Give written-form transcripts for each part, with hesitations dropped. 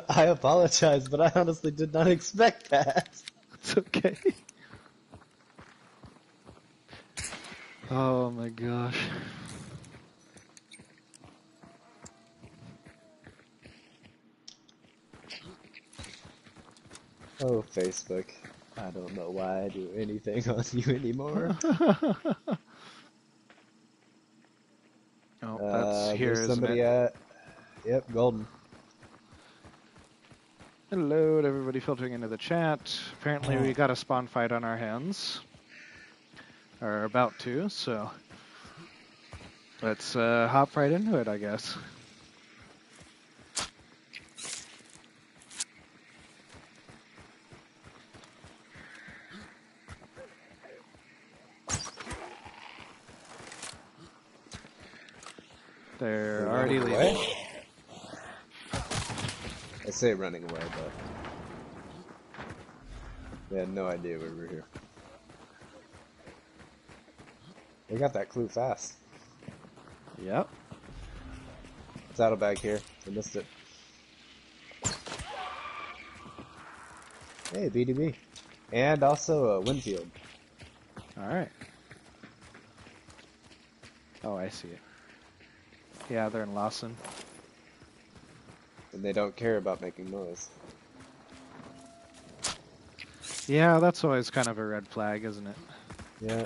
I apologize, but I honestly did not expect that. It's okay. Oh my gosh. Oh, Facebook. I don't know why I do anything on you anymore. Oh, that's here, There's isn't it? somebody at... Yep, golden. Hello to everybody filtering into the chat. Apparently we got a spawn fight on our hands. Or about to, so... Let's hop right into it, I guess. They're already leaving. I say running away, but they had no idea we were here. They got that clue fast. Yep. Saddlebag here. I missed it. Hey, BDB. And also a Winfield. Alright. Oh, I see it. Yeah, they're in Lawson. And they don't care about making noise. Yeah, that's always kind of a red flag, isn't it? Yeah.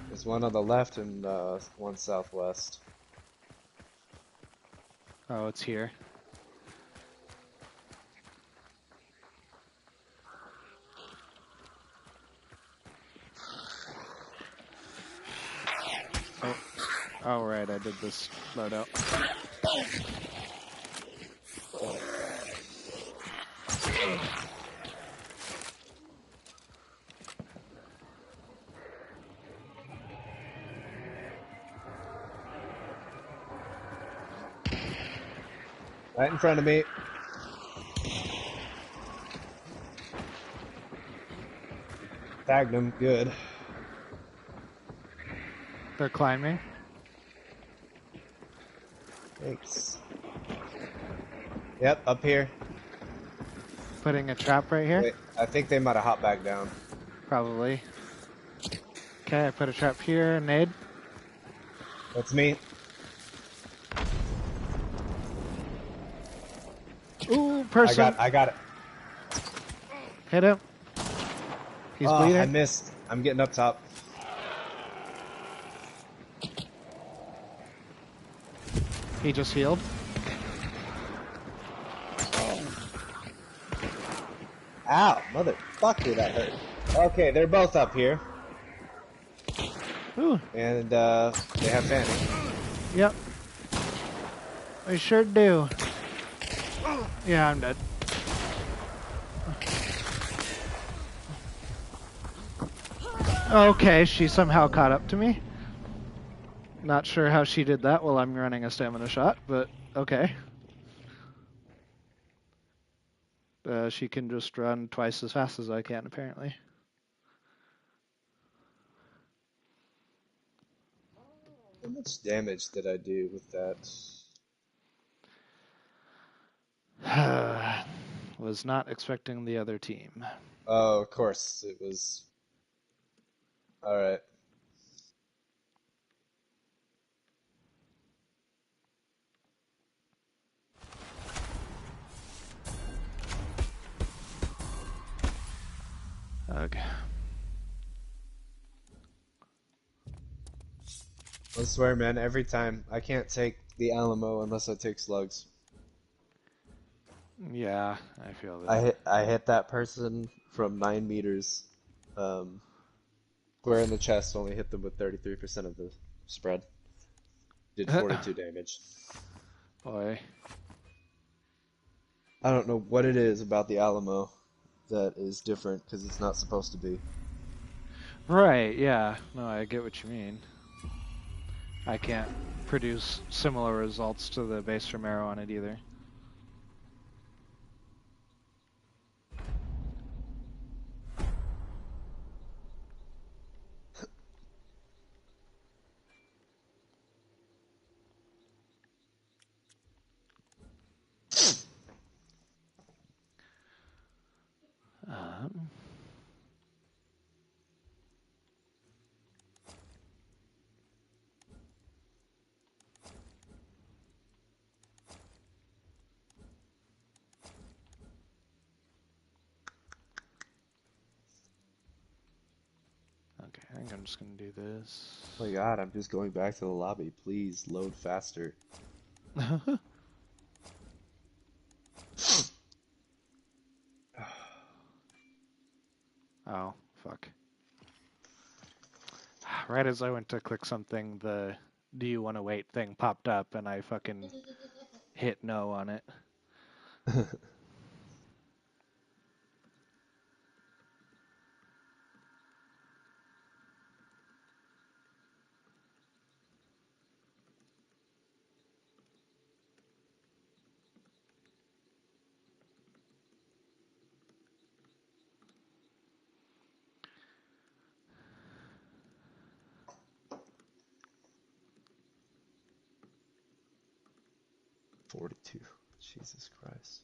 There's one on the left and one southwest. Oh, it's here. Oh, right, I did this loadout. Right in front of me. Tagged him. Good. They're climbing. Thanks. Yep, up here. Putting a trap right here? Wait, I think they might have hopped back down. Probably. Okay, I put a trap here. Nade. That's me. Ooh, person. I got it. Hit him. He's bleeding. I missed. I'm getting up top. He just healed. Ow, motherfucker, that hurt. Okay, they're both up here. Ooh. And they have Fanny. Yep. I sure do. Yeah, I'm dead. Okay, she somehow caught up to me. Not sure how she did that while I'm running a stamina shot, but okay. She can just run twice as fast as I can, apparently. How much damage did I do with that? Was not expecting the other team. Oh, of course, it was... Alright. Okay. I swear, man, every time I can't take the Alamo unless I take slugs. Yeah, I feel that. I hit that person from 9 meters. Square in the chest, only hit them with 33% of the spread. Did 42 damage. Boy. I don't know what it is about the Alamo that is different, because it's not supposed to be. Right, yeah. No, I get what you mean. I can't produce similar results to the base Romero on it either. I think I'm just gonna do this. Oh my God, I'm just going back to the lobby. Please load faster. Oh, fuck. Right as I went to click something, the "Do you want to wait" thing popped up, and I fucking hit no on it. 42. Jesus Christ.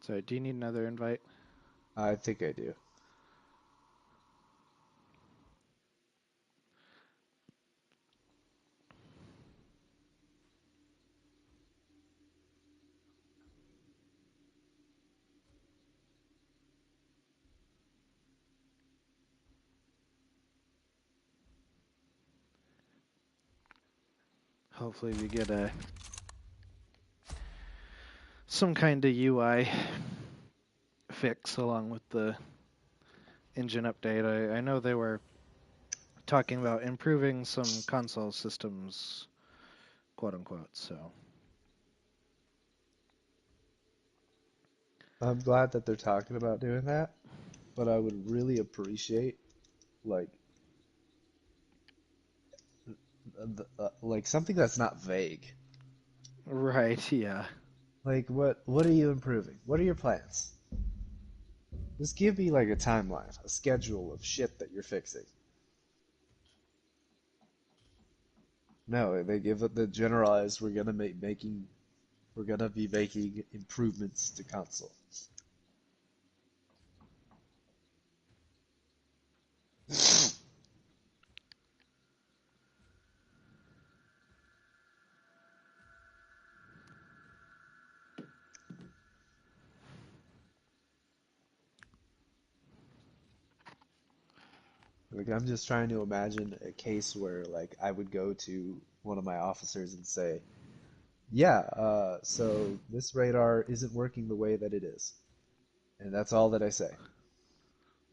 So, do you need another invite? I think I do. Hopefully, we get some kind of UI fix along with the engine update. I know they were talking about improving some console systems, quote unquote. So, I'm glad that they're talking about doing that, but I would really appreciate like like something that's not vague. right, yeah. Like what are you improving? What are your plans? Just give me like a timeline, a schedule of shit that you're fixing. No, they give it the generalized we're gonna be making improvements to console. Like I'm just trying to imagine a case where like I would go to one of my officers and say, "Yeah, so this radar isn't working the way that it is," and that's all that I say.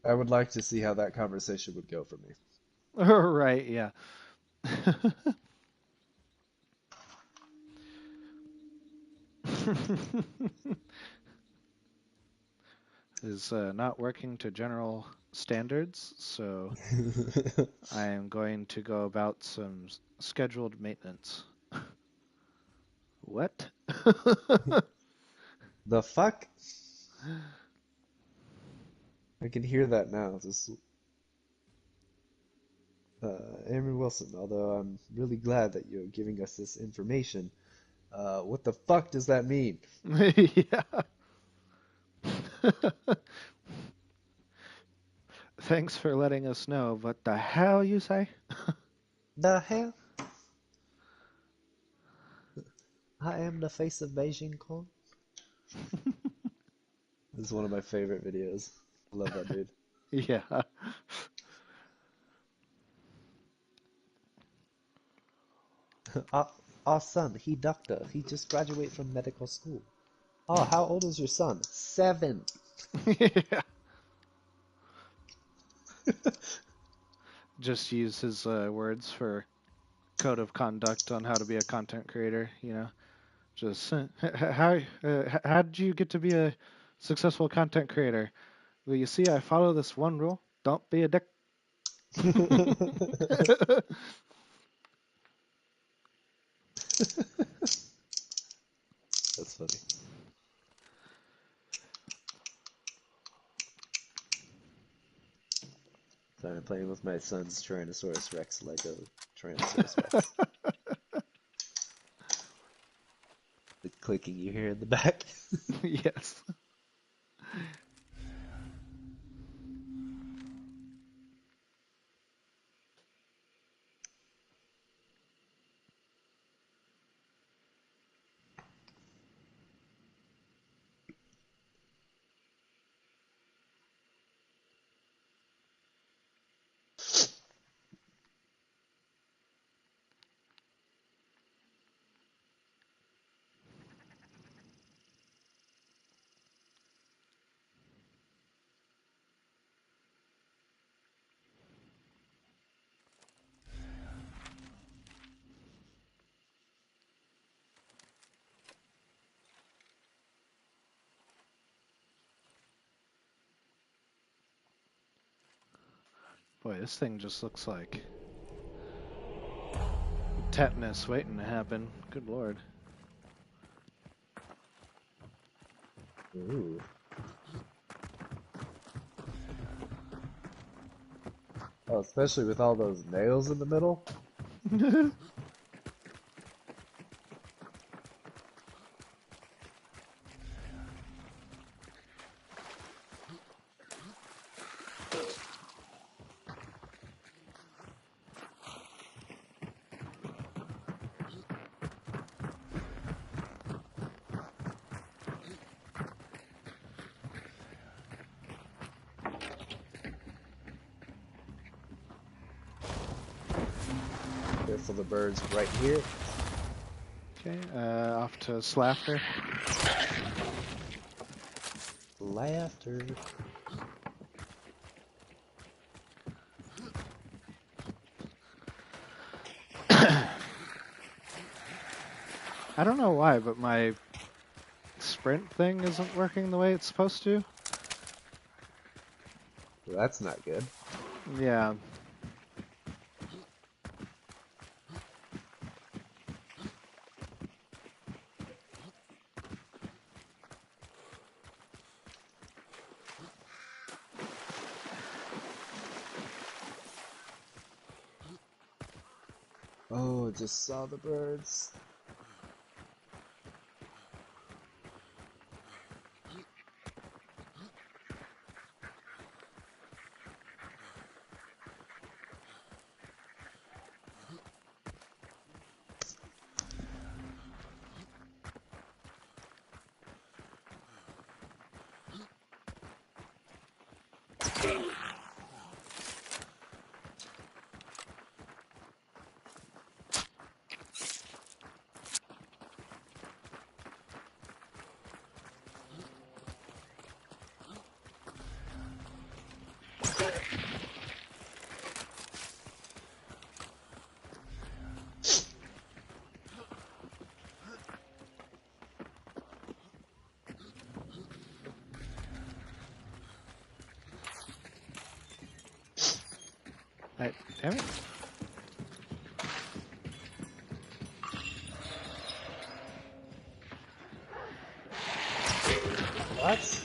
I would like to see how that conversation would go for me. Right, yeah. Is not working to general standards, so I am going to go about some scheduled maintenance. What? The fuck? I can hear that now. Just Aaron Wilson. Although I'm really glad that you're giving us this information. What the fuck does that mean? Yeah. Thanks for letting us know. What the hell you say? The hell? I am the face of Beijing Kong. This is one of my favorite videos. I love that dude. Yeah. Our, our son, he doctor. He just graduated from medical school. Oh, how old is your son? 7. Yeah. Just use his words for code of conduct on how to be a content creator, you know. Just how did you get to be a successful content creator? Well, you see, I follow this one rule: don't be a dick. That's funny. Sorry, I'm playing with my son's Tyrannosaurus Rex Lego Tyrannosaurus Rex. The clicking you hear in the back. Yes. Boy, this thing just looks like tetanus waiting to happen. Good lord. Ooh. Oh, especially with all those nails in the middle. Careful the birds right here. Okay, off to Slafter. Laughter. I don't know why, but my sprint thing isn't working the way it's supposed to. Well, that's not good. Yeah. Oh, just saw the birds. Damn it. What?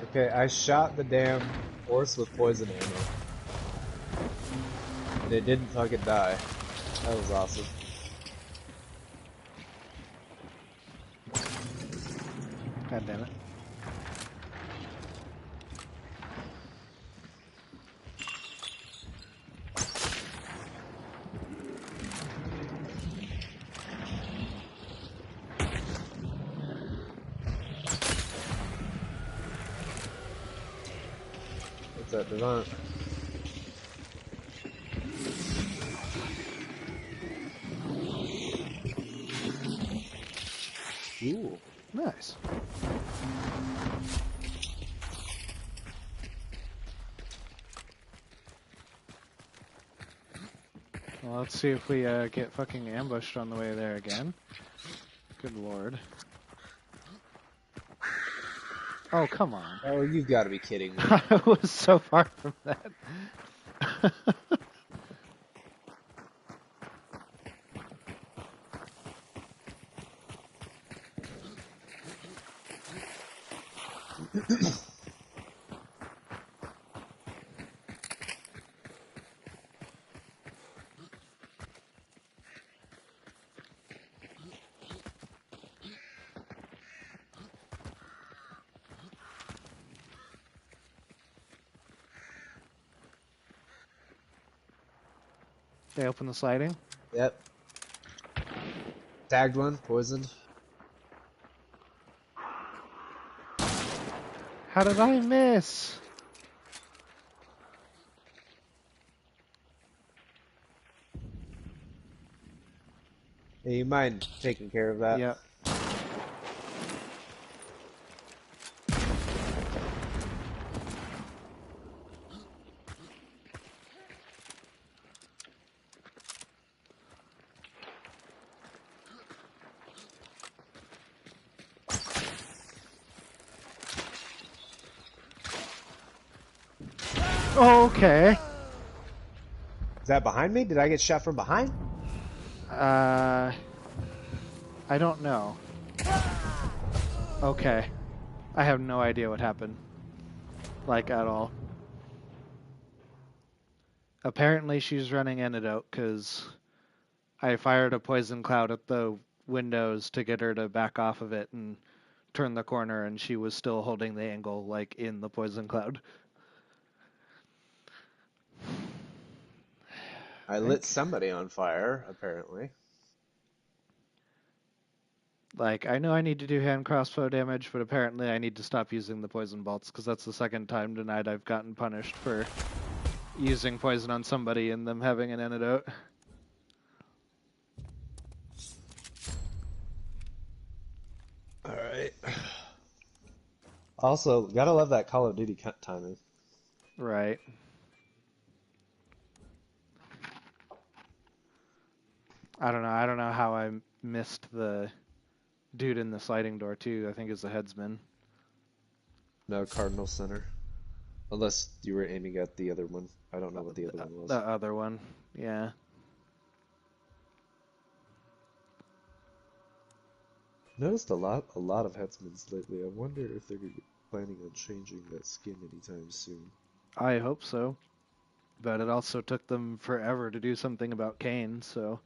Okay, I shot the damn horse with poison ammo. And it didn't fucking die. That was awesome. God damn it. What's that, Devon? Ooh. Nice. Well, let's see if we get fucking ambushed on the way there again. Good lord. Oh, come on. Oh, you've got to be kidding me. I was so far from that. They open the sliding. Yep. Tagged one, poisoned. How did I miss? Hey, you mind taking care of that? Yep. Okay. Is that behind me? Did I get shot from behind? I don't know. Okay. I have no idea what happened. Like, at all. Apparently she's running antidote because I fired a poison cloud at the windows to get her to back off of it and turn the corner, and she was still holding the angle, like, in the poison cloud. I lit somebody on fire, apparently. Like, I know I need to do hand crossbow damage, but apparently I need to stop using the poison bolts, because that's the second time tonight I've gotten punished for using poison on somebody and them having an antidote. Alright. Also, gotta love that Call of Duty timing. Right. I don't know. I don't know how I missed the dude in the sliding door, too. I think it's the headsman. No Cardinal Center. Unless you were aiming at the other one. I don't know what the other one The was. other one. Yeah. Noticed a lot of headsmans lately. I wonder if they're planning on changing that skin anytime soon. I hope so. But it also took them forever to do something about Kane, so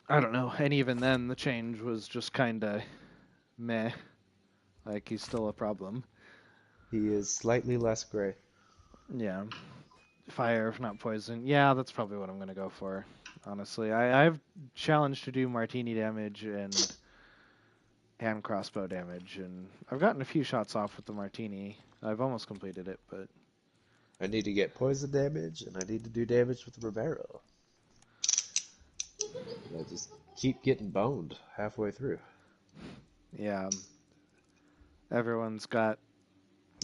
I don't know. And even then, the change was just kind of meh. Like, he's still a problem. He is slightly less gray. Yeah. Fire, if not poison. Yeah, that's probably what I'm going to go for, honestly. I've challenged to do martini damage and hand crossbow damage, and I've gotten a few shots off with the martini. I've almost completed it, but I need to get poison damage, and I need to do damage with Rivero. And I just keep getting boned halfway through. yeah, everyone's got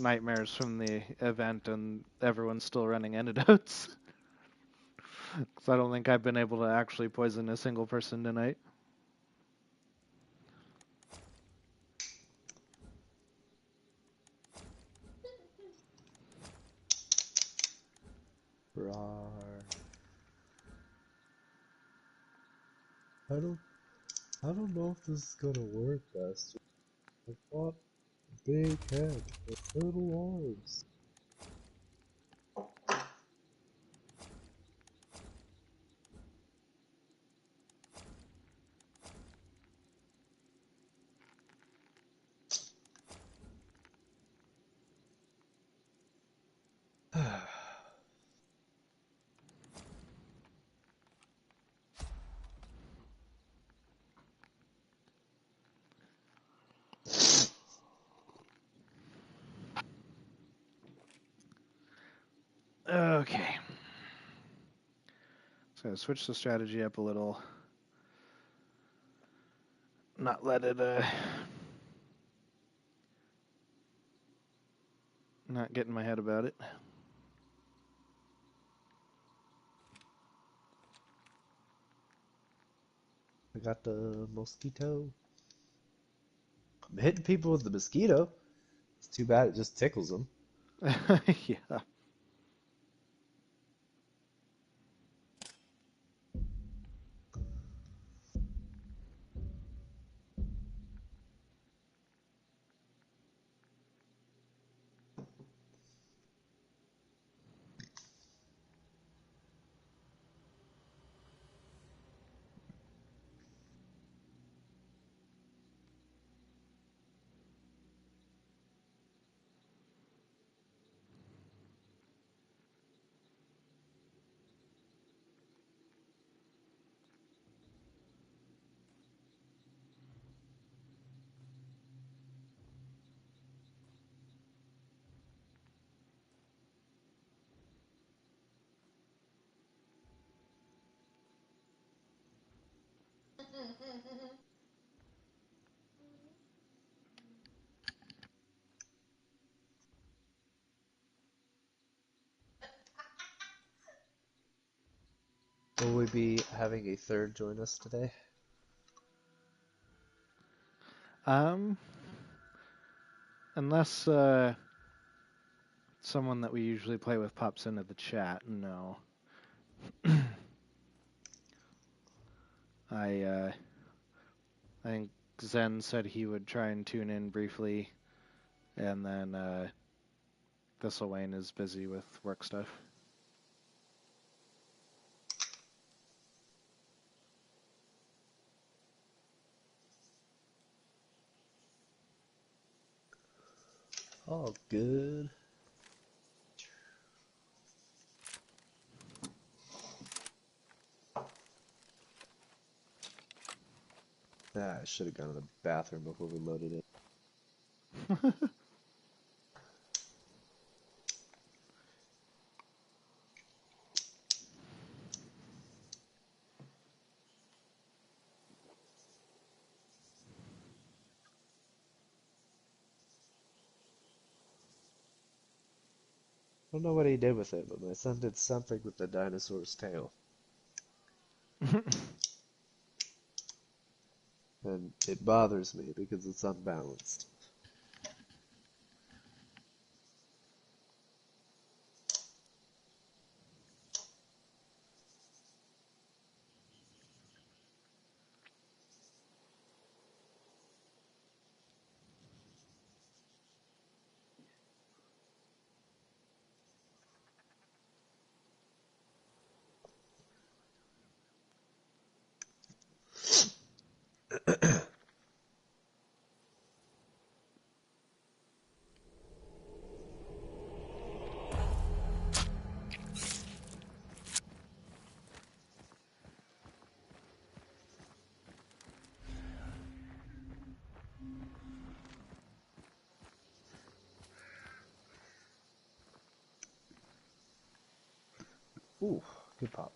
nightmares from the event, and everyone's still running antidotes. Because I don't think I've been able to actually poison a single person tonight. Rawr. I don't know if this is gonna work, Buster. I fought a big head with little arms. Okay. So switch the strategy up a little. Not let it, not get in my head about it. I got the mosquito. I'm hitting people with the mosquito. It's too bad it just tickles them. Yeah. Will we be having a third join us today? Um, unless someone that we usually play with pops into the chat, no. I think Zen said he would try and tune in briefly, and then Thistlewayne is busy with work stuff. All good. I should have gone to the bathroom before we loaded it. I don't know what he did with it, but my son did something with the dinosaur's tail. And it bothers me because it's unbalanced. Ooh, good pop.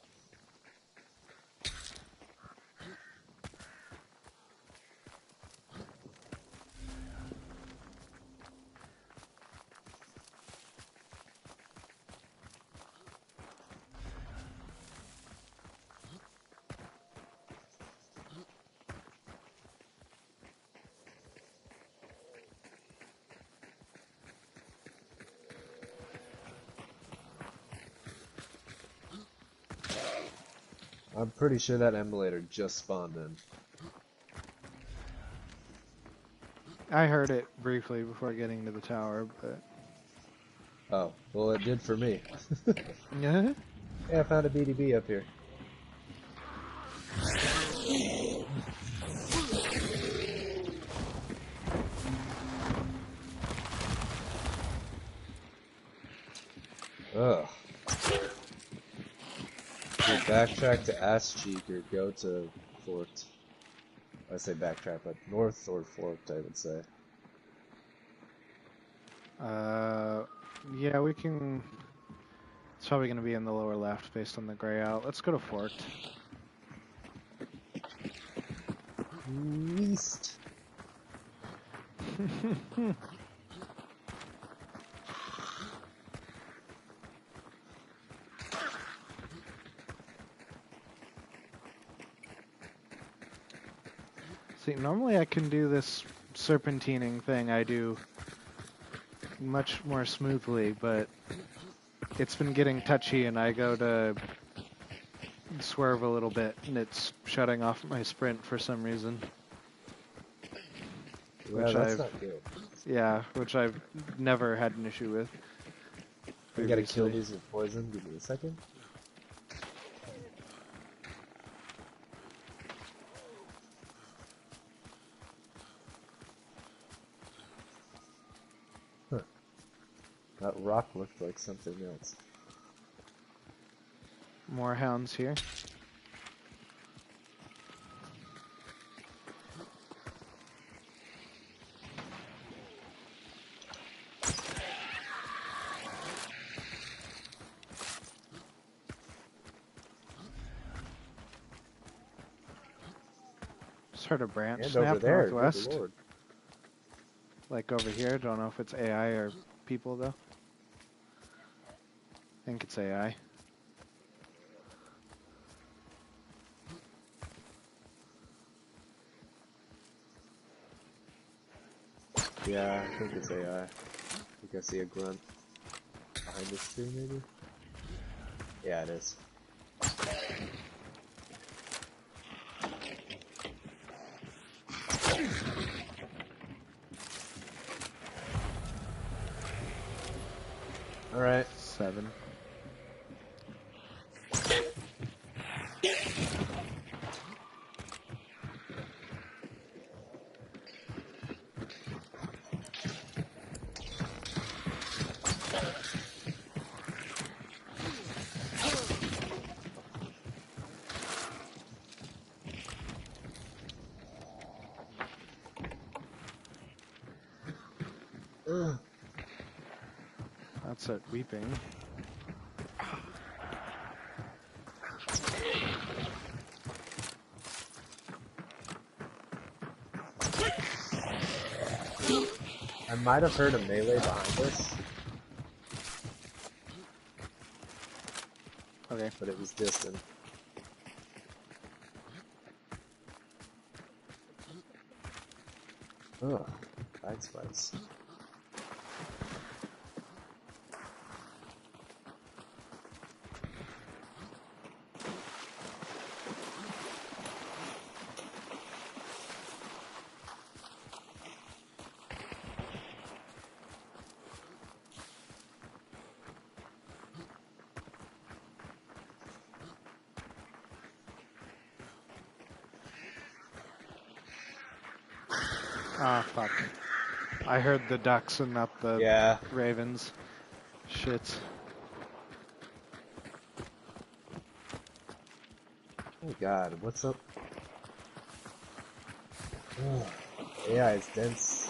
I'm pretty sure that emulator just spawned in. I heard it briefly before getting to the tower, but... Oh, well it did for me. Yeah? Hey, I found a BDB up here. Ugh. Either backtrack to Ass Cheek or go to Forked. I say backtrack, but north or Forked, I would say. Yeah, we can... It's probably going to be in the lower left based on the gray out. Let's go to Forked. East. See, normally I can do this serpentining thing I do much more smoothly, but it's been getting touchy and I go to swerve a little bit and it's shutting off my sprint for some reason. Yeah, that's not good. Yeah, which I've never had an issue with We gotta kill previously. these with poison. Give me a second. Huh. That rock looked like something else. More hounds here. Just heard a branch And over snap there, good northwest. lord. Like over here. Don't know if it's AI or people though. I think it's AI. Yeah, I think it's AI. I think I see a grunt behind this tree, maybe? Yeah, it is. Alright. 7. Ugh. That's it, weeping. I might have heard a melee behind us, Okay. but it was distant. Ugh, bag spikes. Ah, fuck. I heard the ducks and not the Yeah. ravens. Shit. Oh god, what's up? Ugh. AI is dense.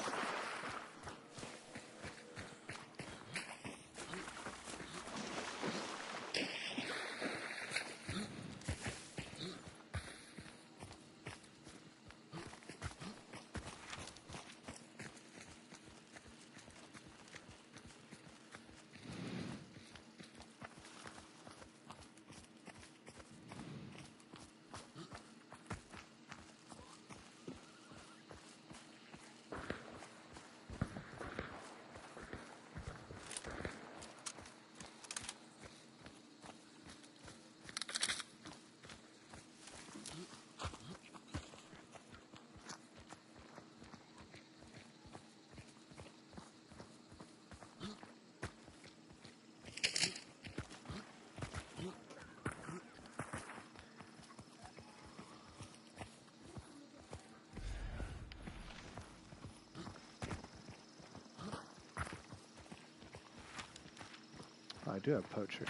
Oh, I do have poacher.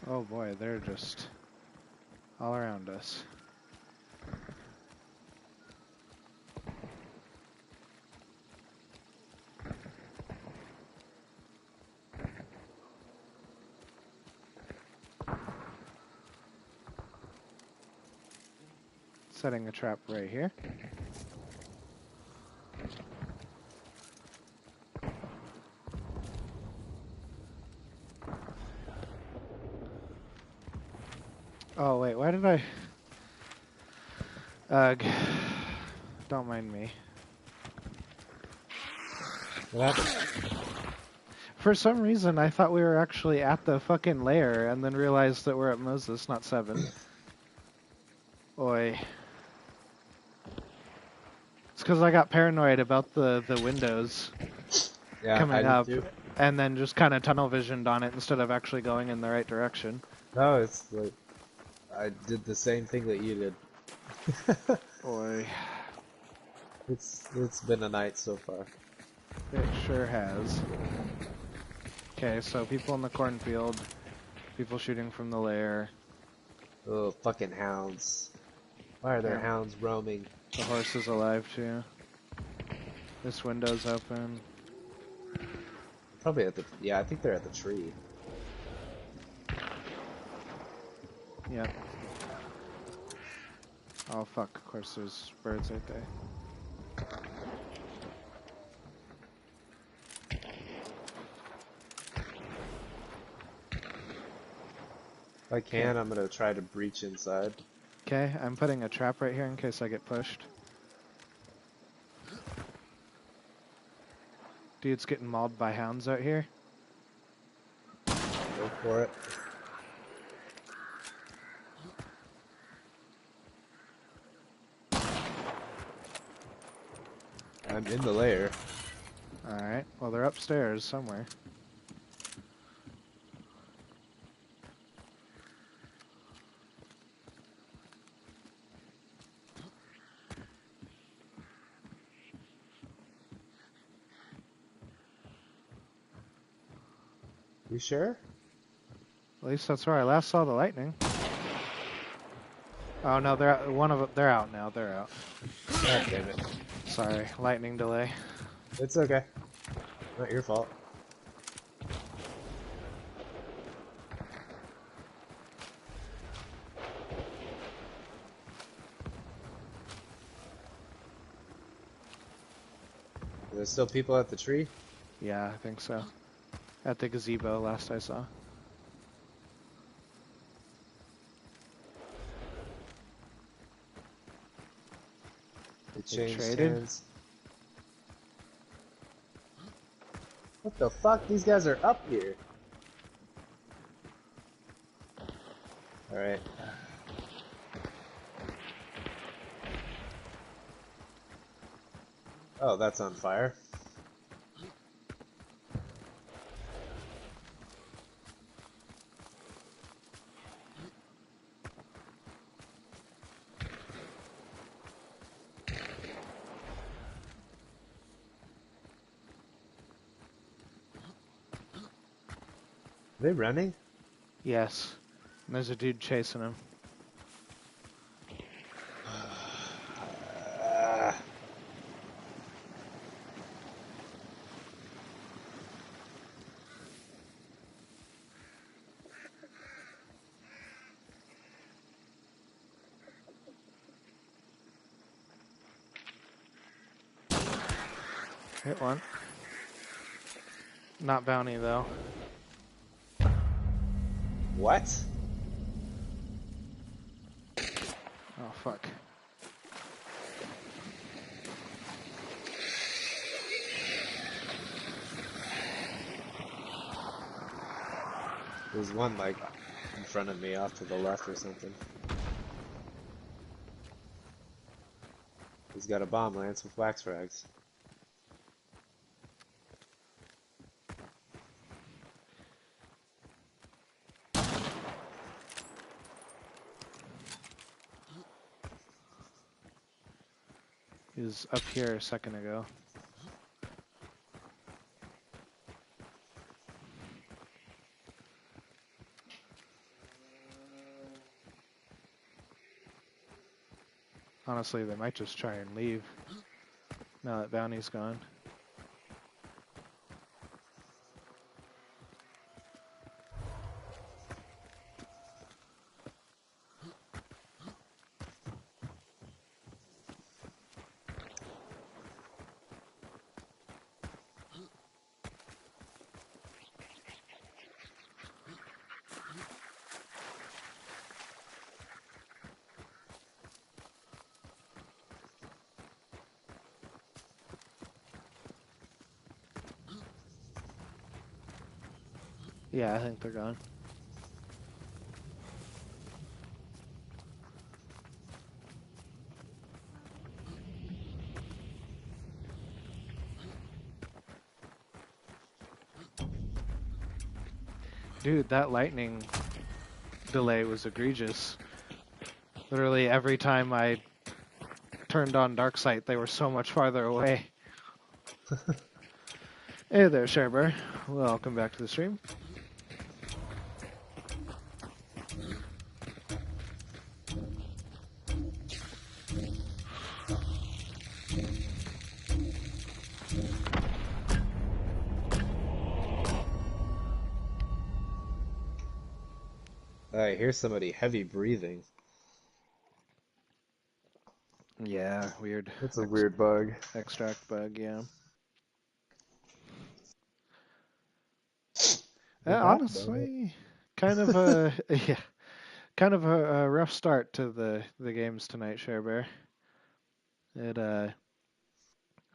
Oh boy, they're just all around us. Setting a trap right here. Oh wait, why did I... Ugh. Don't mind me. What happened? For some reason, I thought we were actually at the fucking lair, and then realized that we're at Moses, not 7. Oi. It's because I got paranoid about the windows Yeah, I coming did up, too. and then just kind of tunnel visioned on it instead of actually going in the right direction. No, it's like I did the same thing that you did. Oi. It's been a night so far. It sure has. Okay, so people in the cornfield, people shooting from the lair. Oh, fucking hounds. Why are there Yeah. hounds roaming? The horse is alive too. This window's open. Probably at the... Yeah, I think they're at the tree. Yep. Oh fuck, of course there's birds right there. If I can, I'm gonna try to breach inside. Okay, I'm putting a trap right here in case I get pushed. Dude's getting mauled by hounds out here. Go for it. I'm in the lair. Alright, well they're upstairs somewhere. You sure? At least that's where I last saw the lightning. Oh no, they're out now. They're out. God damn it. Sorry, lightning delay. It's okay. Not your fault. There's still people at the tree? Yeah, I think so. At the gazebo last I saw. It They changed traded? hands. What the fuck? These guys are up here. Alright. Oh, that's on fire. Are they running? Yes. And there's a dude chasing him. Hit one. Not bounty though. What? Oh fuck. There's one like in front of me off to the left or something. He's got a bomb lance with wax frags. He was up here a second ago. Honestly, they might just try and leave now that bounty's gone. Yeah, I think they're gone. Dude, that lightning delay was egregious. Literally every time I turned on dark sight, they were so much farther away. Hey there, Sherber. Welcome back to the stream. I hear somebody heavy breathing. Yeah, weird That's a weird bug. extract bug. Yeah. The bat bug. Honestly, kind of a yeah, kind of a rough start to the games tonight, Share Bear. It I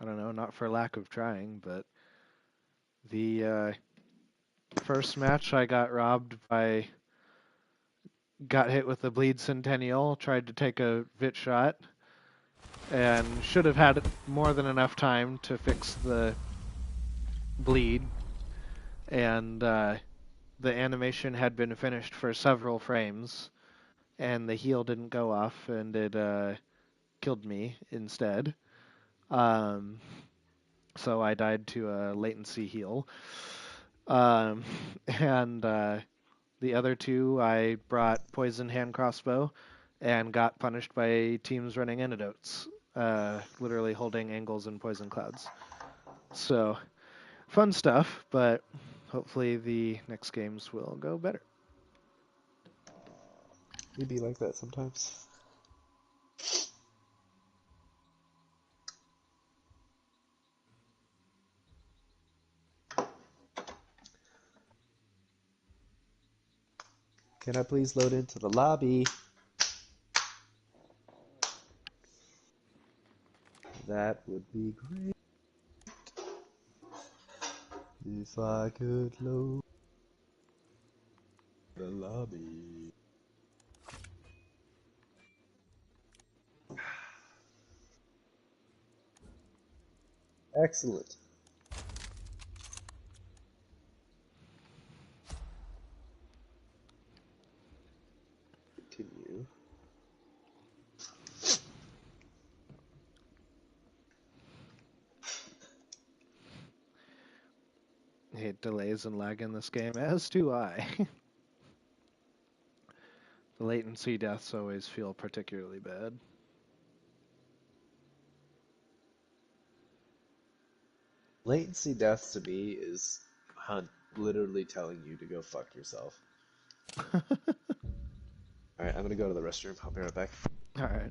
don't know, not for lack of trying, but the first match I got robbed by, got hit with the bleed centennial, tried to take a vit shot, and should have had more than enough time to fix the bleed, and the animation had been finished for several frames, and the heal didn't go off, and it killed me instead. Um, so I died to a latency heal. Um, and the other two, I brought poison hand crossbow and got punished by teams running antidotes, literally holding angles and poison clouds. So fun stuff, but hopefully the next games will go better. You'd be like that sometimes. Can I please load into the lobby? That would be great if I could load the lobby. Excellent. Continue. I hate delays and lag in this game, as do I. The latency deaths always feel particularly bad. Latency death to me is Hunt literally telling you to go fuck yourself. Alright, I'm gonna go to the restroom. I'll be right back. Alright.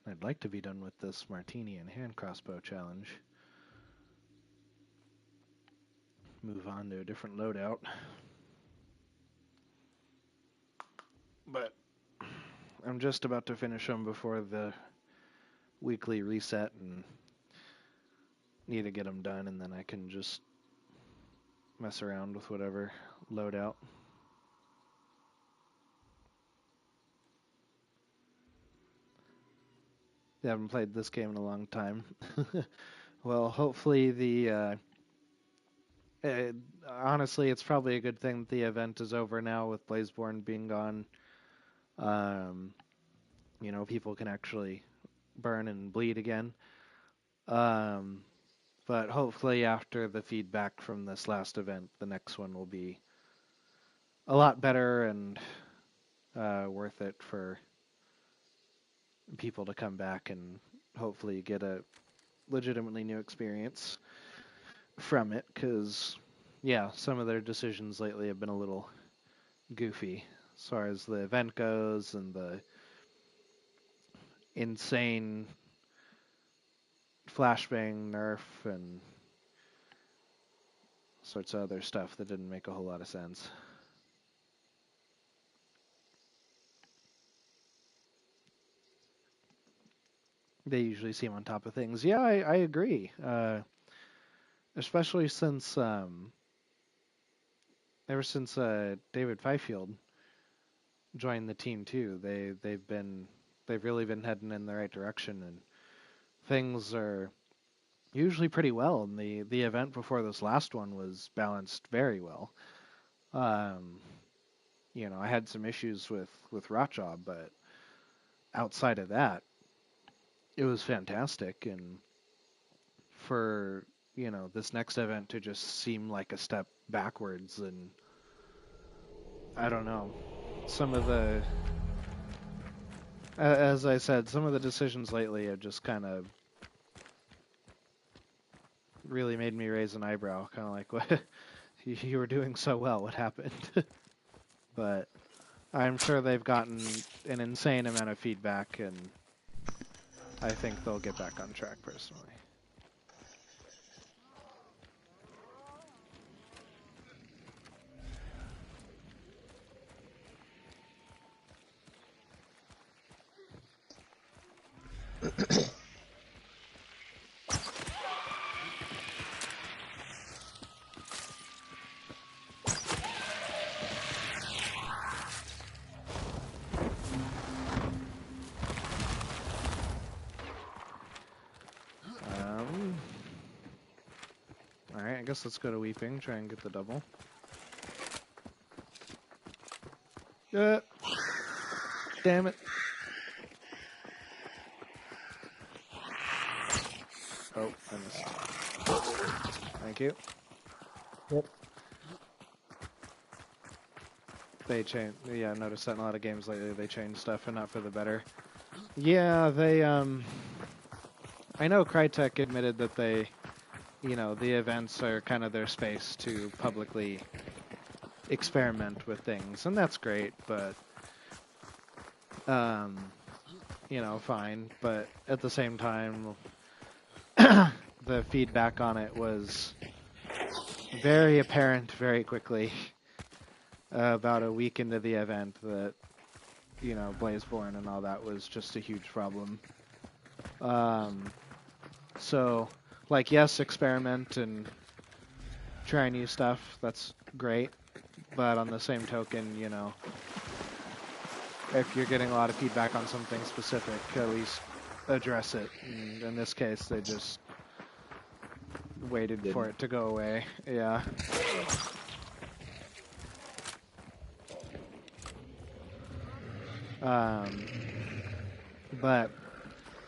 I'd like to be done with this martini and hand crossbow challenge. Move on to a different loadout. But I'm just about to finish them before the weekly reset and need to get them done, and then I can just mess around with whatever loadout. I haven't played this game in a long time. Well, hopefully uh, honestly, it's probably a good thing that the event is over now with Blazeborn being gone. Um, people can actually burn and bleed again. Um, but hopefully, after the feedback from this last event, the next one will be a lot better and worth it for people to come back and hopefully get a legitimately new experience from it. Because, yeah, some of their decisions lately have been a little goofy as far as the event goes and the insane flashbang nerf and sorts of other stuff that didn't make a whole lot of sense. They usually seem on top of things. Yeah, I agree. Especially since ever since David Fifield joined the team too, they've really been heading in the right direction, and things are usually pretty well. And the event before this last one was balanced very well. Um, I had some issues with Rotjob, but outside of that, it was fantastic. And for this next event to just seem like a step backwards. And I don't know, some of the, as I said, some of the decisions lately have just kind of really made me raise an eyebrow, kind of like, what? You were doing so well, what happened? But I'm sure they've gotten an insane amount of feedback, and I think they'll get back on track personally. Alright, I guess let's go to Weeping, try and get the double. Damn it. Oh, I missed. Thank you. Yep. They changed, yeah, I noticed that in a lot of games lately, they change stuff and not for the better. Yeah, they, I know Crytek admitted that they, the events are kind of their space to publicly experiment with things, and that's great, but, fine. But at the same time, the feedback on it was very apparent very quickly about a week into the event that, Blazeborn and all that was just a huge problem. So, yes, experiment and try new stuff, that's great. But on the same token, if you're getting a lot of feedback on something specific, at least address it. And in this case, they just waited for it to go away. Yeah. But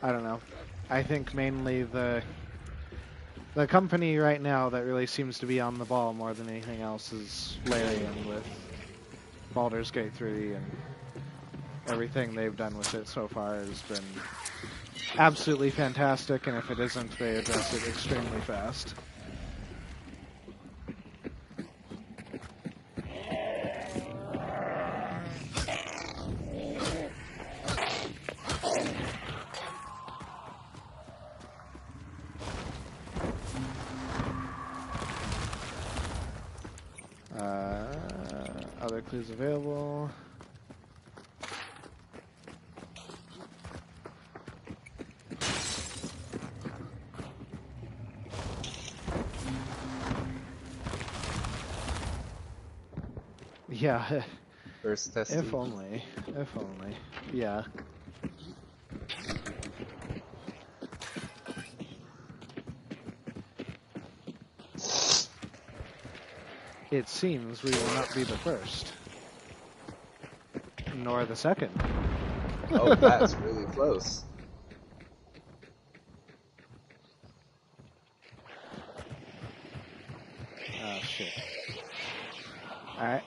I don't know. I think mainly the company right now that really seems to be on the ball more than anything else is Larian with Baldur's Gate 3, and everything they've done with it so far has been absolutely fantastic, and if it isn't, they address it extremely fast. Other clues available. Yeah. First testing. If only. If only. Yeah. It seems we will not be the first. Nor the second. Oh, that's really close. Oh, shit. Alright.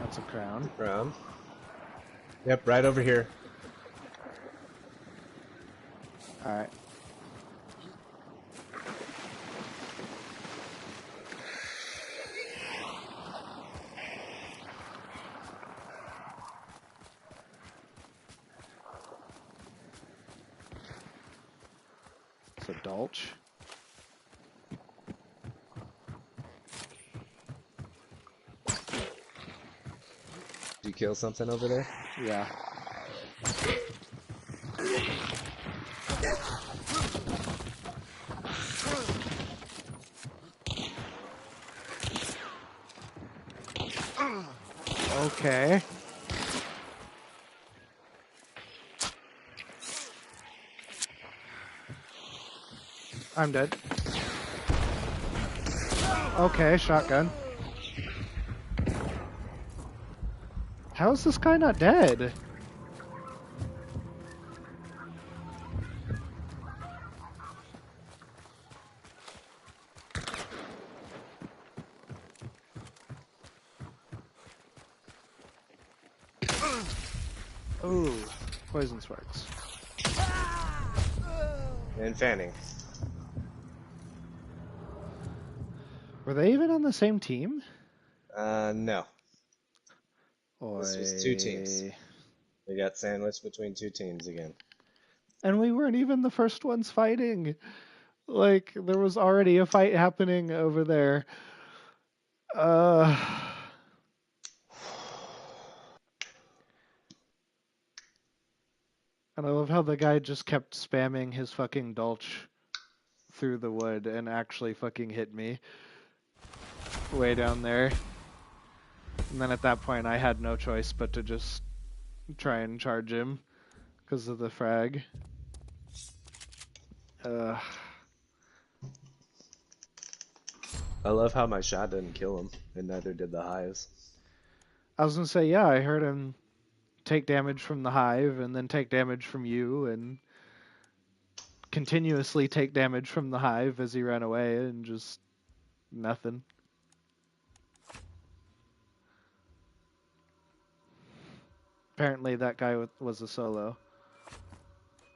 That's a crown. Crown. Yep, right over here. Alright. It's a Dolch. Did you kill something over there? Yeah. Okay. I'm dead. Okay, shotgun. How is this guy not dead? Oh, poison sparks. And fanning. Were they even on the same team? No. This was two teams. Oi. We got sandwiched between two teams again. And we weren't even the first ones fighting. Like, there was already a fight happening over there. Uh, and I love how the guy just kept spamming his fucking Dulch through the wood and actually fucking hit me way down there. And then at that point, I had no choice but to just try and charge him because of the frag. Uh, I love how my shot didn't kill him, and neither did the hives. I was gonna say, yeah, I heard him take damage from the hive and then take damage from you and continuously take damage from the hive as he ran away and just nothing. Apparently that guy was a solo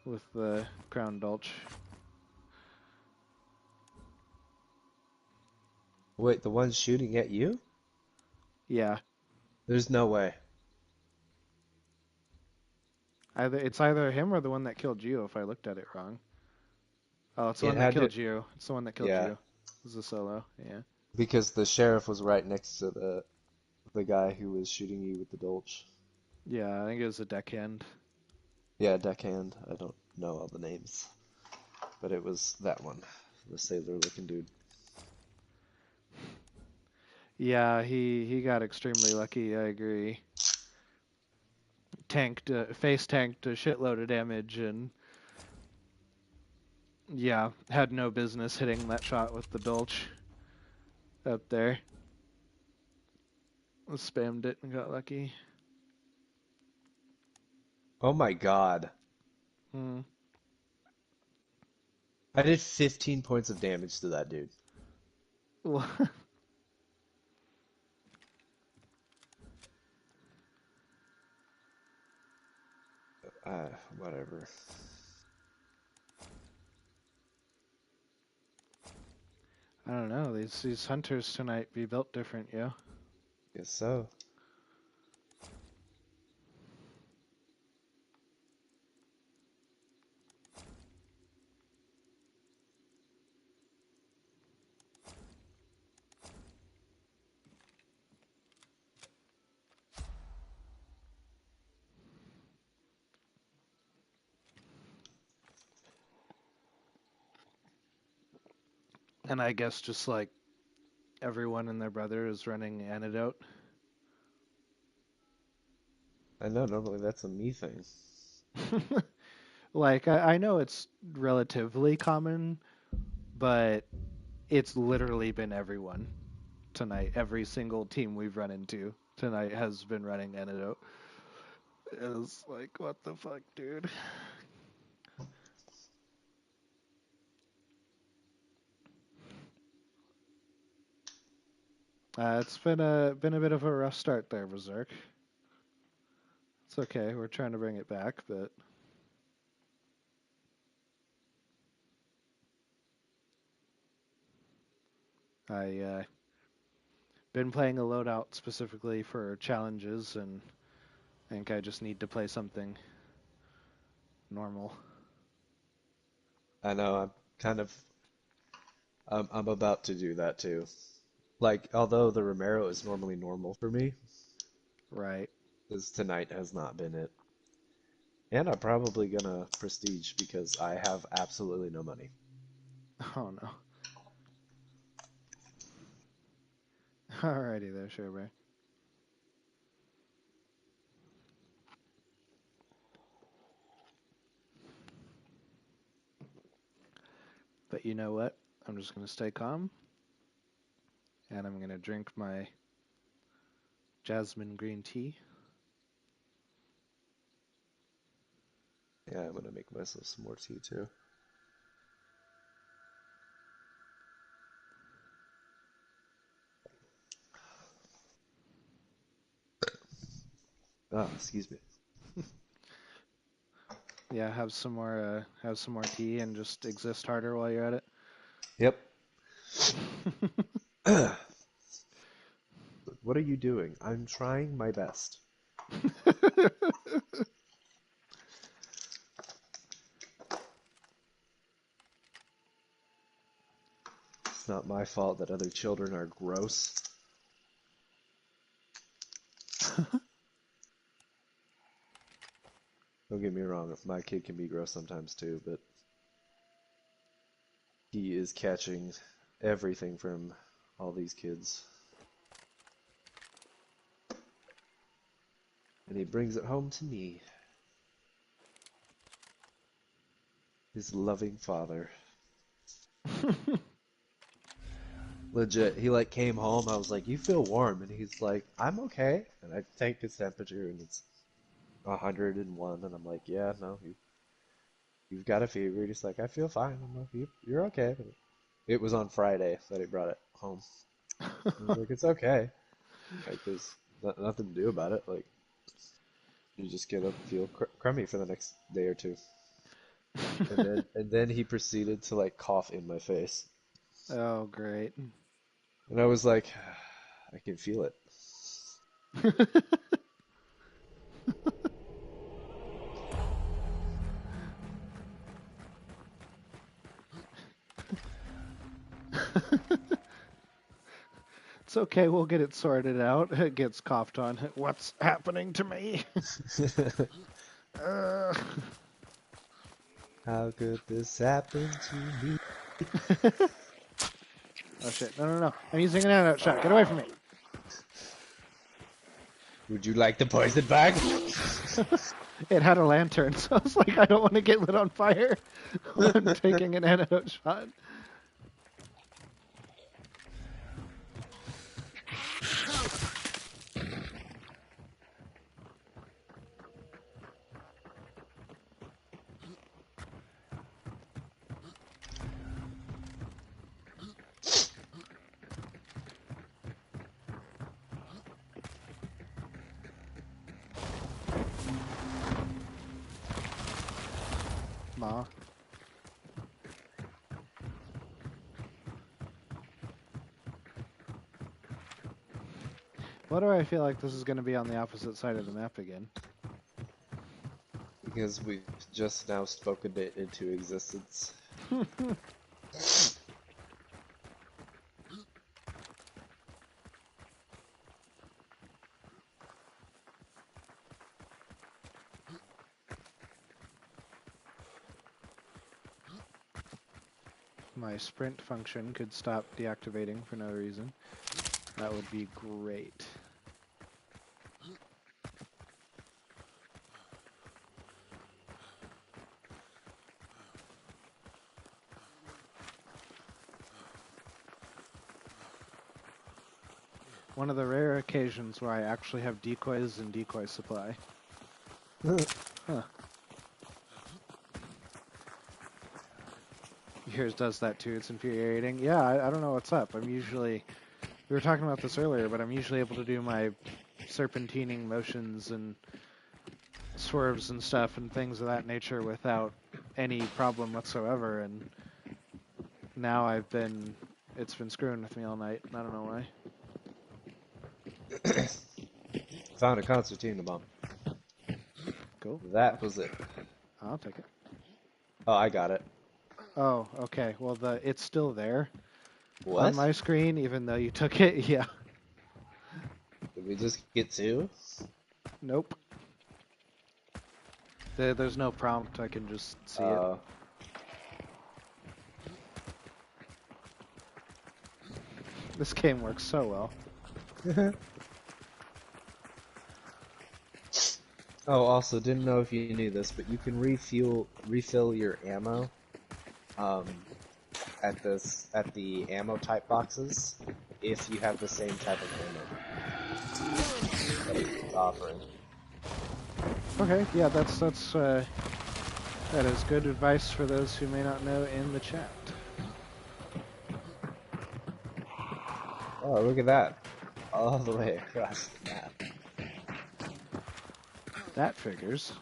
with the Crown Dulch. Wait, the one shooting at you? Yeah. There's no way. It's either him or the one that killed you if I looked at it wrong. Oh, it's the It one that had to, killed you. It's the one that killed yeah, you. It's a solo, yeah. because the sheriff was right next to the guy who was shooting you with the Dolch. Yeah, I think it was a deckhand. Yeah, deckhand. I don't know all the names, but it was that one, the sailor-looking dude. Yeah, he got extremely lucky, I agree. Face tanked a shitload of damage and yeah, had no business hitting that shot with the Dolch up there. Spammed it and got lucky. Oh my God. Hmm. I did 15 points of damage to that dude. Whatever. I don't know. These hunters tonight be built different, yo. Guess so. And I guess just like everyone and their brother is running Antidote. I know, normally that's a me thing. Like I know it's relatively common, but it's literally been everyone tonight. Every single team we've run into tonight has been running Antidote. It's like, what the fuck, dude? It's been a bit of a rough start there, Berserk. It's okay. We're trying to bring it back, but I been playing a loadout specifically for challenges, and I think I just need to play something normal. I know, I'm kind of, I'm about to do that too. Like, although the Romero is normally normal for me, Right. this tonight has not been it. And I'm probably gonna prestige because I have absolutely no money. Oh no. Alrighty there, Sherber. But you know what? I'm just gonna stay calm And I'm going to drink my jasmine green tea. Yeah, I'm gonna make myself some more tea too. Ah, excuse me. Yeah, have some more tea and just exist harder while you're at it. Yep. What are you doing? I'm trying my best. It's not my fault that other children are gross. Don't get me wrong, my kid can be gross sometimes too, but he is catching everything from all these kids. And he brings it home to me. His loving father. Legit, he like came home, I was like, you feel warm, and he's like, I'm okay. And I take his temperature and it's 101, and I'm like, yeah, no, you've got a fever. He's like, I feel fine. I'm like, you're okay. But it was on Friday that he brought it home. I was like, it's okay. Like, there's nothing to do about it. Like, you just get to feel crummy for the next day or two. And then he proceeded to like cough in my face. Oh, great. And I was like, I can feel it. It's okay, we'll get it sorted out. It gets coughed on. What's happening to me? uh... How could this happen to me? Oh shit, no. I'm using an antidote shot. Get away from me. Would you like the poison bag? It had a lantern, so I was like, I don't want to get lit on fire when I'm taking an antidote shot. Ma. Why do I feel like this is going to be on the opposite side of the map again? Because we've just now spoken it into existence. My sprint function could stop deactivating for no reason. That would be great. One of the rare occasions where I actually have decoys and decoy supply. Huh. Yours does that too, it's infuriating. Yeah, I don't know what's up. We were talking about this earlier, but I'm usually able to do my serpentining motions and swerves and stuff and things of that nature without any problem whatsoever, and now it's been screwing with me all night. I don't know why. Found a concertina bomb. Cool. That was it. I'll take it. Oh, I got it. Oh, okay. Well, it's still there What? on my screen, even though you took it. Yeah. Did we just get two? Nope. There's no prompt. I can just see it. This game works so well. Oh, also, didn't know if you knew this, but you can refill your ammo at the ammo type boxes. if you have the same type of payment that it's offering. Okay, yeah, that is good advice for those who may not know in the chat. Oh, look at that. All the way across the map. That figures.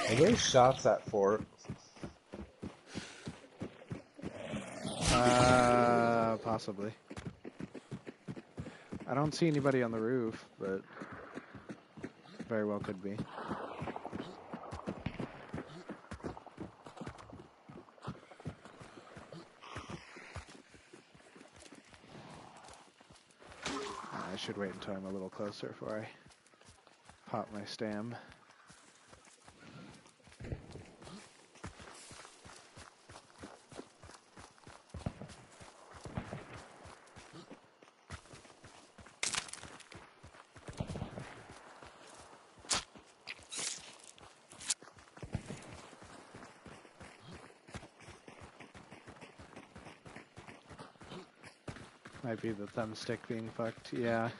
Are those shots at fort? Possibly. I don't see anybody on the roof, but very well could be. I should wait until I'm a little closer before I pop my stam. Might be the thumbstick being fucked, yeah.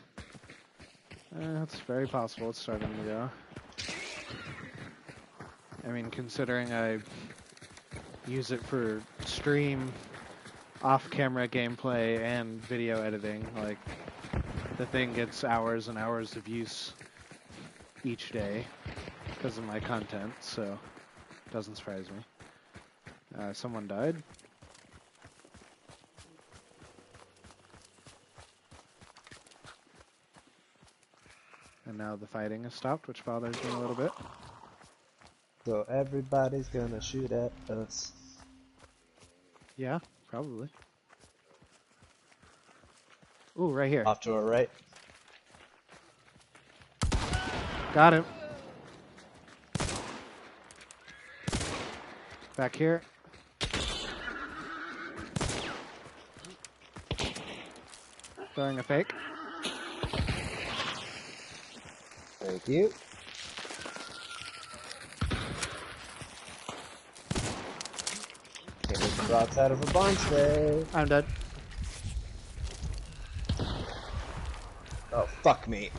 It's very possible it's starting to go. I mean, considering I use it for stream, off-camera gameplay, and video editing, like, the thing gets hours and hours of use each day because of my content, so it doesn't surprise me. Someone died. And now the fighting has stopped, which bothers me a little bit. So everybody's gonna shoot at us. Yeah, probably. Ooh, right here. Off to our right. Got him. Back here. Throwing a fake. Thank you. Can't hit the broadside of a barn stay. I'm dead. Oh, fuck me.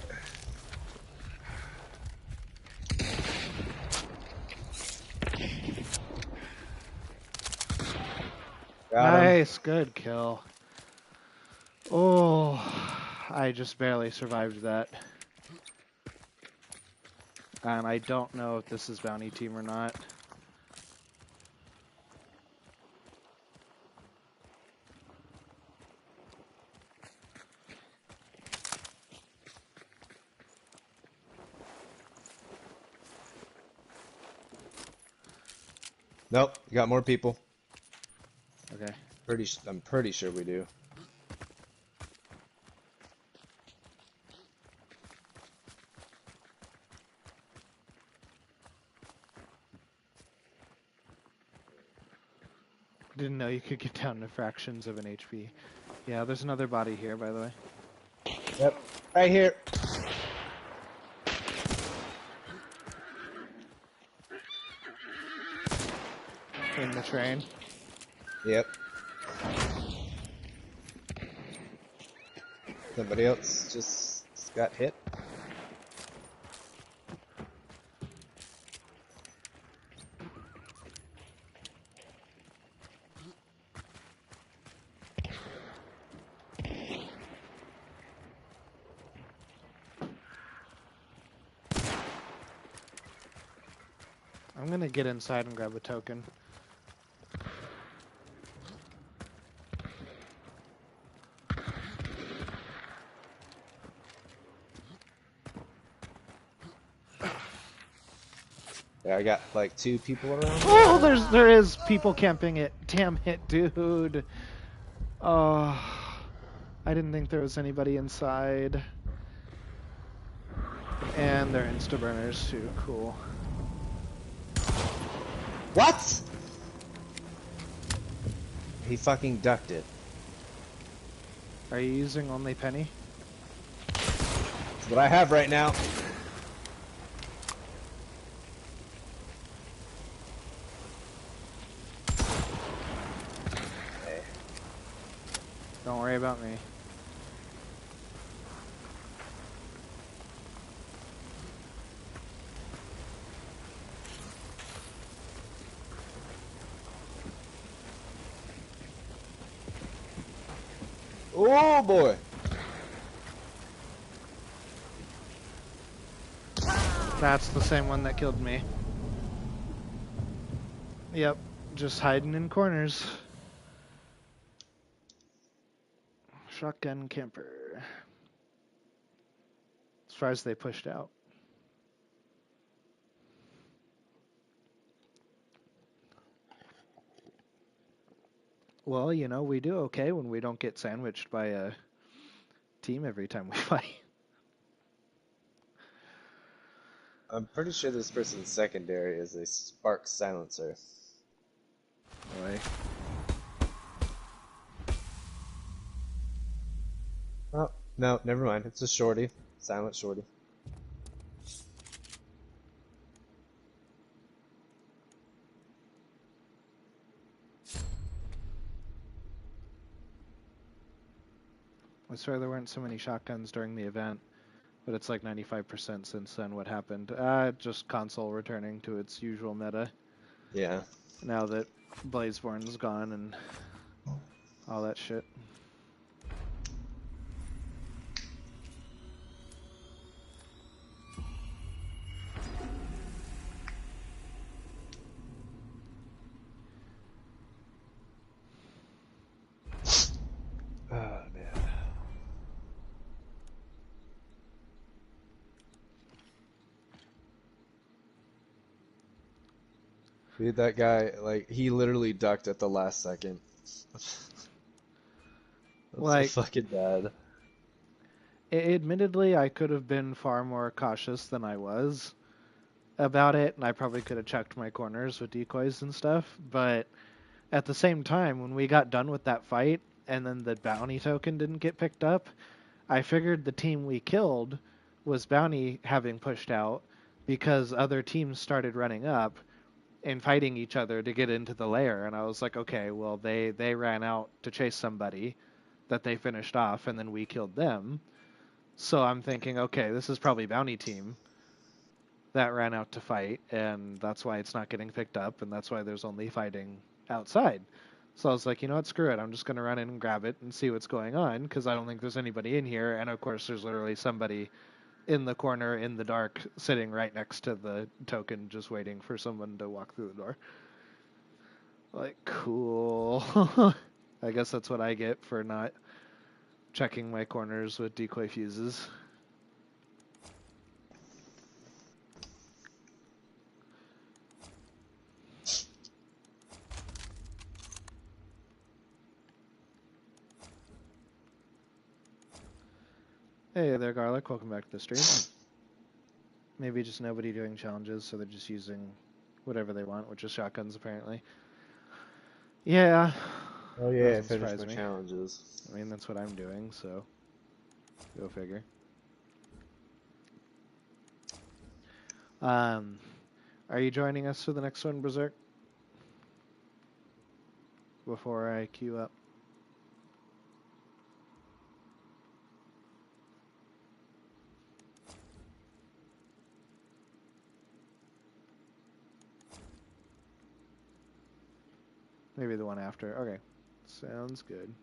Got him. Nice, good kill. Oh, I just barely survived that. And I don't know if this is bounty team or not. Nope, you got more people. Okay. I'm pretty sure we do. Didn't know you could get down to fractions of an HP. Yeah, there's another body here, by the way. Yep, right here. In the train. Yep. Somebody else just got hit. I'm gonna get inside and grab a token. Yeah, I got like 2 people around. Oh, there is people camping it. Damn it, dude. Oh, I didn't think there was anybody inside. And they're insta-burners too. Cool. What? He fucking ducked it. Are you using only penny? That's what I have right now. Okay. Don't worry about me. Oh boy. That's the same one that killed me. Yep, just hiding in corners. Shotgun camper. As far as they pushed out. Well, you know, we do okay when we don't get sandwiched by a team every time we fight. I'm pretty sure this person's secondary is a spark silencer. Boy. Oh, no, never mind. It's a shorty. Silent shorty. I swear there weren't so many shotguns during the event, but it's like 95% since then. What happened? Just console returning to its usual meta. Yeah. Now that Blazeborn's gone and all that shit. Oh, man. Dude, that guy, like, he literally ducked at the last second. That's so Like, fucking bad. admittedly, I could have been far more cautious than I was about it, and I probably could have checked my corners with decoys and stuff, but at the same time, when we got done with that fight, and then the bounty token didn't get picked up, I figured the team we killed was bounty having pushed out because other teams started running up and fighting each other to get into the lair, and I was like, okay, well, they ran out to chase somebody that they finished off, and then we killed them. So I'm thinking, okay, this is probably bounty team that ran out to fight, and that's why it's not getting picked up, and that's why there's only fighting outside. So I was like, you know what, screw it. I'm just going to run in and grab it and see what's going on, because I don't think there's anybody in here. And of course, there's literally somebody in the corner in the dark sitting right next to the token, just waiting for someone to walk through the door. Like, cool. I guess that's what I get for not checking my corners with decoy fuses. Hey there, Garlic. Welcome back to the stream. Maybe just nobody doing challenges, so they're just using whatever they want, which is shotguns, apparently. Yeah. Oh yeah, I Doesn't finished surprise my me. challenges. I mean, that's what I'm doing, so go figure. Are you joining us for the next one, Berserk? Before I queue up. Maybe the one after. Okay. Sounds good.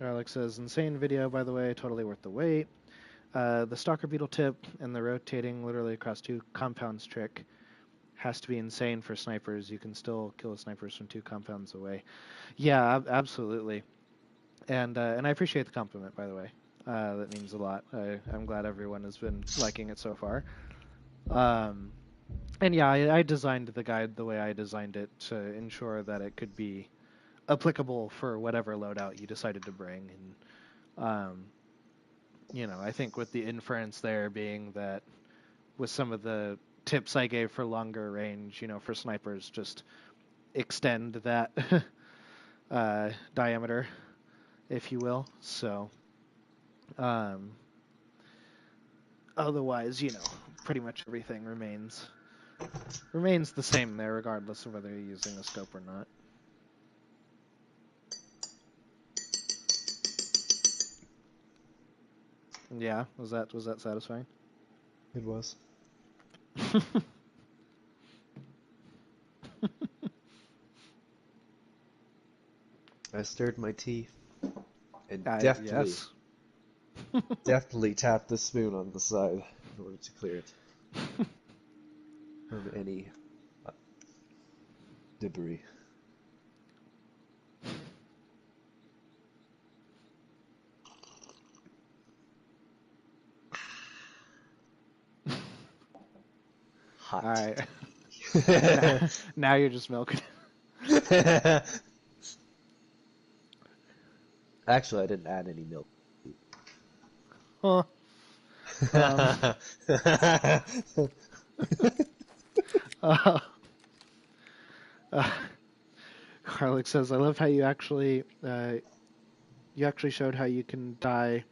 Alex says, insane video, by the way, totally worth the wait. The Stalker Beetle tip and the rotating literally across two compounds trick has to be insane for snipers. You can still kill snipers from 2 compounds away. Yeah, absolutely. And I appreciate the compliment, by the way. That means a lot. I'm glad everyone has been liking it so far. And yeah, I designed the guide the way I designed it to ensure that it could be applicable for whatever loadout you decided to bring. And I think with the inference there being that with some of the tips I gave for longer range, for snipers, just extend that diameter, if you will. So, otherwise, pretty much everything remains the same there, regardless of whether you're using a scope or not. Yeah, was that satisfying? It was. I stirred my tea and Yes. deftly tapped the spoon on the side in order to clear it from any debris. Hot. All right. now you're just milking. Actually, I didn't add any milk. Huh. Harlick says, "I love how you actually showed how you can die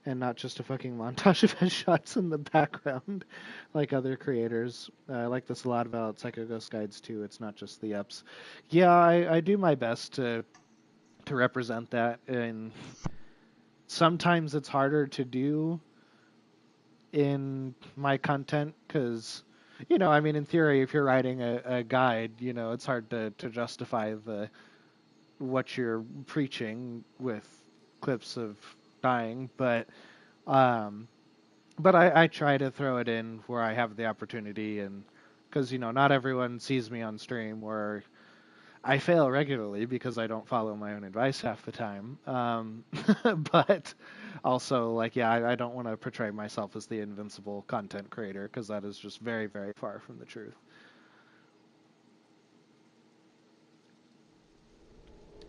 and not just a fucking montage of headshots in the background like other creators. I like this a lot about Psycho Ghost Guides too. It's not just the ups. Yeah, I do my best to represent that, and sometimes it's harder to do in my content because in theory, if you're writing a guide, it's hard to justify what you're preaching with clips of dying, but I try to throw it in where I have the opportunity, and because not everyone sees me on stream, where I fail regularly because I don't follow my own advice half the time. But also, I don't want to portray myself as the invincible content creator because that is just very, very far from the truth.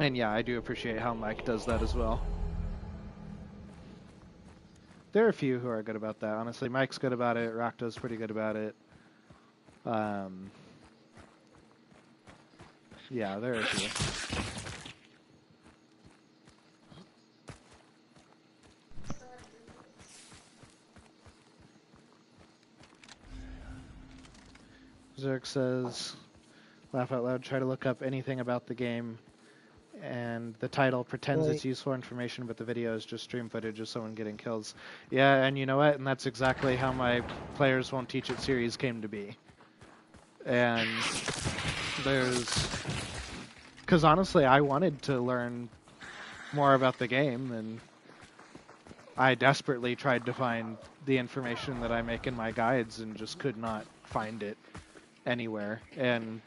And yeah, I do appreciate how Mike does that as well. There are a few who are good about that. Honestly, Mike's good about it. Rakta's pretty good about it. Yeah, there are a few. Zerk says, laugh out loud, try to look up anything about the game, and the title pretends it's useful information, but the video is just stream footage of someone getting kills. Yeah, and you know what? And that's exactly how my Players Won't Teach It series came to be. And because honestly, I wanted to learn more about the game, and I desperately tried to find the information that I make in my guides and just could not find it anywhere. And,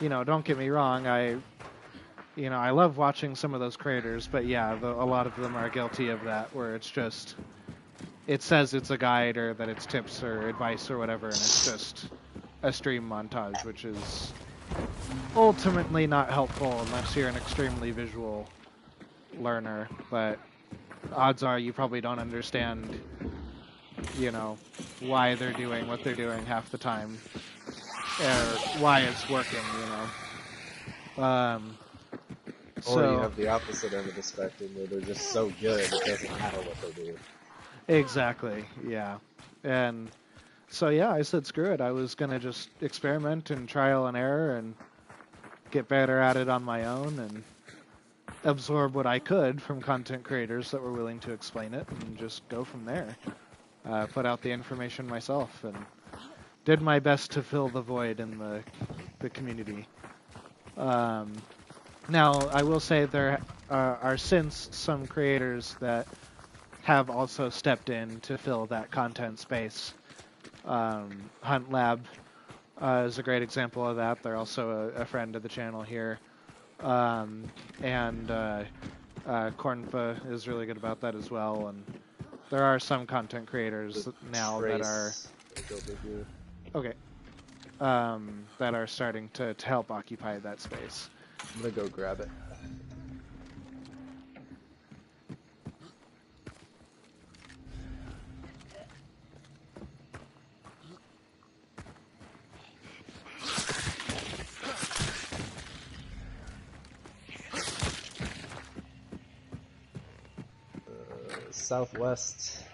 don't get me wrong, I love watching some of those creators, but yeah, a lot of them are guilty of that, where it's just, it says it's a guide or that it's tips or advice or whatever, and it's just a stream montage, which is ultimately not helpful unless you're an extremely visual learner, but odds are you probably don't understand, why they're doing what they're doing half the time, or why it's working, Or you have the opposite end of the spectrum where they're just so good it doesn't matter what they do. Exactly, yeah. And so yeah, I said screw it. I was gonna just experiment and trial and error and get better at it on my own and absorb what I could from content creators that were willing to explain it and just go from there. Put out the information myself and did my best to fill the void in the community. Now, I will say there are since some creators that have also stepped in to fill that content space. Hunt Lab is a great example of that. They're also a friend of the channel here. And Cornfa is really good about that as well. And there are some content creators now that are... Okay. That are starting to help occupy that space. I'm gonna go grab it. southwest.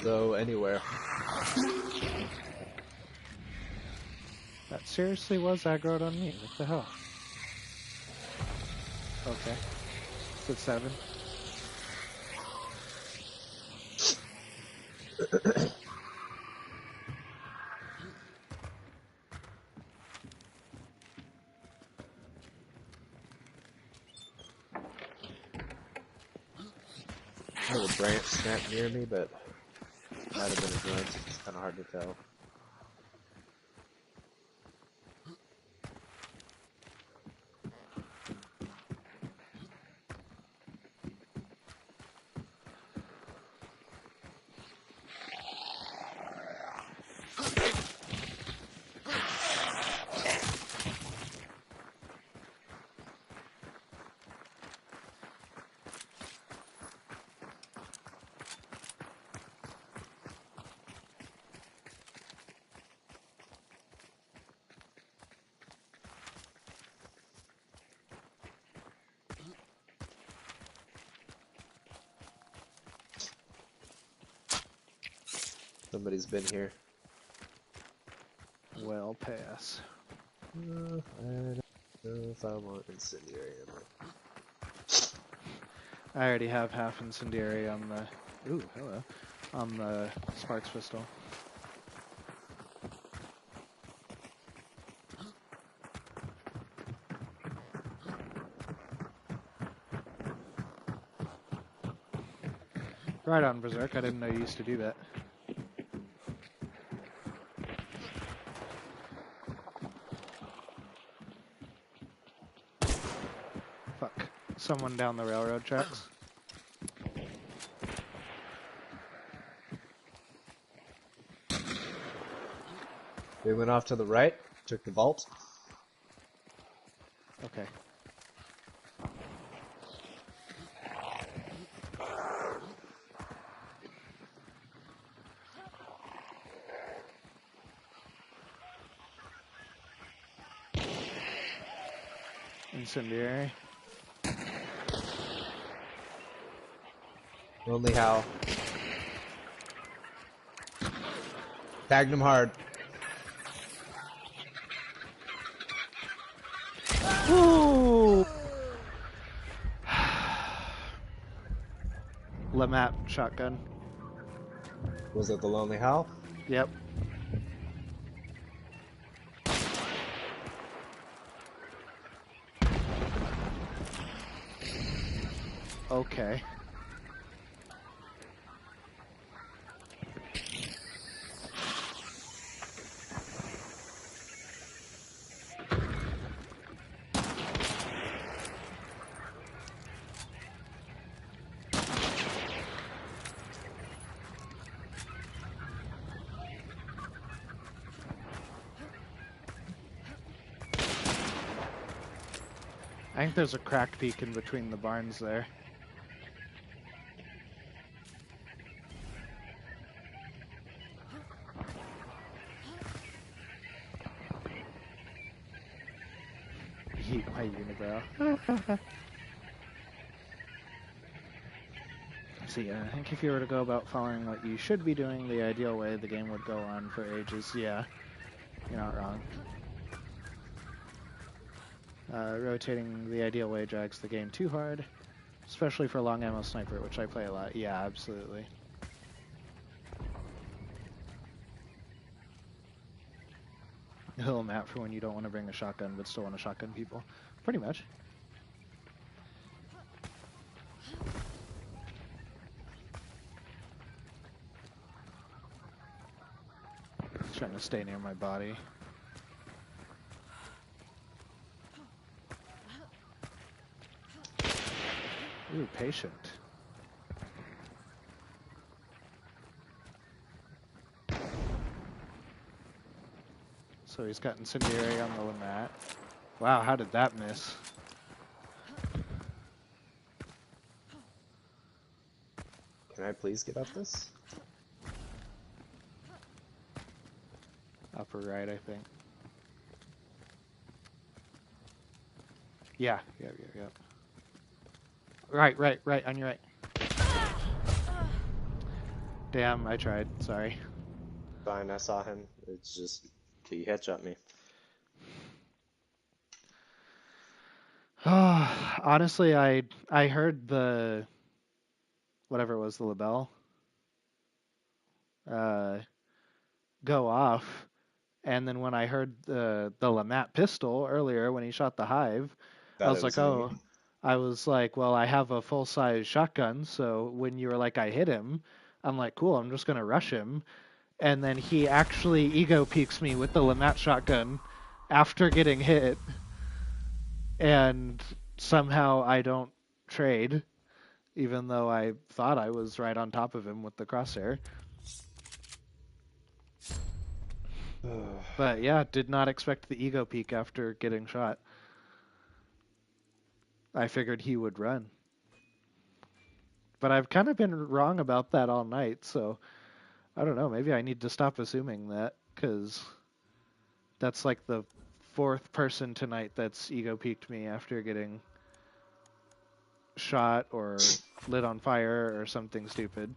Though anywhere. That seriously was aggroed on me. What the hell? Okay. It's at 7. I have a branch snapped near me, but might have been a grunt. It's kind of hard to tell. Somebody's been here. Well, pass. I don't know if I want incendiary ammo. I already have half incendiary on the... Ooh, hello. On the Sparks pistol. Right on, Berserk. I didn't know you used to do that. Fuck. Someone down the railroad tracks. They went off to the right, took the vault. Okay. Incendiary. Lonely Hal. Tagged him hard. Ooh! Lamap shotgun. Was it the Lonely Hal? Yep. Okay. I think there's a cracked peak in between the barns there. Eat my unibrow. See, I think if you were to go about following what you should be doing the ideal way, the game would go on for ages. Yeah, you're not wrong. Rotating the ideal way drags the game too hard, especially for long ammo sniper, which I play a lot. Yeah, absolutely. A little map for when you don't want to bring a shotgun but still want to shotgun people. Pretty much. Trying to stay near my body. Ooh, patient. So he's got incendiary on the Lamat. Wow, how did that miss? Can I please get up this? Upper right, I think. Yeah. Right, on your right. Damn, I tried. Sorry. Fine, I saw him. It's just he headshot me. Honestly, I heard the whatever it was, the label, uh, go off, and then when I heard the Lamat pistol earlier when he shot the hive, I Thought was it like, was me. oh, I was like, well, I have a full size shotgun, so when you were like, I hit him, I'm like, cool, I'm just gonna rush him, and then he actually ego peeks me with the Lamat shotgun after getting hit, and somehow I don't trade, even though I thought I was right on top of him with the crosshair. But yeah, did not expect the ego peek after getting shot. I figured he would run. But I've kind of been wrong about that all night, so I don't know. Maybe I need to stop assuming that, because that's like the fourth person tonight that's ego peeked me after getting shot or lit on fire or something stupid.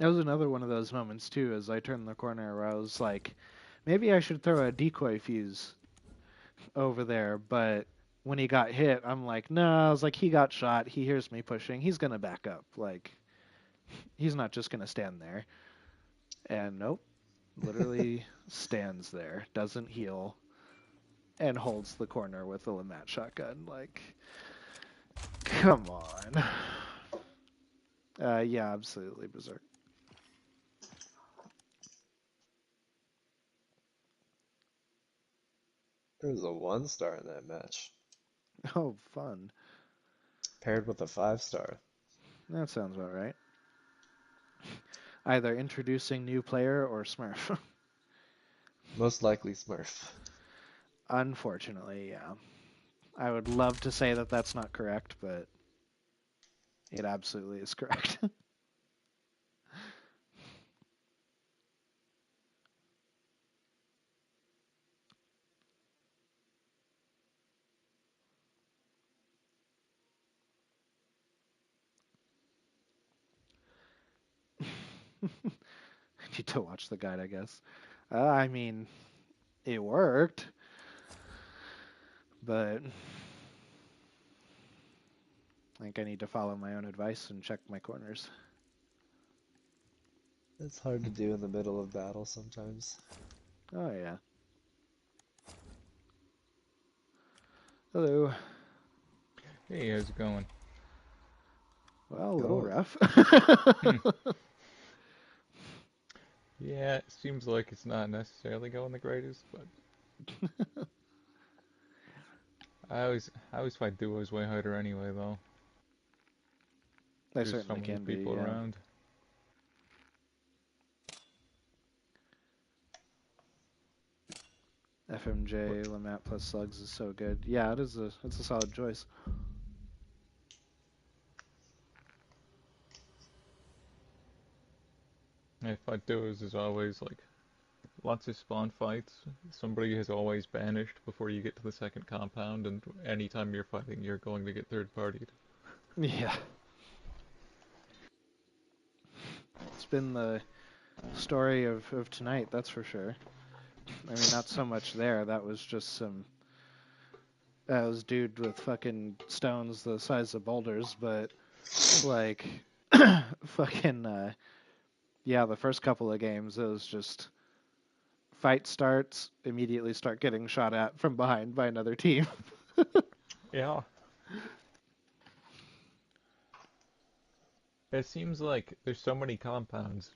That was another one of those moments too, as I turned the corner where I was like, maybe I should throw a decoy fuse over there, but when he got hit, I'm like, no, I was like, he got shot, he hears me pushing, he's gonna back up. Like, he's not just gonna stand there. And nope, literally stands there, doesn't heal, and holds the corner with a Lamat shotgun. Like, come on. Yeah, absolutely berserk. There was a 1 star in that match, Oh, fun. paired with a 5 star. That sounds about right. Either introducing new player or Smurf. Most likely Smurf. Unfortunately, yeah. I would love to say that that's not correct, but it absolutely is correct. I need to watch the guide, I guess. I mean, it worked, but I think I need to follow my own advice and check my corners. It's hard to do in the middle of battle sometimes. Oh, yeah. Hello. Hey, how's it going? Well, a little Going. rough. Hmm. Yeah, it seems like it's not necessarily going the greatest, but I always find duos way harder anyway, though. They There's so certainly many can be, people yeah. around. What? FMJ Lamat plus slugs is so good. Yeah, it's a solid choice. I find duos is always like lots of spawn fights. Somebody is always banished before you get to the second compound, and anytime you're fighting, you're going to get third partied. Yeah. It's been the story of tonight, that's for sure. I mean, not so much there. That was just some that was dude with fucking stones the size of boulders, but like fucking yeah, the first couple of games it was just fight starts, immediately start getting shot at from behind by another team. Yeah. It seems like there's so many compounds,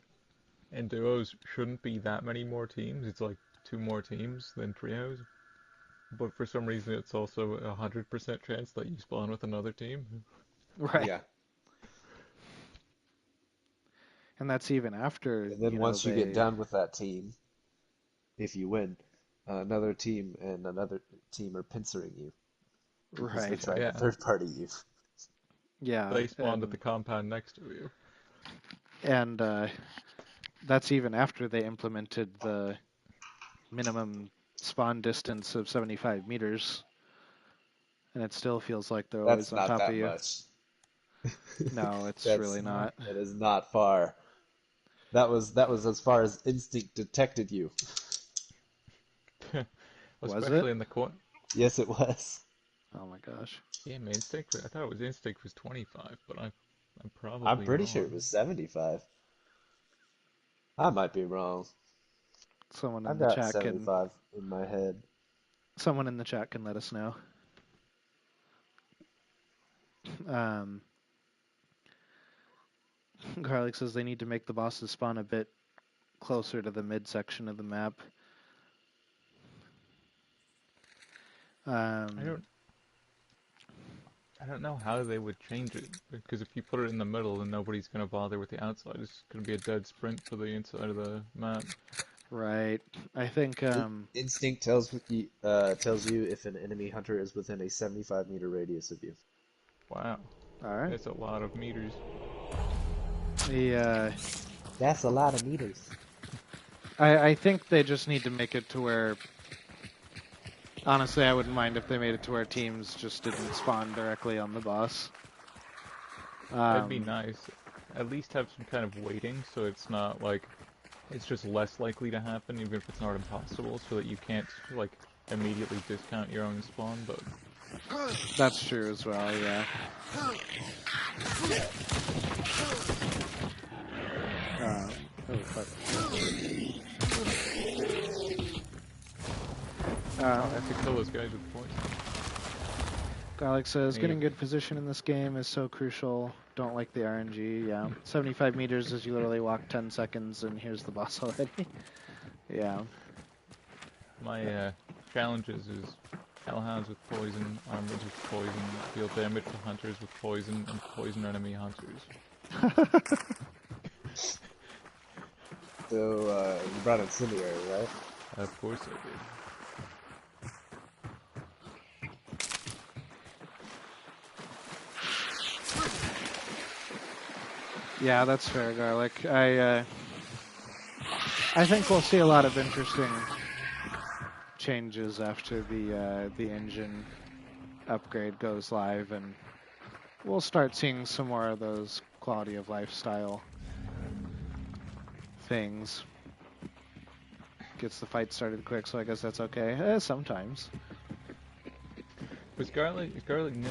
and duos shouldn't be that many more teams. It's like 2 more teams than trios. But for some reason, it's also 100% chance that you spawn with another team. Right. Yeah. And that's even after, And then you know, once you get they done with that team, if you win, another team and another team are pincering you because they're Right. Oh trying to yeah, third party you. Yeah, they spawned at the compound next to you. and that's even after they implemented the minimum spawn distance of 75 meters, and it still feels like they're That's always on not top of that you. much. No, it's That's really not. that is not far. That was as far as instinct detected you. Was it? Especially in the corner. Yes, it was. Oh my gosh. Yeah, my instinct. I thought it was instinct was 25, but I'm I'm probably pretty sure it wrong. was 75. I might be wrong. Someone in I've the got chat can 75 in my head. someone in the chat can let us know. Um, Garlic says they need to make the bosses spawn a bit closer to the midsection of the map. I don't I don't know how they would change it because if you put it in the middle, then nobody's gonna bother with the outside. It's gonna be a dead sprint for the inside of the map. Right. I think Instinct tells you if an enemy hunter is within a 75-meter radius of you. Wow, all right. that's a lot of meters. The That's a lot of meters. I think they just need to make it to where, honestly, I wouldn't mind if they made it to where teams just didn't spawn directly on the boss. That'd be nice. At least have some kind of weighting, so it's not like it's just less likely to happen, even if it's not impossible, so that you can't like immediately discount your own spawn. But That's true as well, yeah. Oh, fuck. I have to kill those guys with poison. Garlic says, Need- getting good position in this game is so crucial. Don't like the RNG, yeah. 75 meters is you literally walk 10 seconds and here's the boss already. Yeah. My challenges is hellhounds with poison, armors with poison, deal damage to hunters with poison, and poison enemy hunters. So, you brought incendiary, right? Of course I did. Yeah, that's fair, Garlic. I think we'll see a lot of interesting changes after the engine upgrade goes live, and we'll start seeing some more of those quality of lifestyle things. Gets the fight started quick, so I guess that's okay. Sometimes. Was Garlic newer?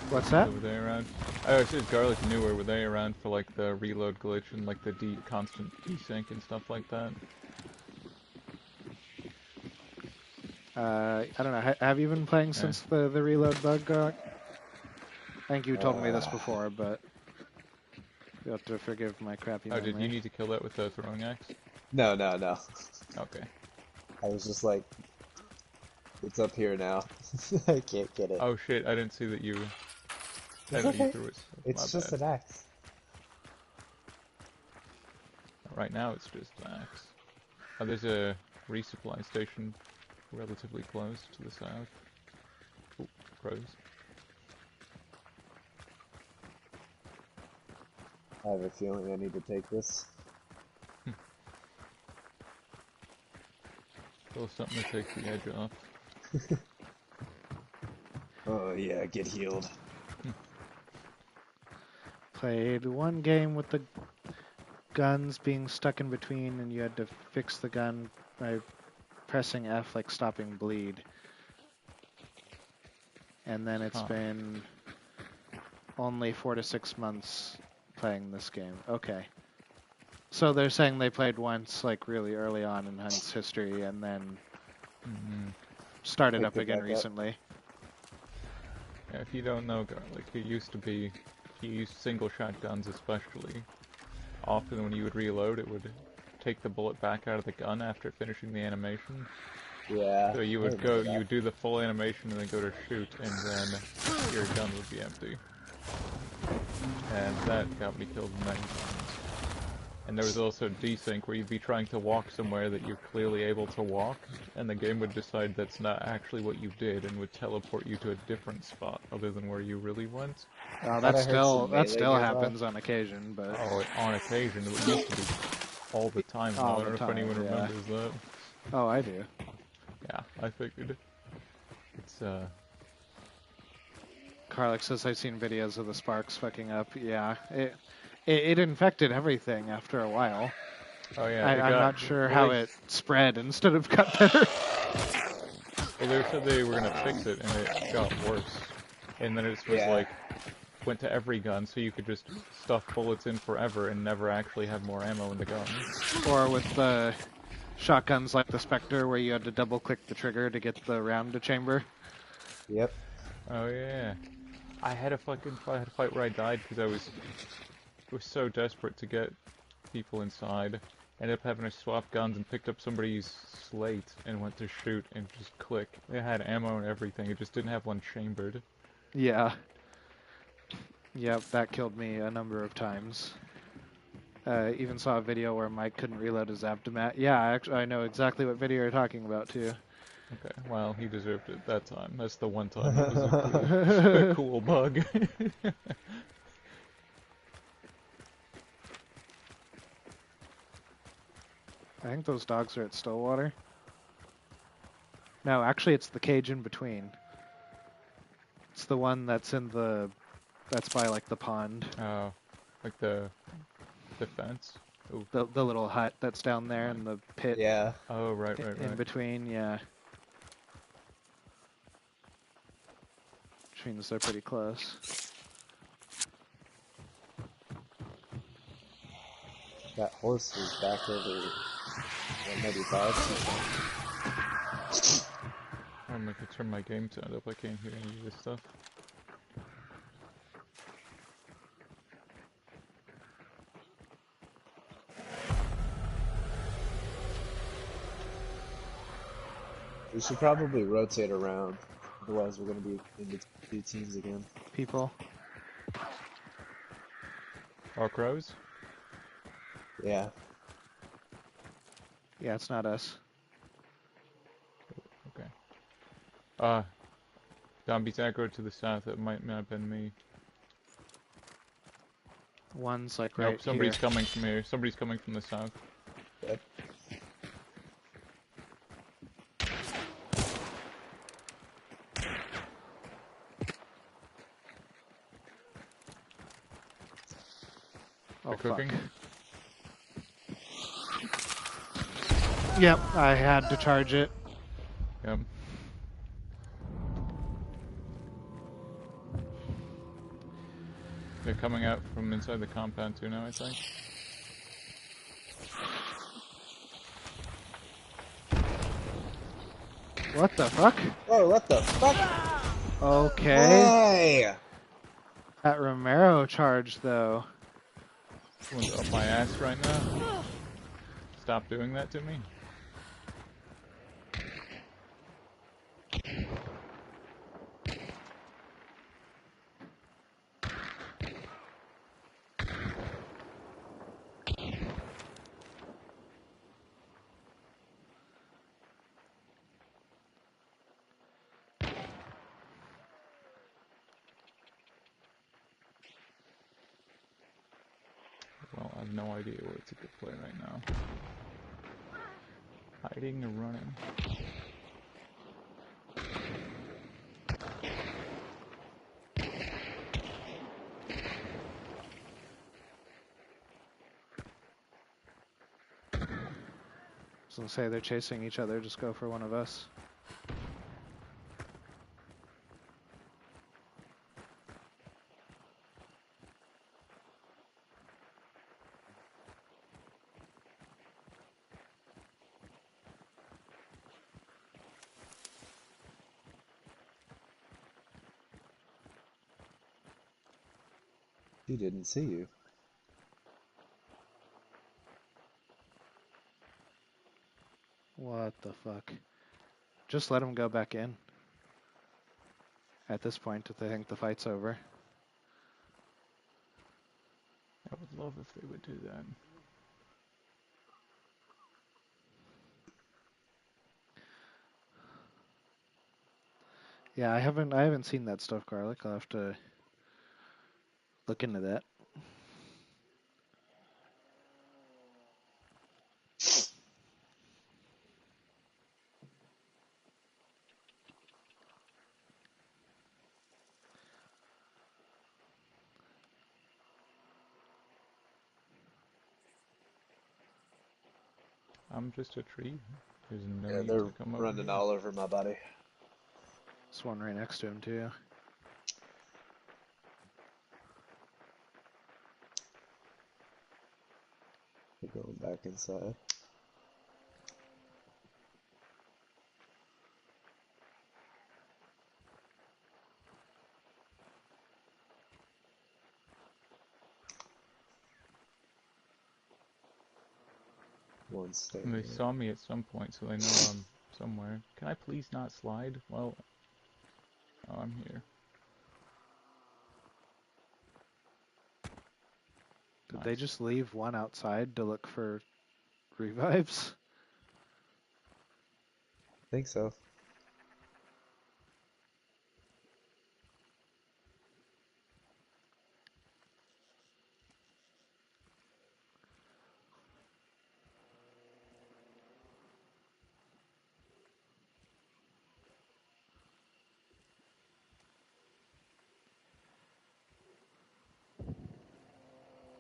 What's that? Were they around? Oh, I said Garlic newer. Were they around for like the reload glitch and like the constant desync and stuff like that? I don't know. Have you been playing since the reload bug, Garlic? I think you told me this before, but you'll have to forgive my crappy Oh, memory. did you need to kill that with the throwing axe? No. Okay. I was just like, it's up here now. I can't get it. Oh shit! I didn't see that you. It's You okay. threw it. It's My just bad. an axe. Right now it's just an axe. Oh, there's a resupply station relatively close to the south. Oh, crows. I have a feeling I need to take this. Still something to take the edge off. Oh yeah, get healed. Played one game with the guns being stuck in between, and you had to fix the gun by pressing F, like stopping bleed. And then it's been only 4 to 6 months playing this game. Okay. So they're saying they played once, like really early on in Hunt's history, and then started Picked up it again back up. recently. Yeah, if you don't know, Garlic, it used to be, if you used single shotguns especially, often when you would reload, it would take the bullet back out of the gun after finishing the animation. Yeah. So you I would remember you that. would do the full animation and then go to shoot, and then your gun would be empty. And that got me killed many times. And there was also desync where you'd be trying to walk somewhere that you're clearly able to walk, and the game would decide that's not actually what you did and would teleport you to a different spot other than where you really went. That Kinda hurts in that Melee still Gearbox. happens on occasion, but Oh, on occasion. It used to be all the time, though. I all don't the know if time, anyone yeah. remembers that. Oh, I do. Yeah, I figured. It's, Karlix says I've seen videos of the sparks fucking up. Yeah, it infected everything after a while. oh yeah, I'm not sure well, how it spread instead of got better. well, they said they were gonna fix it, and it got worse. And then it was Yeah. like, went to every gun, so you could just stuff bullets in forever and never actually have more ammo in the gun. Or with the shotguns like the Spectre, where you had to double click the trigger to get the round to chamber. Yep. Oh yeah, I had a fight where I died because I was so desperate to get people inside. Ended up having to swap guns and picked up somebody's slate and went to shoot and just click. It had ammo and everything. It just didn't have one chambered. Yeah. Yep, that killed me a number of times. Even saw a video where Mike couldn't reload his Abdomat. Yeah, I know exactly what video you're talking about, too. Okay, well, he deserved it that time. That's the one time it was a cool bug. I think those dogs are at Stillwater. No, actually, it's the cage in between. It's the one that's that's by, like, the pond. Oh, like the fence? Ooh. The little hut that's down there in the pit. Yeah. Oh, right. In between, yeah. Which means they're pretty close. That horse is back over 195. I'm gonna turn my game sound up. I can't hear any of this stuff. We should probably rotate around. Otherwise, we're going to be in the two teams again. People. Our crows? Yeah. Yeah, it's not us. Okay. Zombies aggro to the south. It might not have been me. One's like Nope, right somebody's here. coming from here. Somebody's coming from the south. Yep. Oh, They're cooking? fuck. Yep, I had to charge it. Yep. They're coming out from inside the compound too now, I think. What the fuck? Whoa, what the fuck? Okay. Hey! That Romero charge, though. Someone's up my ass right now. Stop doing that to me. Well, I have no idea where it's a good play right now. Hiding or running? I was gonna say they're chasing each other. Just go for one of us. He didn't see you. What the fuck? Just let them go back in. At this point, if they think the fight's over. I would love if they would do that. Yeah, I haven't seen that stuff, Garlic. I'll have to look into that. I'm just a tree. There's no Yeah, need they're to come over running here. all over my body. There's one right next to him too. They're going back inside. One staying And they there. saw me at some point, so they know I'm somewhere. Can I please not slide? Well, oh, I'm here. Did they Nice. just leave one outside to look for revives? Think so.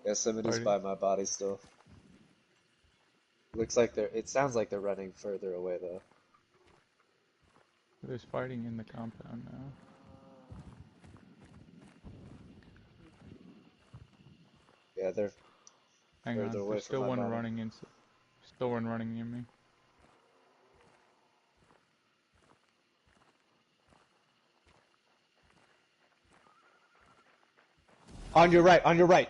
Yeah, somebody's Fighting. by my body still. Looks like they're. It sounds like they're running further away though. There's fighting in the compound now. Yeah, they're Hang further on. away There's from still my one body. running in. Still one running near me. On your right, on your right.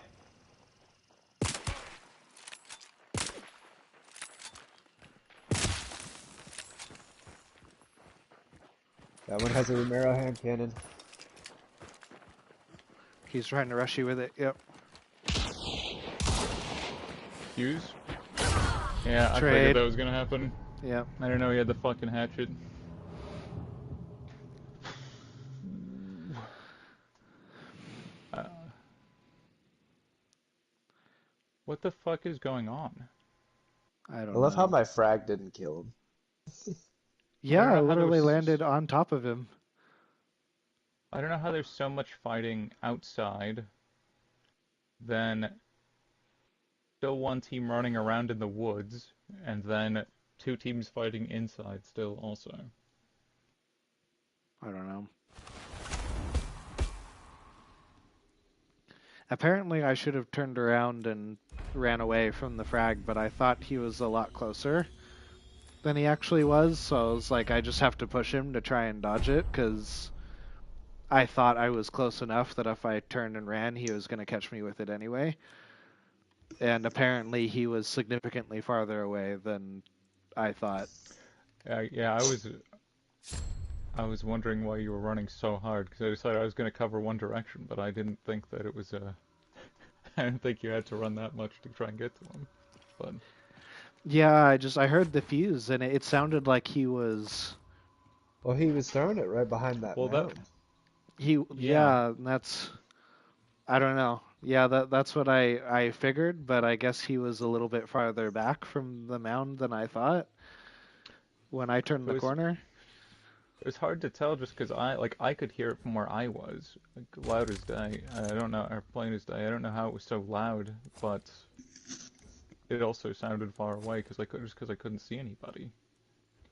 That one has a Romero hand cannon. He's trying to rush you with it. Yep. Fuse? Yeah, I figured Trade. that was gonna happen. Yep. I didn't know he had the fucking hatchet. Uh, what the fuck is going on? I I don't love how know. my frag didn't kill him. I don't Yeah, I know how there literally was. landed on top of him. I don't know how there's so much fighting outside, then still one team running around in the woods, and then two teams fighting inside still also. I don't know. Apparently, I should have turned around and ran away from the frag, but I thought he was a lot closer than he actually was, so I was like, I just have to push him to try and dodge it, because I thought I was close enough that if I turned and ran, he was going to catch me with it anyway. And apparently, he was significantly farther away than I thought. Yeah, I was wondering why you were running so hard because I decided I was going to cover one direction, but I didn't think that it was I didn't think you had to run that much to try and get to him. But Yeah, I heard the fuse, and it sounded like he was Well, he was throwing it right behind that well, that mound. yeah, yeah, that's I don't know. Yeah, that's what I figured, but I guess he was a little bit farther back from the mound than I thought when I turned it the was corner. it was hard to tell just because I could hear it from where I was, like, loud as day. I don't know, or plain as day. I don't know how it was so loud, but it also sounded far away because I couldn't see anybody.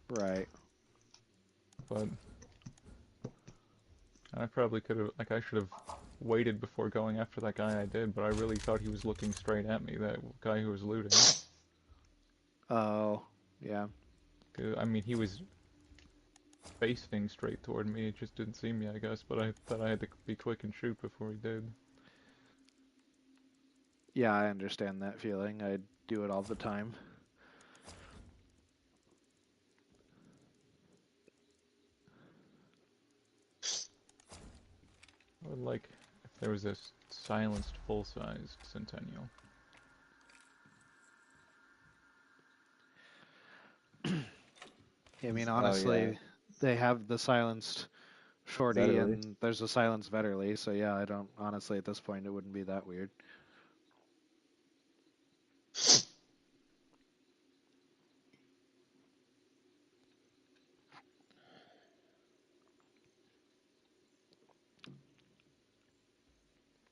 Right. But I probably could have, like, I should have waited before going after that guy I did, but I really thought he was looking straight at me, that guy who was looting. Oh, yeah. I mean, he was facing straight toward me, it just didn't see me, I guess, but I thought I had to be quick and shoot before he did. Yeah, I understand that feeling. I do it all the time. I would like if there was a silenced full-sized Centennial. I mean, Oh yeah. honestly, they have the silenced Shorty, Vetterly. and there's a silenced Vetterly, so yeah, I don't honestly at this point it wouldn't be that weird.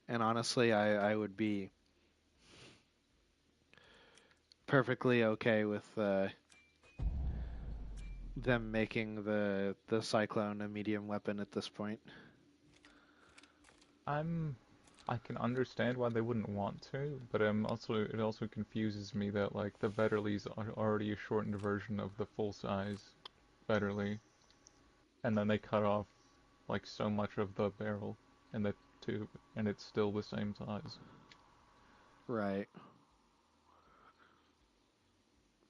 And honestly, I would be perfectly okay with them making the Cyclone a medium weapon at this point. I can understand why they wouldn't want to, but it also confuses me that like the Vetterlies are already a shortened version of the full size Vetterli, and then they cut off like so much of the barrel and the tube, and it's still the same size. Right.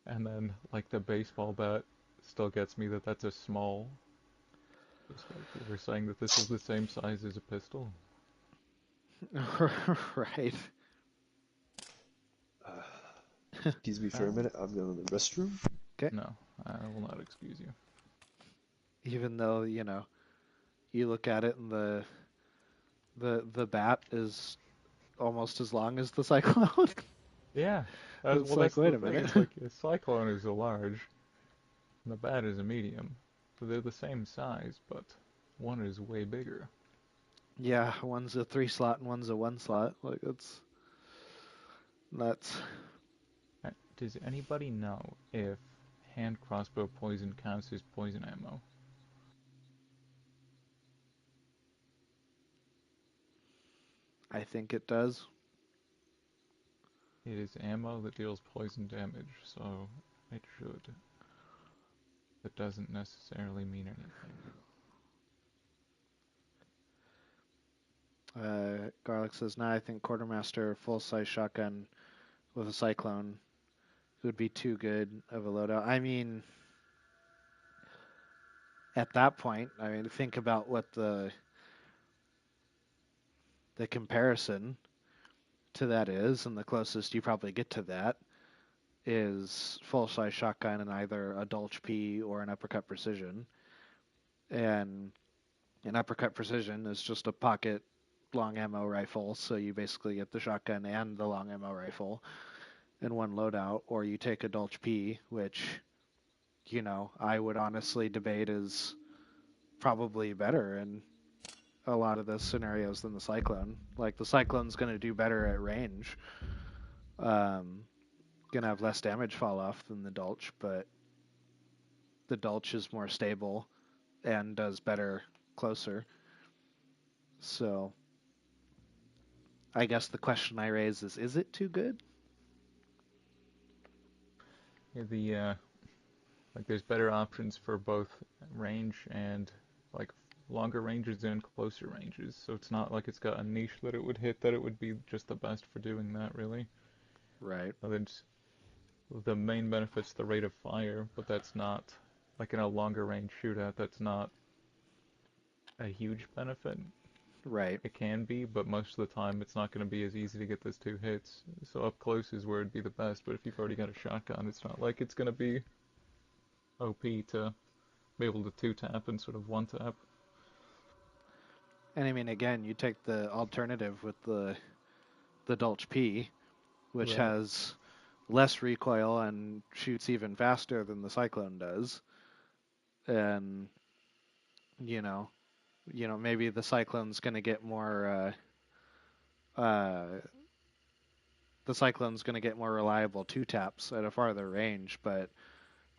And then like the baseball bat still gets me that that's a small. Just like we were saying that this is the same size as a pistol. Right. Excuse me for a minute. I'm going to the restroom. Okay. No, I will not excuse you. Even though, you look at it and the bat is almost as long as the Cyclone. Yeah, It's well, like, that's wait the a thing. minute. It's like a cyclone is a large, and the bat is a medium. So they're the same size, but one is way bigger. Yeah, one's a 3 slot and one's a 1 slot. Like it's nuts. Does anybody know if hand crossbow poison counts as poison ammo? I think it does. It is ammo that deals poison damage, so it should. That doesn't necessarily mean anything. Garlic says, "Nah, I think quartermaster full size shotgun with a Cyclone would be too good of a loadout." I mean, at that point, think about what the comparison to that is, and the closest you probably get to that is full size shotgun in either a Dolch P or an uppercut precision. And an uppercut precision is just a pocket long ammo rifle, so you basically get the shotgun and the long ammo rifle in one loadout, or you take a Dolch P, which, I would honestly debate is probably better in a lot of the scenarios than the Cyclone. Like, the Cyclone's going to do better at range. Going to have less damage fall off than the Dolch, but the Dolch is more stable and does better closer. So I guess the question I raise is it too good? Yeah, like there's better options for both range and like longer ranges and closer ranges. So it's not like it's got a niche that it would hit that it would be just the best for doing that really. Right. I think the main benefit's the rate of fire, but that's not like in a longer range shootout. That's not a huge benefit. Right. It can be, but most of the time it's not going to be as easy to get those two hits. So up close is where it'd be the best. But if you've already got a shotgun, it's not like it's going to be OP to be able to two tap and sort of one tap. And I mean, again, you take the alternative with the Dolch P, which Right. has less recoil and shoots even faster than the Cyclone does. And you know, maybe the Cyclone's going to get more. The Cyclone's going to get more reliable two taps at a farther range, but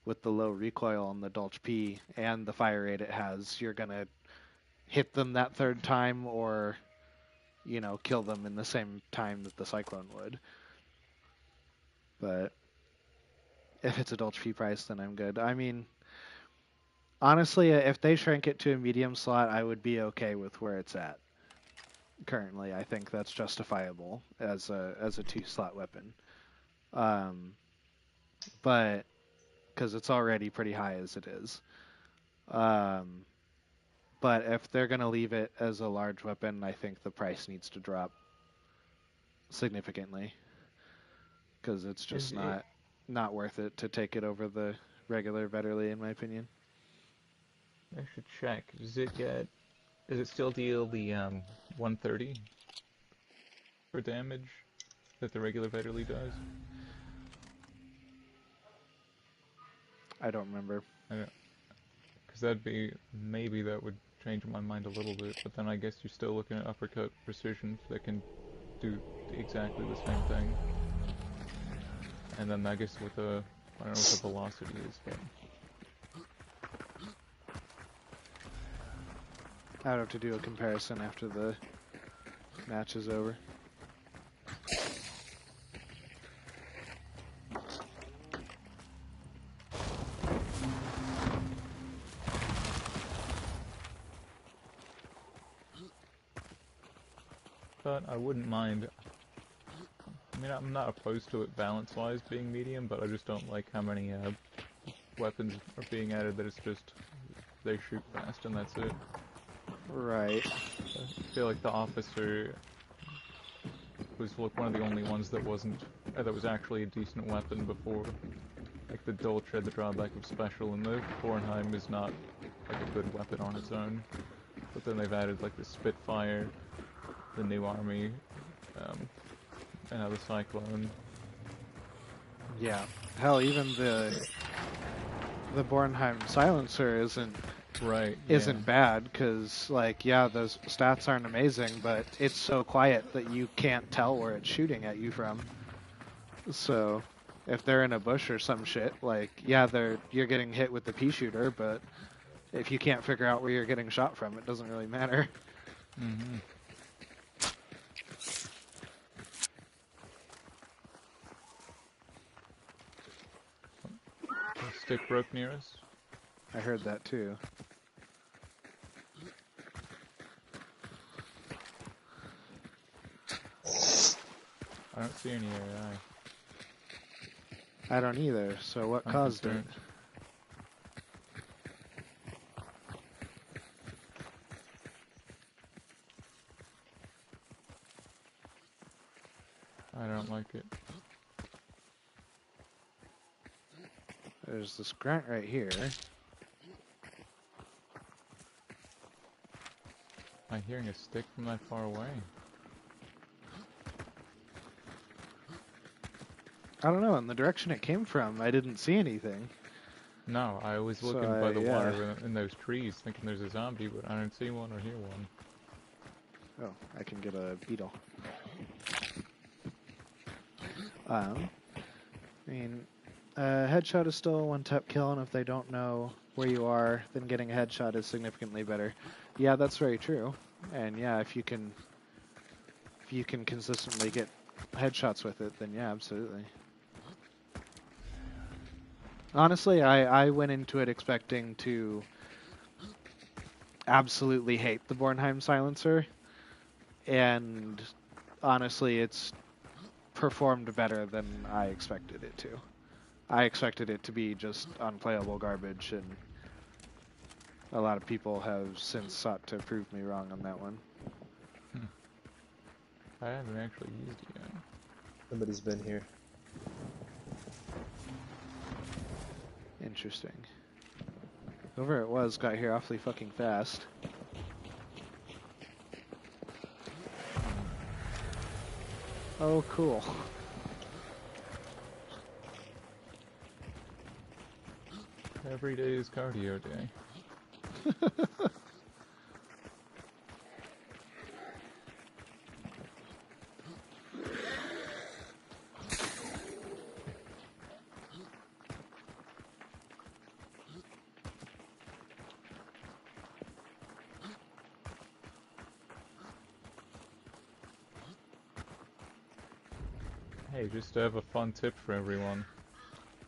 with the low recoil on the Dolch P and the fire rate it has, you're going to hit them that third time or, kill them in the same time that the Cyclone would. But if it's a Dolch P price, then I'm good. I mean, honestly, if they shrank it to a medium slot, I would be okay with where it's at. Currently, I think that's justifiable as a 2 slot weapon. But because it's already pretty high as it is. Um, but if they're going to leave it as a large weapon, I think the price needs to drop significantly because it's Is just it? not worth it to take it over the regular Vetterli, in my opinion. I should check. Does it get? Does it still deal the 130 for damage that the regular Vetterli does? I don't remember. Because that'd be, maybe that would change my mind a little bit, but then I guess you're still looking at uppercut precision that can do exactly the same thing. And then I guess with the, I don't know what the velocity is, but I would have to do a comparison after the match is over. but I wouldn't mind. I mean, I'm not opposed to it balance-wise being medium, but I just don't like how many weapons are being added that it's just they shoot fast and that's it. Right. I feel like the officer was like one of the only ones that wasn't that was actually a decent weapon before. Like the Dolch had the drawback of special, and the Bornheim is not like a good weapon on its own. But then they've added like the Spitfire, the new army, and now the Cyclone. Yeah. Hell, even the Bornheim silencer isn't bad, because, like, yeah, those stats aren't amazing, but it's so quiet that you can't tell where it's shooting at you from. So, if they're in a bush or some shit, like, yeah, you're getting hit with the pea shooter, but if you can't figure out where you're getting shot from, it doesn't really matter. Mm-hmm. The stick broke near us. I heard that too. I don't see any AI. I don't either, so what I'm caused it? concerned. I don't like it. There's this grunt right here. Am I hearing a stick from that far away? I don't know, in the direction it came from, I didn't see anything. No, I was So, looking by the yeah. water in those trees thinking there's a zombie, but I don't see one or hear one. Oh, I can get a beetle. I mean, headshot is still a one-tap kill, and if they don't know where you are, then getting a headshot is significantly better. Yeah, that's very true. And yeah, if you can consistently get headshots with it, then yeah, absolutely. Honestly, I went into it expecting to absolutely hate the Bornheim silencer, and honestly, it's performed better than I expected it to. I expected it to be just unplayable garbage, and a lot of people have since sought to prove me wrong on that one. I haven't actually used it yet. Somebody's been here. Interesting. Whoever it was got here awfully fucking fast. Oh, cool. Every day is cardio day. Hey, just to have a fun tip for everyone.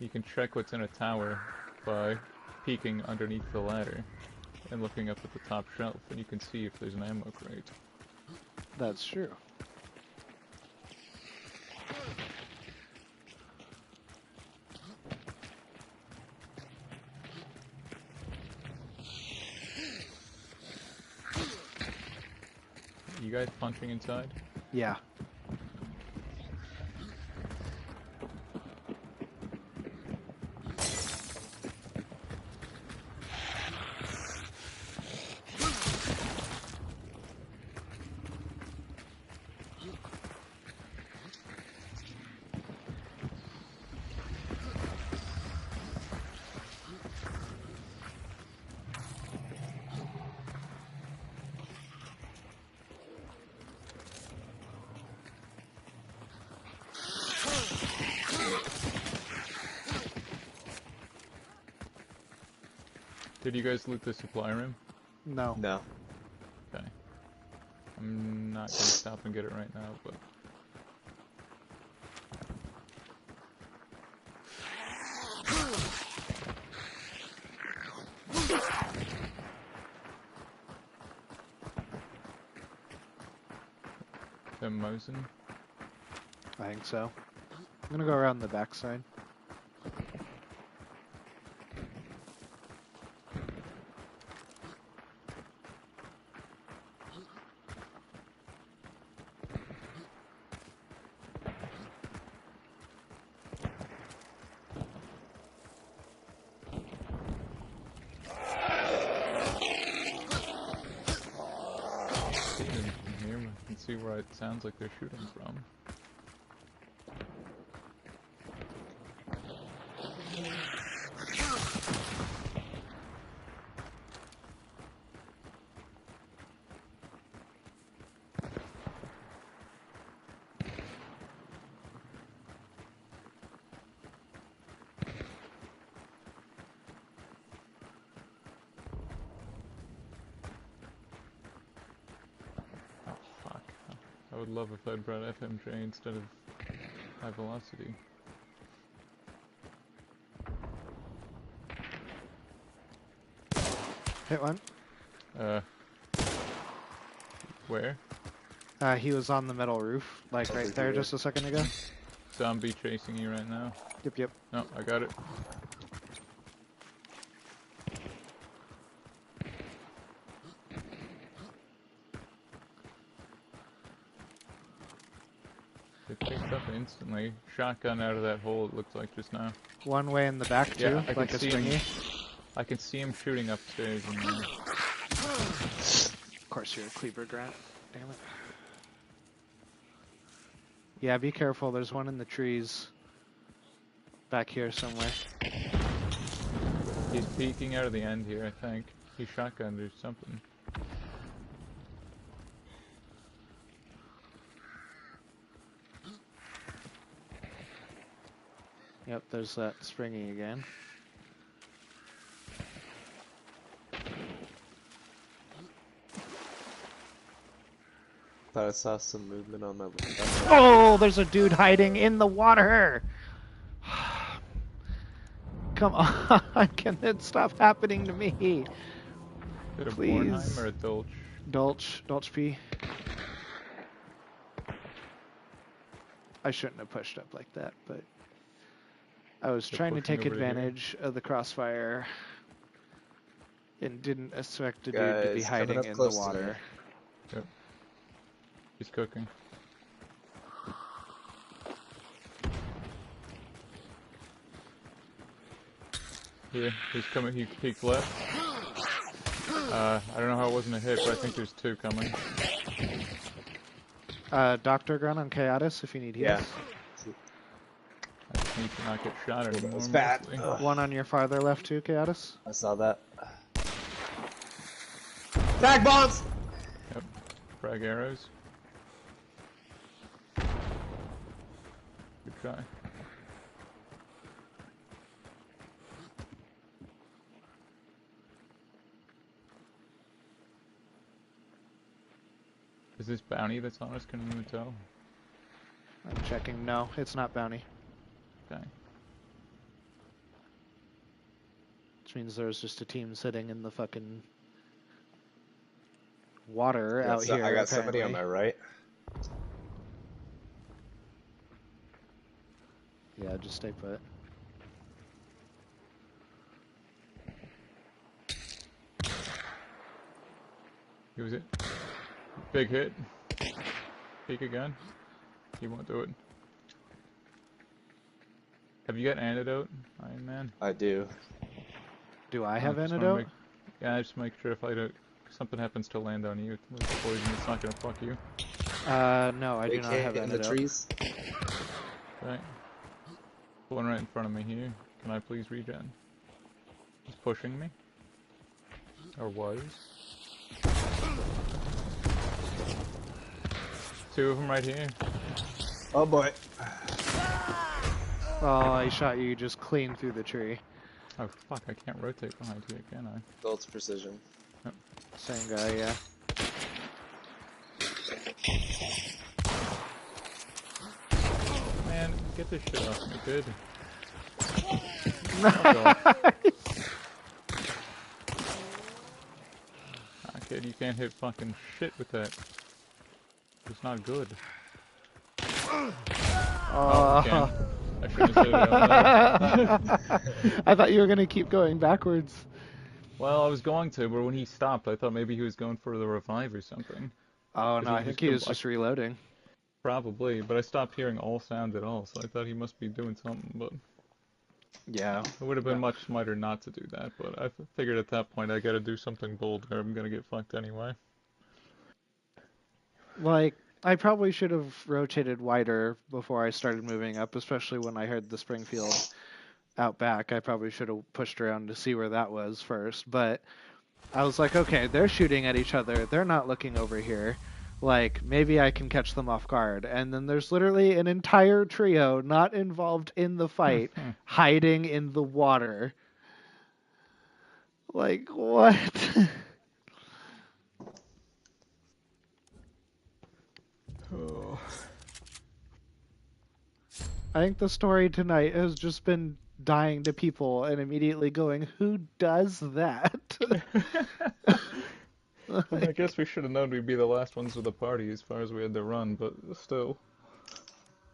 You can check what's in a tower by peeking underneath the ladder and looking up at the top shelf, and you can see if there's an ammo crate. That's true. You guys punching inside? Yeah. Did you guys loot the supply room? No. No. Okay. I'm not gonna stop and get it right now, but them Mosin. I think so. I'm gonna go around the backside. Shooting from here, I can see where it sounds like they're shooting from. Oh fuck. I would love if I'd brought FMJ instead of high velocity. Hit one. Where? He was on the metal roof, like right there just a second ago. Zombie chasing you right now. Yep. No, I got it. It picked up instantly. Shotgun out of that hole, it looks like just now. One way in the back too, Yeah, I like can a see springy. him. I can see him shooting upstairs. And, Of course you're a cleaver, Grant. Damn it. Yeah, be careful. There's one in the trees. Back here somewhere. he's peeking out of the end here, I think. He's shotgunned or something. Yep, there's that springy again. Thought I saw some movement on my left. Oh, there's a dude hiding in the water! Come on, can it stop happening to me? Is it a Please. Bornheim or a Dolch? Dolch P. I shouldn't have pushed up like that, but I was They're trying to pushing take over to here. advantage of the crossfire and didn't expect a dude to be Guys, coming hiding up in the close to me. water. Yep. He's cooking. Here, he's coming, he peeked left. I don't know how it wasn't a hit, but I think there's two coming. Doctor Gun on Chaotis if you need heals. Yeah. I just need to not get shot anymore. was bad. mostly. Ugh. One on your farther left too, Chaotis. I saw that. Frag bombs! Yep. Frag arrows. Good try. Is this bounty that's on us? Can anyone tell? I'm checking. No, it's not bounty. Okay. Which means there's just a team sitting in the fucking water Yeah, out so here. I got somebody on apparently. my right. Yeah, just stay put. Who was it? Big hit. Peek again. He won't do it. Have you got antidote, Iron Man? I do. Do I have just wanna antidote? Yeah, just make sure if I don't, something happens to land on you with poison, it's not gonna fuck you. No, I do Big not hit have in the antidote. trees. Right. One right in front of me here. Can I please regen? He's pushing me. Or was. Two of them right here. Oh boy. Oh, I shot you just clean through the tree. Oh fuck, I can't rotate behind you, can I? Gold's precision. Oh, Same guy, yeah. man, get this shit off me, kid. Fuck off. Ah, kid, you can't hit fucking shit with that. It's not good. Oh, you can. I shouldn't have said it out loud. I thought you were gonna keep going backwards. Well, I was going to, but when he stopped, I thought maybe he was going for the revive or something. Oh 'Cause no, he I just think he was just reloading. probably, but I stopped hearing all sound at all, so I thought he must be doing something, but Yeah. it would have been much smarter not to do that, but I figured at that point I gotta do something bold or I'm gonna get fucked anyway. Like, I probably should have rotated wider before I started moving up, especially when I heard the Springfield out back. I probably should have pushed around to see where that was first, but I was like, okay, they're shooting at each other. They're not looking over here. Like, maybe I can catch them off guard. And then there's literally an entire trio not involved in the fight, hiding in the water. Like, what? Oh. I think the story tonight has just been dying to people and immediately going, who does that? I guess we should have known we'd be the last ones of the party as far as we had to run, but still.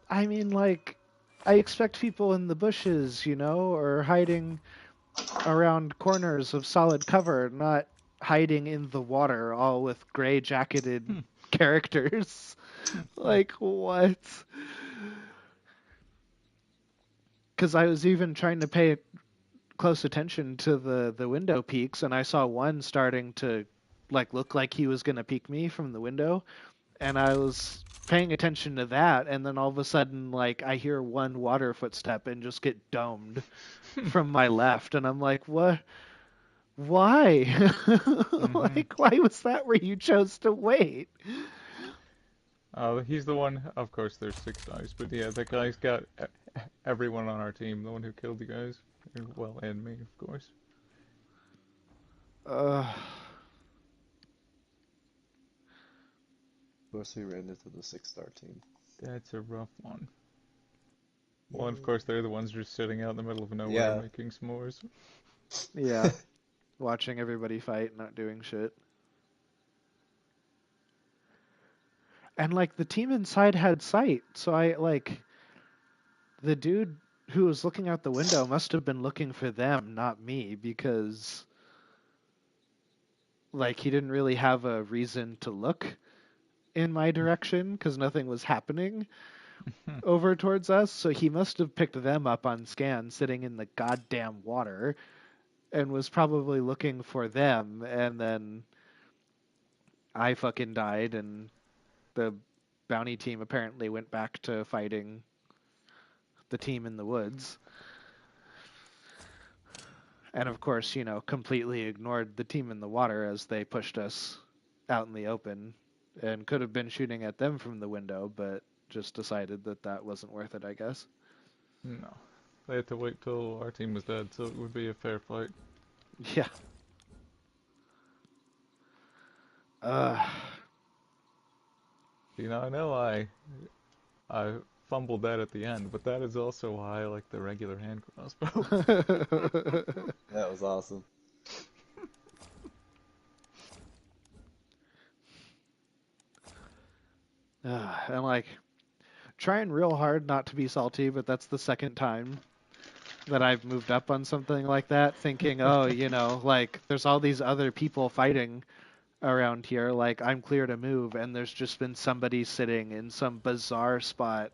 I mean, like, I expect people in the bushes, or hiding around corners of solid cover, not hiding in the water, all with gray jacketed characters. Like, what? Because I was even trying to pay close attention to the window peaks, and I saw one starting to look like he was going to peek me from the window, and I was paying attention to that, and then all of a sudden, I hear one water footstep and just get domed from my left, and I'm like, what? Why? Why was that where you chose to wait? He's the one, of course there's 6 guys, but yeah, that guy's got everyone on our team, the one who killed you guys. Well, and me, of course. Uh, Of course, we ran into the 6-star team. That's a rough one. Well, and of course they're the ones just sitting out in the middle of nowhere Yeah. making s'mores. yeah. Watching everybody fight, not doing shit. And the team inside had sight, so the dude who was looking out the window must have been looking for them, not me, because he didn't really have a reason to look in my direction because nothing was happening over towards us, so he must have picked them up on scan sitting in the goddamn water and was probably looking for them, and then I fucking died, and the bounty team apparently went back to fighting the team in the woods. And of course, completely ignored the team in the water as they pushed us out in the open, and could have been shooting at them from the window, but just decided that wasn't worth it, I guess. No. They had to wait till our team was dead, so it would be a fair fight. Yeah. I know I fumbled that at the end, but that is also why I like the regular hand crossbow. That was awesome. And trying real hard not to be salty, but that's the second time that I've moved up on something like that, thinking, oh, there's all these other people fighting around here, I'm clear to move, and there's just been somebody sitting in some bizarre spot,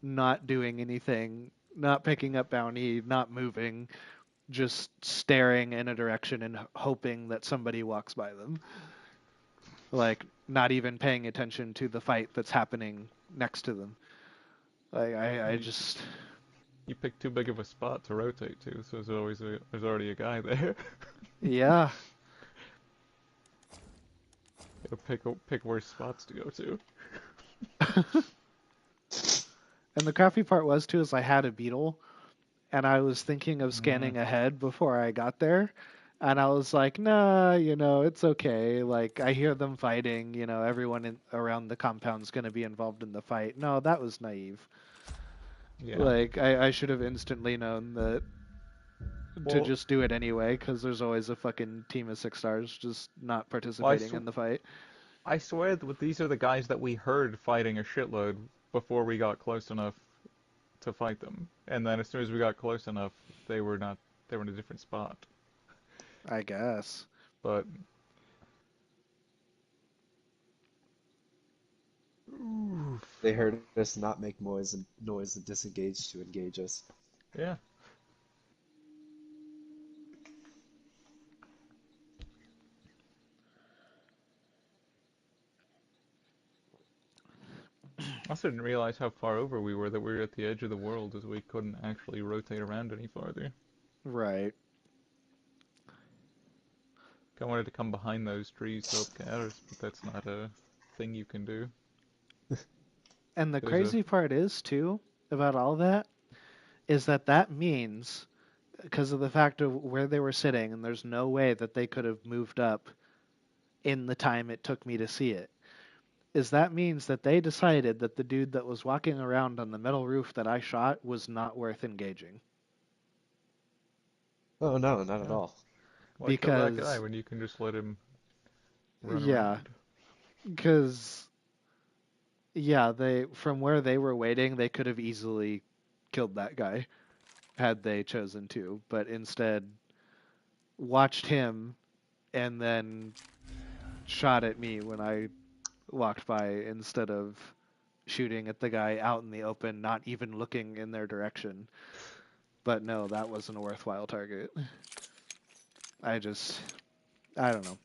not doing anything, not picking up bounty, not moving, just staring in a direction and hoping that somebody walks by them. Not even paying attention to the fight that's happening next to them. I just... You picked too big of a spot to rotate to, so there's already a guy there. Yeah. Gotta pick worse spots to go to. And the crappy part was, too, is I had a beetle, and I was thinking of Mm, scanning ahead before I got there. And I was like, nah, it's okay. Like, I hear them fighting, everyone around the compound's going to be involved in the fight. No, that was naive. yeah. Like, I should have instantly known that to Well, just do it anyway, because there's always a fucking team of 6 stars just not I, participating sw in the fight. I swear that these are the guys that we heard fighting a shitload before we got close enough to fight them. And then as soon as we got close enough, they were not, they were in a different spot. I guess. But, oof, They heard us not make noise and disengage to engage us. yeah. I also didn't realize how far over we were, that we were at the edge of the world as we couldn't actually rotate around any farther. Right. I wanted to come behind those trees to help Chaotis, but that's not a thing you can do. And the There's a crazy part is, too, about all that, is that means, because of the fact of where they were sitting, and there's no way that they could have moved up in the time it took me to see it, is that means that they decided that the dude that was walking around on the metal roof that I shot was not worth engaging. Oh no, not at yeah. all. Why kill that guy Because, when you can just let him run yeah, around? because, yeah, from where they were waiting, they could have easily killed that guy had they chosen to, but instead watched him and then shot at me when I walked by instead of shooting at the guy out in the open, not even looking in their direction. But no, that wasn't a worthwhile target. I just, I don't know.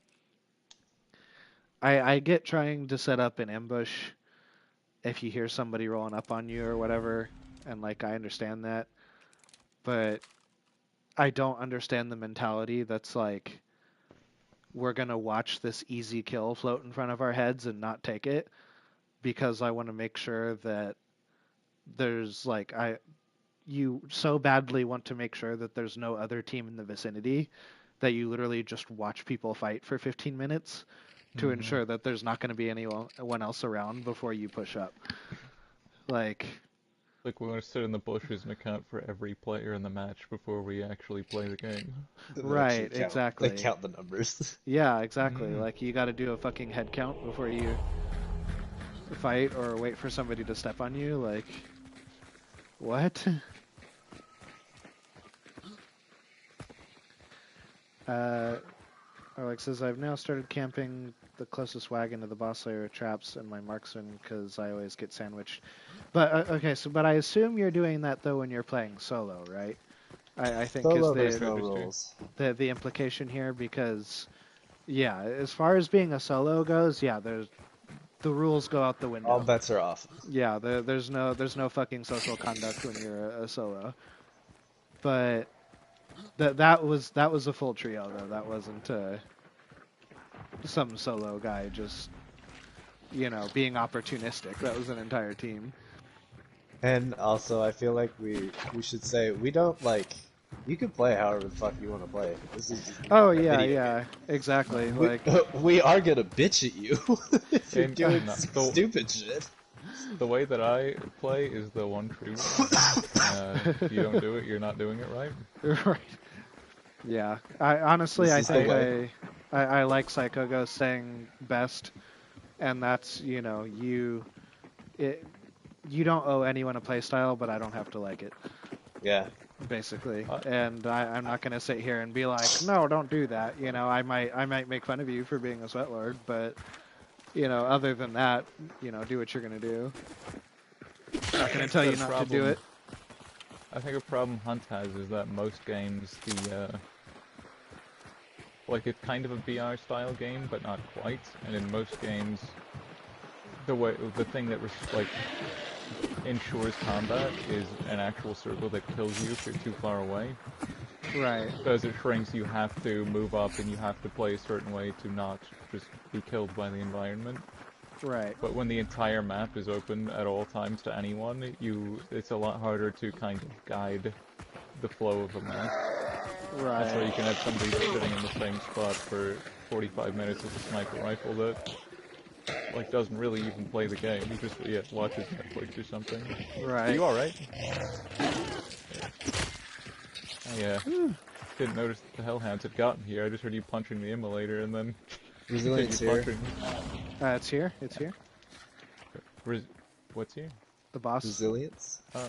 I get trying to set up an ambush if you hear somebody rolling up on you or whatever, and like I understand that, but I don't understand the mentality that's like, we're gonna watch this easy kill float in front of our heads and not take it because I want to make sure that there's like you so badly want to make sure that there's no other team in the vicinity that you literally just watch people fight for 15 minutes to Mm-hmm. ensure that there's not going to be anyone else around before you push up. Like, Like we want to sit in the bushes and account for every player in the match before we actually play the game. They actually right, count. They exactly. count the numbers. Yeah, exactly. Mm. Like, you got to do a fucking head count before you fight or wait for somebody to step on you. Like, what? Uh, Alex says, I've now started camping the closest wagon to the boss layer with traps and my marksman because I always get sandwiched. But, okay, but I assume you're doing that, though, when you're playing solo, right? I think is Solo, there's no 50-50. rules. the implication here because, yeah, as far as being a solo goes, yeah, the rules go out the All window. bets are off. Yeah, there's no fucking social conduct when you're a solo. But that was a full trio though. That wasn't some solo guy just being opportunistic. That was an entire team. And also, I feel like we should say we don't like. You can play however the fuck you want to play. This is just Oh a yeah, video yeah, game. exactly. We Like we are gonna bitch at you if you're And doing no, stupid shit. the way that I play is the one true way. If you don't do it, you're not doing it right. right. Yeah. I honestly This I is the think way. I like Psycho Ghost saying best, and that's it, you don't owe anyone a playstyle, but I don't have to like it, Yeah. basically. I, And I'm not gonna sit here and be like, no, don't do that. I might make fun of you for being a sweat lord, but other than that, do what you're gonna do. Not gonna tell that you a not to do problem. it. I think a problem Hunt has is that most games, like it's kind of a BR style game, but not quite. And in most games, the thing that like ensures combat is an actual circle that kills you if you're too far away. Right. So as it shrinks, you have to move up and you have to play a certain way to not just be killed by the environment. Right. But when the entire map is open at all times to anyone, it's a lot harder to kind of guide the flow of a match. Right. That's why you can have somebody sitting in the same spot for 45 minutes with a sniper rifle that, like, doesn't really even play the game. He just, watches Netflix or something. Right. Are you alright? I didn't notice that the Hellhounds had gotten here. I just heard you punching the immolator and then Resilience continue here. punching. It's here. It's here. What's here? The boss. Resilience? Oh.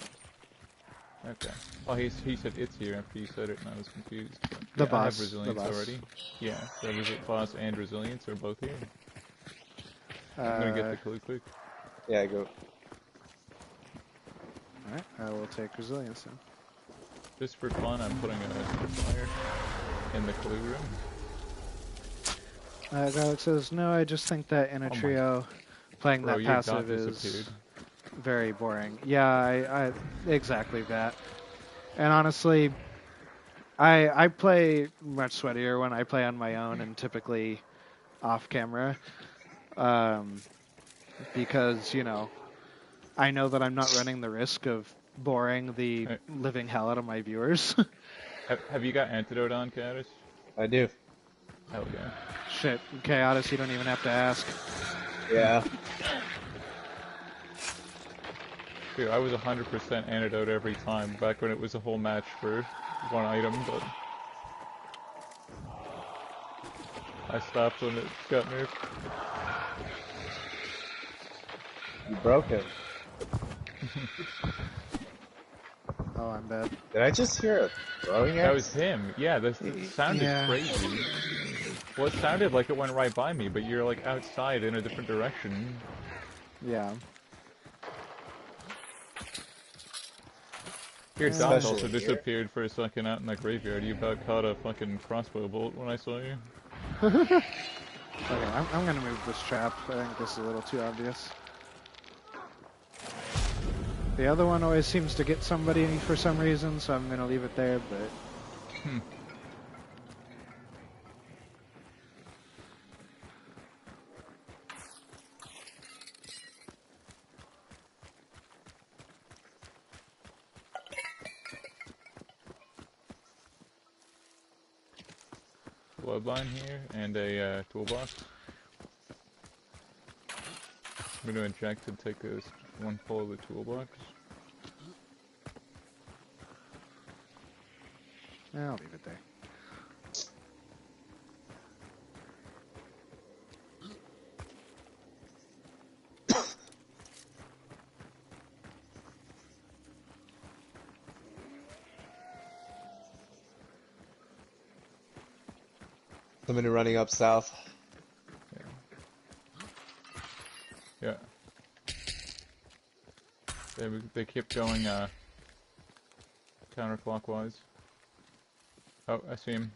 Okay. Oh, he said it's here after you said it, and I was confused. But, The I boss. have resilience already. Yeah, so boss and resilience are both here. I'm gonna get the clue quick. Yeah, go. Alright, I will take resilience then. Just for fun, I'm putting a fire in the clue room. Alex says, no, I just think that in a Oh my- trio, playing Bro, that your dot passive disappeared. is very boring. Yeah, I exactly that. And honestly, I play much sweatier when I play on my own and typically off camera. Because, you know, I know that I'm not running the risk of boring the Hey. living hell out of my viewers. Have you got antidote on, Chaotis? I do. Hell yeah. Shit, Chaotis, you don't even have to ask. Yeah. Dude, I was 100% antidote every time, back when it was a whole match for one item, but I stopped when it got nerfed. You broke it. Oh, I'm bad. Did I just hear a throwing That axe? was him. Yeah, the sound Yeah. is crazy. Well, it sounded like it went right by me, but you're like outside in a different direction. Yeah. Your Yeah. dot Especially also here. disappeared for a second out in the graveyard. You about caught a fucking crossbow bolt when I saw you. Okay, I'm gonna move this trap. I think this is a little too obvious. The other one always seems to get somebody for some reason, so I'm gonna leave it there, but... Bloodline here, and a toolbox. I'm gonna inject and take this one pull of the toolbox. I'll leave it there. Somebody running up south. Yeah. They kept going counterclockwise. Oh, I see him.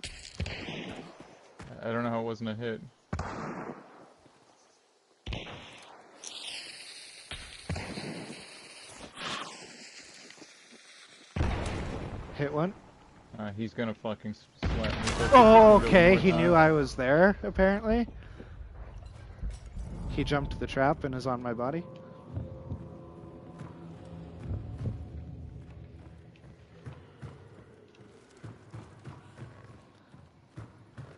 I don't know how it wasn't a hit. Hit one. He's gonna fucking slap me. Oh, okay, he knew I was there, apparently. He jumped the trap and is on my body.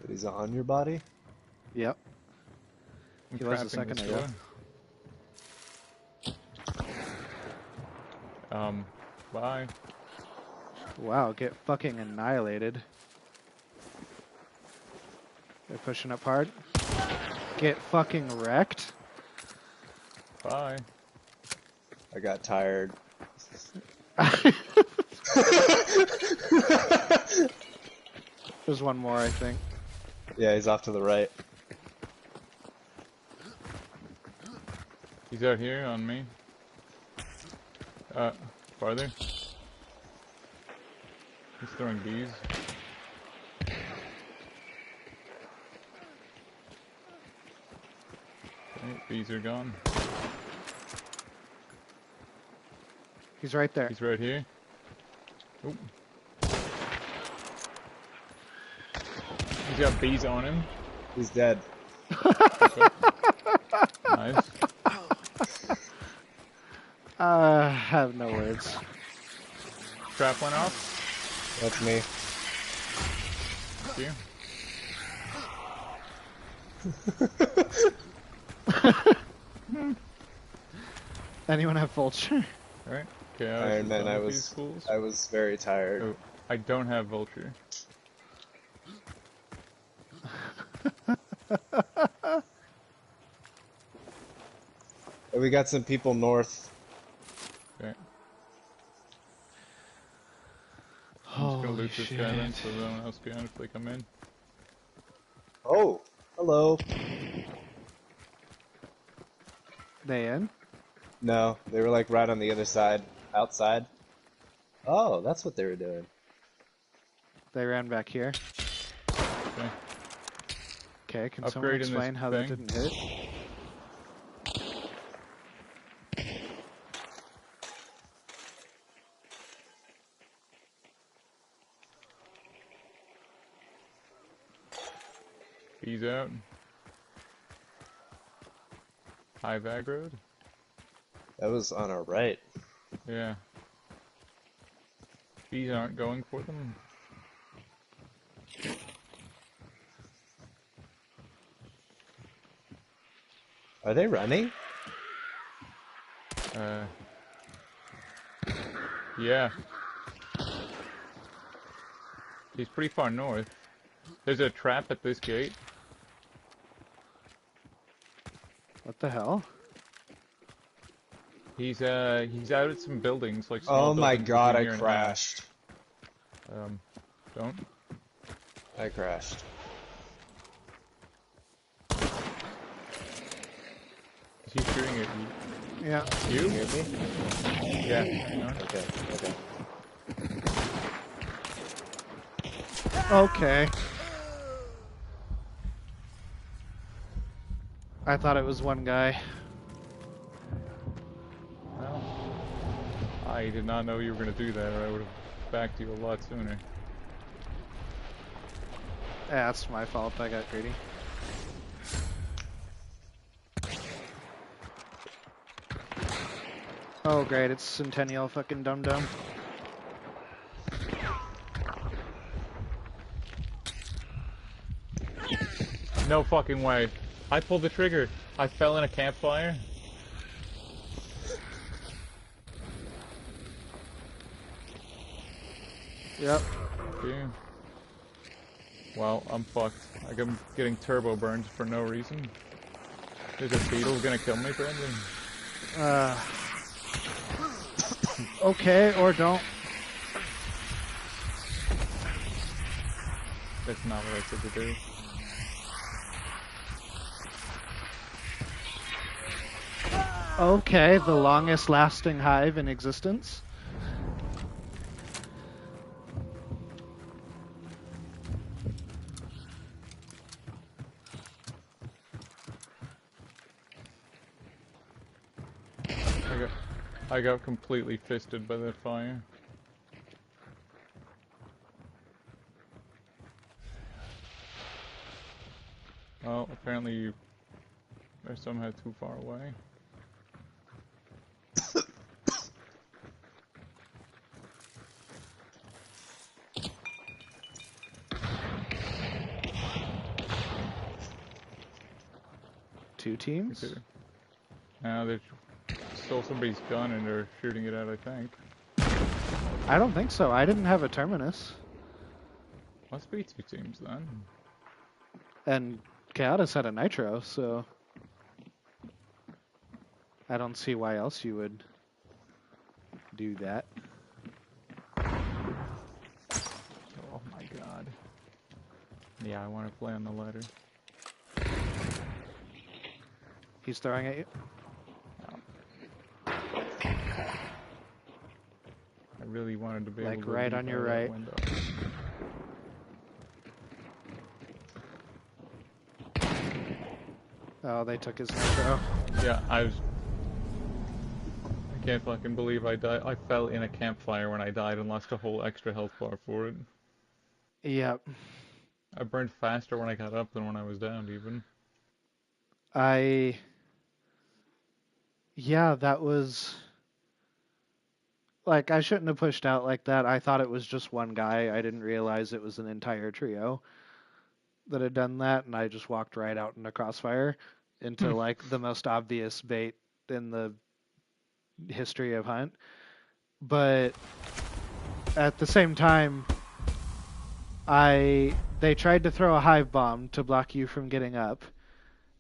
He's on your body? Yep. I'm He was a trapping second this ago. door. Bye. Wow, get fucking annihilated. They're pushing up hard. Get fucking wrecked. Bye. I got tired. There's one more, I think. Yeah, he's off to the right. He's out here on me. Farther. He's throwing bees. Okay, bees are gone. He's right there. He's right here. Oh. He's got bees on him. He's dead. Nice. I have no words. Trap went off. That's me. See? Anyone have vulture? Alright. Chaos Iron is Man, done with these fools. I was very tired. Oh, I don't have vulture. We got some people north. Okay. I'm just gonna Holy loot this guy then, shit. so no one else can if they come in. Oh, hello. They in? No, they were like right on the other side, outside. Oh, that's what they were doing. They ran back here. Okay. Okay, can someone Upgrading this explain how that thing. didn't hit? He's out. High Vag Road? That was on our right. Yeah. These aren't going for them. Are they running? Yeah. He's pretty far north. There's a trap at this gate. What the hell? He's out at some buildings, like small Oh my buildings god, between I here and Ash. crashed. Don't. I crashed. Is he shooting at you? Yeah. Can you You? hear me? Yeah. Hang on. Okay, okay. Okay. I thought it was one guy. Well, I did not know you were going to do that, or I would have backed you a lot sooner. Yeah, that's my fault. I got greedy. Oh great, it's Centennial fucking Dum Dum. No fucking way. I pulled the trigger. I fell in a campfire. Yep. Yeah. Well, I'm fucked. I'm getting turbo burned for no reason. Is a beetle gonna kill me, Brendan? Okay, or don't. That's not what I said to do. Okay, the longest lasting hive in existence. I got completely fisted by that fire. Well, apparently you are somehow too far away. Two teams? Okay. Now they stole somebody's gun and they're shooting it out, I think. I don't think so. I didn't have a terminus. Must be two teams then. And Chaotis had a nitro, so I don't see why else you would do that. Oh my god. Yeah, I want to play on the ladder. He's throwing at you? I really wanted to be Like able to right leap on your out of that right. window. Oh, they took his nitro. Yeah, I can't fucking believe I died. I fell in a campfire when I died and lost a whole extra health bar for it. Yep. I burned faster when I got up than when I was down, even. Yeah, that was Like, I shouldn't have pushed out like that. I thought it was just one guy. I didn't realize it was an entire trio that had done that, and I just walked right out into crossfire into, like, the most obvious bait in the history of Hunt. But at the same time, they tried to throw a hive bomb to block you from getting up,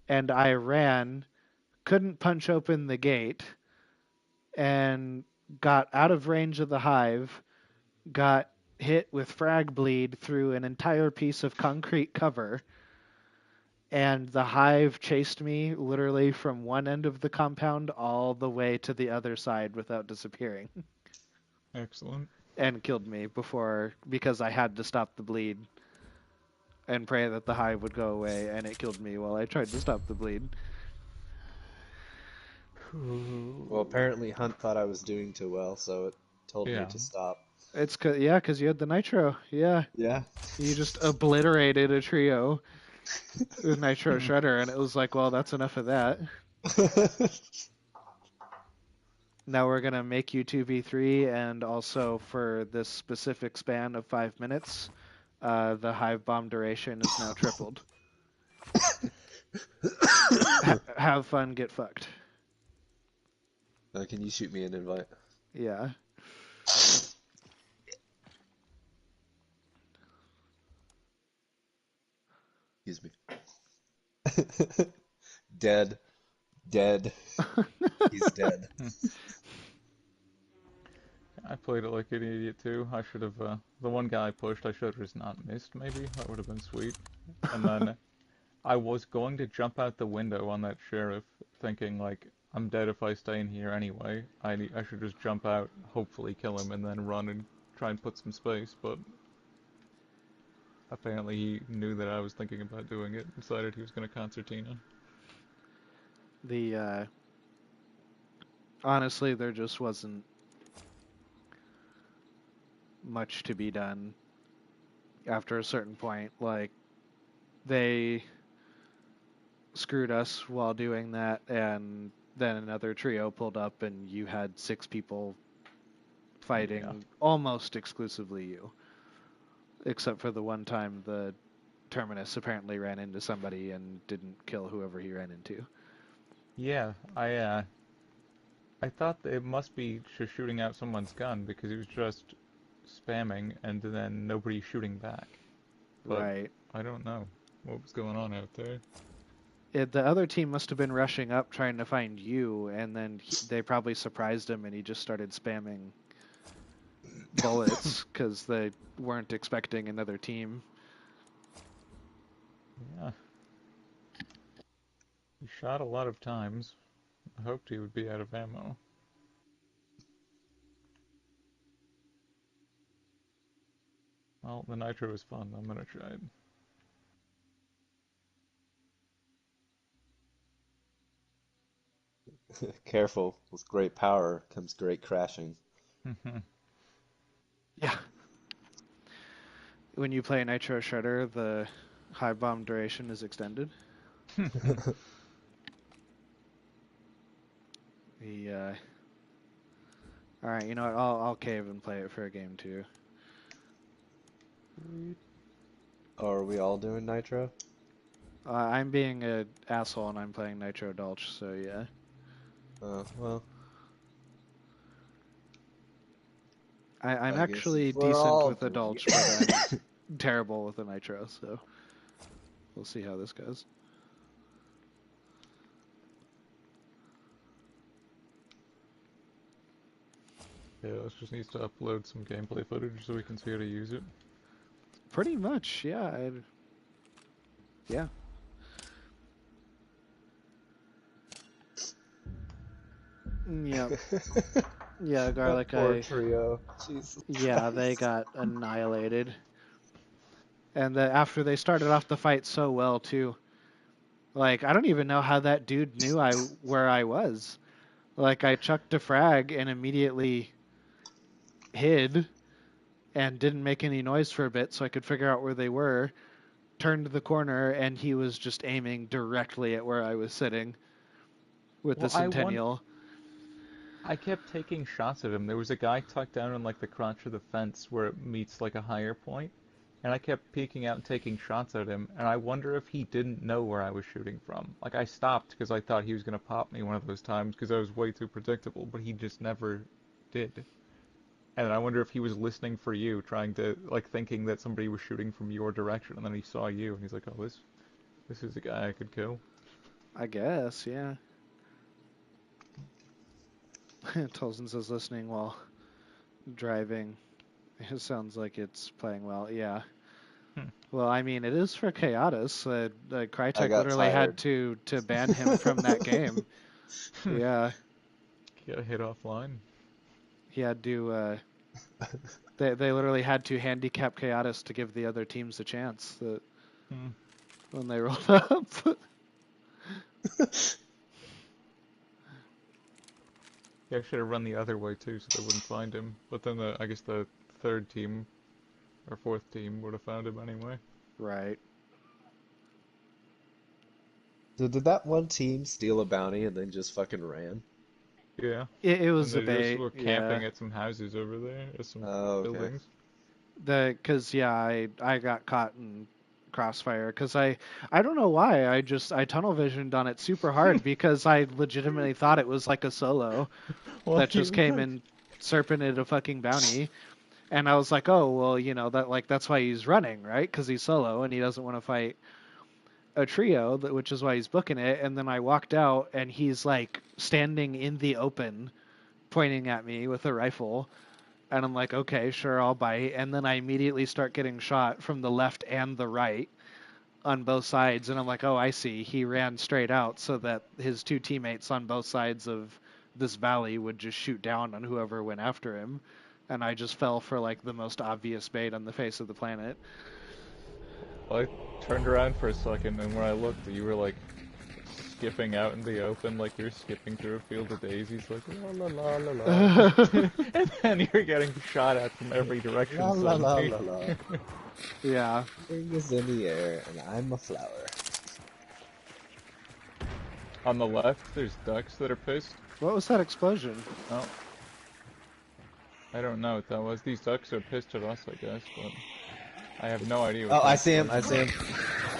and I ran, couldn't punch open the gate, and got out of range of the hive, got hit with frag bleed through an entire piece of concrete cover, and the hive chased me literally from one end of the compound all the way to the other side without disappearing. Excellent. And killed me because I had to stop the bleed and pray that the hive would go away, and it killed me while I tried to stop the bleed. Well, apparently Hunt thought I was doing too well, so it told me Yeah. to stop. It's because you had the nitro. Yeah, Yeah. you just obliterated a trio with nitro shredder, and it was like, well, that's enough of that. Now we're gonna make you 2v3, and also for this specific span of 5 minutes, the hive bomb duration is now tripled. Have fun, get fucked. Can you shoot me an invite? Yeah. Excuse me. Dead. Dead. He's dead. I played it like an idiot too. I should have, the one guy I pushed, I should have just not missed, maybe. That would have been sweet. And then I was going to jump out the window on that sheriff, thinking, like, I'm dead if I stay in here anyway. I should just jump out, hopefully kill him, and then run and try and put some space, but apparently he knew that I was thinking about doing it, decided he was going to concertina. Honestly, there just wasn't much to be done after a certain point. Like, they screwed us while doing that, and then another trio pulled up, and you had 6 people fighting almost exclusively you. Except for the one time the Terminus apparently ran into somebody and didn't kill whoever he ran into. Yeah, I thought that it must be just shooting out someone's gun because he was just spamming and then nobody shooting back. But Right. I don't know what was going on out there. The other team must have been rushing up trying to find you, and then they probably surprised him and he just started spamming bullets because they weren't expecting another team. Yeah. He shot a lot of times. I hoped he would be out of ammo. Well, the nitro was fun. I'm gonna try it. Careful. With great power comes great crashing. Yeah. When you play Nitro Shredder, the high bomb duration is extended. Alright, you know what? I'll cave and play it for a game too. Oh, are we all doing Nitro? I'm being an asshole and I'm playing Nitro Dulch, so yeah. Well. I'm I guess actually we're decent all with a doing Dulch, it. but I'm terrible with a Nitro, so we'll see how this goes. Yeah, this just needs to upload some gameplay footage so we can see how to use it. Pretty much, yeah. Yeah. Yep. Yeah, Garlic Poor trio. Jesus Yeah, Christ. they got annihilated. And after they started off the fight so well too. Like, I don't even know how that dude knew where I was. Like, I chucked a frag and immediately hid and didn't make any noise for a bit so I could figure out where they were. Turned the corner and he was just aiming directly at where I was sitting with the Centennial. I kept taking shots at him. There was a guy tucked down in like the crotch of the fence where it meets like a higher point, and I kept peeking out and taking shots at him, and I wonder if he didn't know where I was shooting from. Like I stopped because I thought he was gonna pop me one of those times because I was way too predictable, but he just never did. And I wonder if he was listening for you, trying to like thinking that somebody was shooting from your direction, and then he saw you, and he's like, "Oh, this is a guy I could kill." I guess, yeah. Tolson says listening while driving. It sounds like it's playing well. Yeah. Hmm. Well, I mean, it is for Chaotis. I Crytek got literally had tired. to ban him from that game. Yeah, Get a hit offline. he had to. They literally had to handicap Chaotis to give the other teams a chance that Hmm. when they rolled up. Yeah, I should have run the other way too, so they wouldn't find him. But then I guess the third team or fourth team would have found him anyway. Right. So did that one team steal a bounty and then just fucking ran? Yeah, It and was a they just bait. were Yeah. camping at some houses over there, or some Oh, okay. buildings. Cause yeah, I got caught in crossfire because I don't know why I tunnel visioned on it super hard because I legitimately thought it was like a solo Well, that just came and serpented a fucking bounty, and I was like, oh well, that's why he's running, right? Because he's solo and he doesn't want to fight a trio, which is why he's booking it. And then I walked out and he's like standing in the open, pointing at me with a rifle. And I'm like, okay, sure, I'll bite. And then I immediately start getting shot from the left and the right on both sides. And I'm like, oh, I see. He ran straight out so that his two teammates on both sides of this valley would just shoot down on whoever went after him. And I just fell for like the most obvious bait on the face of the planet. I turned around for a second, and when I looked, you were like skipping out in the open, like you're skipping through a field of daisies, like la la la la la. And then you're getting shot at from every direction La la la suddenly. la la. Yeah. Fingers in the air, and I'm a flower. On the left, there's ducks that are pissed. What was that explosion? Oh, I don't know what that was. These ducks are pissed at us, I guess, but I have no idea what Oh, that I see him. I explosion see him.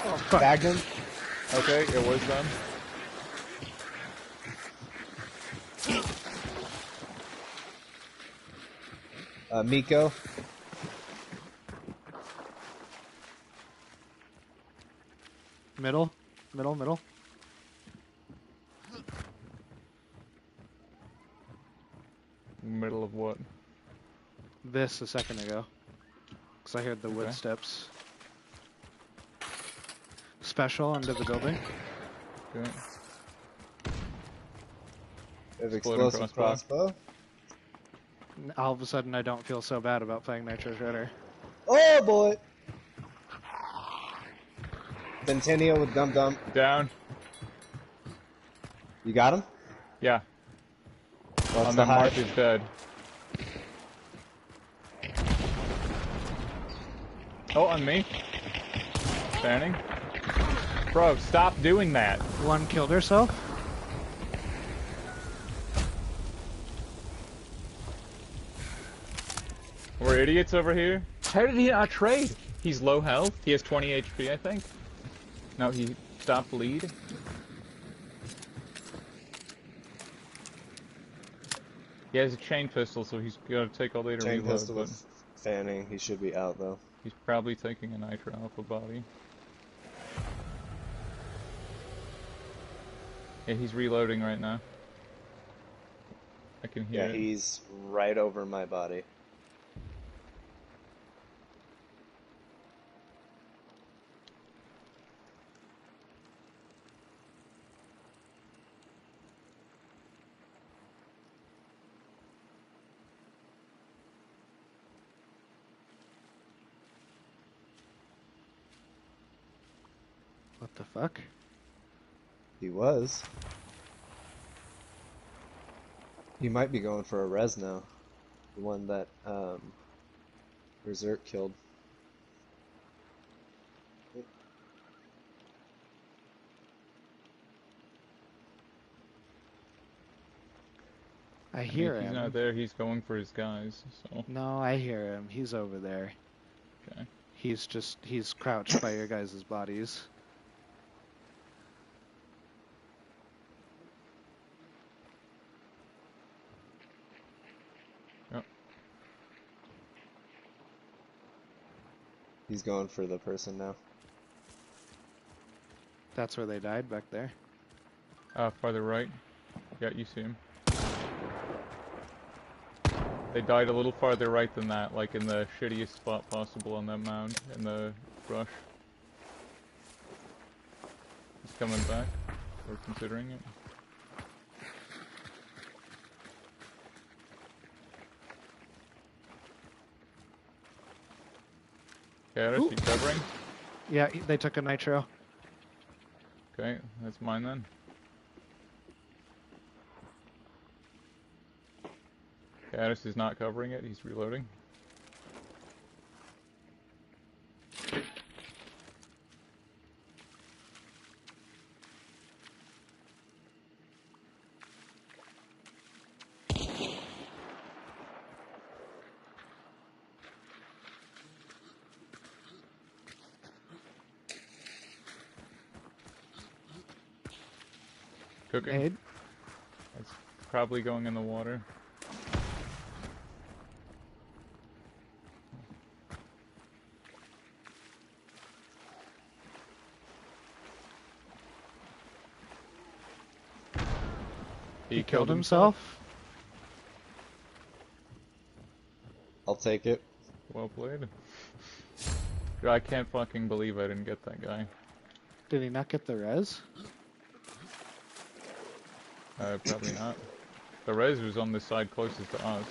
Oh, fuck. Bagged him. was. Okay, it was them. Miko. Middle. Middle, middle. Middle of what? This a second ago. Because I heard the wood Okay. steps. Special under the building. Okay. Have Exploding explosive crossbow. All of a sudden, I don't feel so bad about playing Nitro Shredder. Oh boy. Centennial with Dum Dum. Down. You got him? Yeah. What's And the then Marth high? is dead. Oh, on me. Standing. Bro, stop doing that. One killed herself. We're idiots over here. How did he not trade? He's low health. He has 20 HP, I think. No, he stopped lead. He has a chain pistol, so he's gonna take all day to Chain reload, pistol but with fanning. He should be out though. he's probably taking a nitro alpha body. Yeah, he's reloading right now. I can hear Yeah, it. he's right over my body. What the fuck? He was. He might be going for a res now. The one that Berserk killed. I I mean, hear if he's not him. there, he's going for his guys, so... No, I hear him. He's over there. Okay. He's crouched by your guys' bodies. Yep. He's going for the person now. That's where they died, back there. Farther right. Yeah, you see him. They died a little farther right than that, like in the shittiest spot possible on that mound, in the brush. He's coming back. We're considering it. Chaotis, you covering? Yeah, they took a nitro. Okay, that's mine then. Chaotis is not covering it, he's reloading. Cooking. Aid. It's probably going in the water. He killed himself? I'll take it. Well played. I can't fucking believe I didn't get that guy. Did he not get the res? Probably not. The res was on the side closest to us.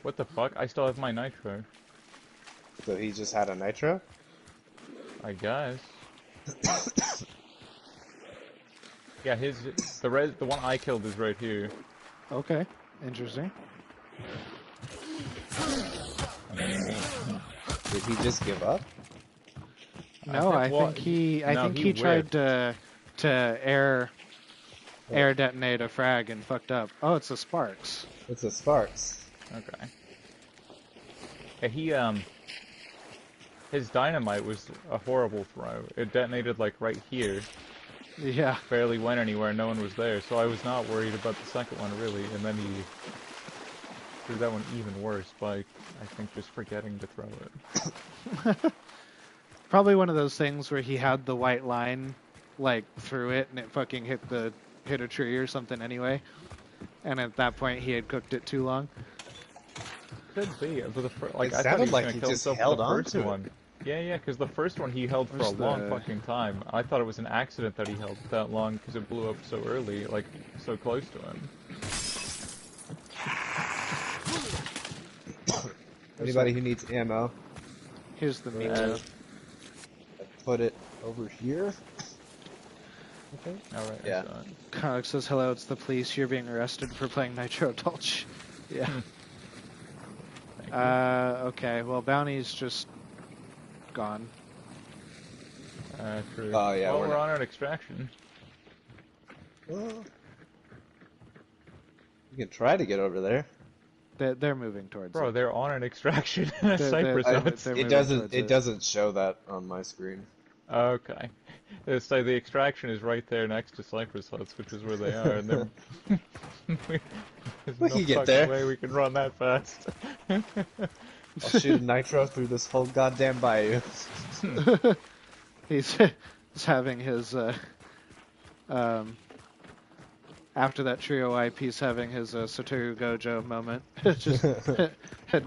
What the fuck? I still have my nitro. So he just had a nitro? I guess. Yeah, the one I killed is right here. Okay, interesting. Did he just give up? No, I think he tried to air detonate a frag and fucked up. Oh, it's a Sparks. It's a Sparks. Okay. Yeah, his dynamite was a horrible throw. It detonated like right here. Yeah. Barely went anywhere, no one was there, so I was not worried about the second one really, and then he threw that one even worse by, I think, just forgetting to throw it. Probably one of those things where he had the white line, like, through it, and it fucking hit a tree or something anyway. And at that point, he had cooked it too long. Could be, but It I thought he sounded was like gonna he kill just himself held the on first to it. one. Yeah, because the first one he held for a Where's long the- fucking time. I thought it was an accident that he held it that long because it blew up so early, like, so close to him. Anybody who needs ammo, Here's the meat. put it over here. Okay. Alright, Yeah. I saw it. Alex says, hello, it's the police. You're being arrested for playing Nitro Dulce. Yeah. Thank you. Okay, well, Bounty's just gone. True. Oh, yeah, well, we're we're not- on an extraction. Well, you can try to get over there. They're moving towards Bro, it. they're on an extraction in a They're- cypress they're- hut. they're It moving doesn't. towards It doesn't show that on my screen. Okay. So the extraction is right there next to cypress huts, which is where they are, and they're... There's We no can get fucking there. way we can run that fast. I'll shoot a nitro through this whole goddamn bayou. He's having his after that trio wipe, he's having his Satoru Gojo moment. Just,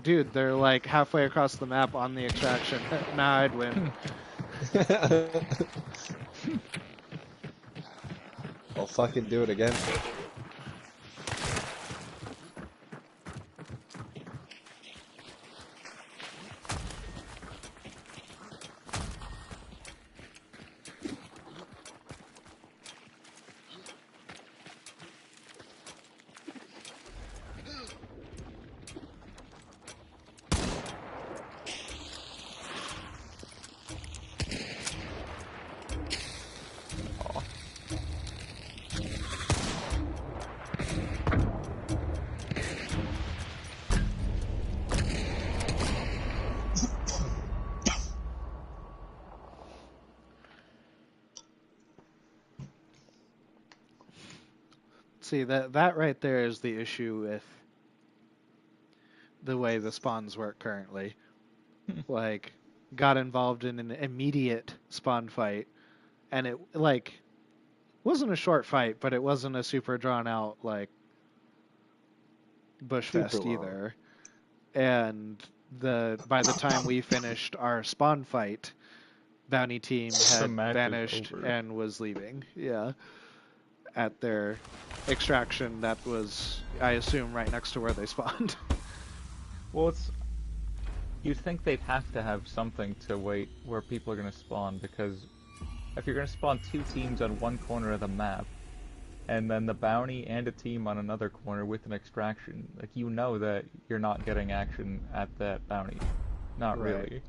dude, they're like halfway across the map on the extraction. Nah, I'd win. I'll fucking do it again. See, that right there is the issue with the way the spawns work currently. Like, got involved in an immediate spawn fight, and it, like, wasn't a short fight, but it wasn't a super drawn out, like, bush Super fest long. either. And by the time we finished our spawn fight, bounty team The had match is vanished over. and was leaving. Yeah. At their extraction that was, I assume, right next to where they spawned. Well, you'd think they'd have to have something to wait where people are going to spawn, because if you're going to spawn two teams on one corner of the map, and then the bounty and a team on another corner with an extraction, like, you know that you're not getting action at that bounty. Not Right. really.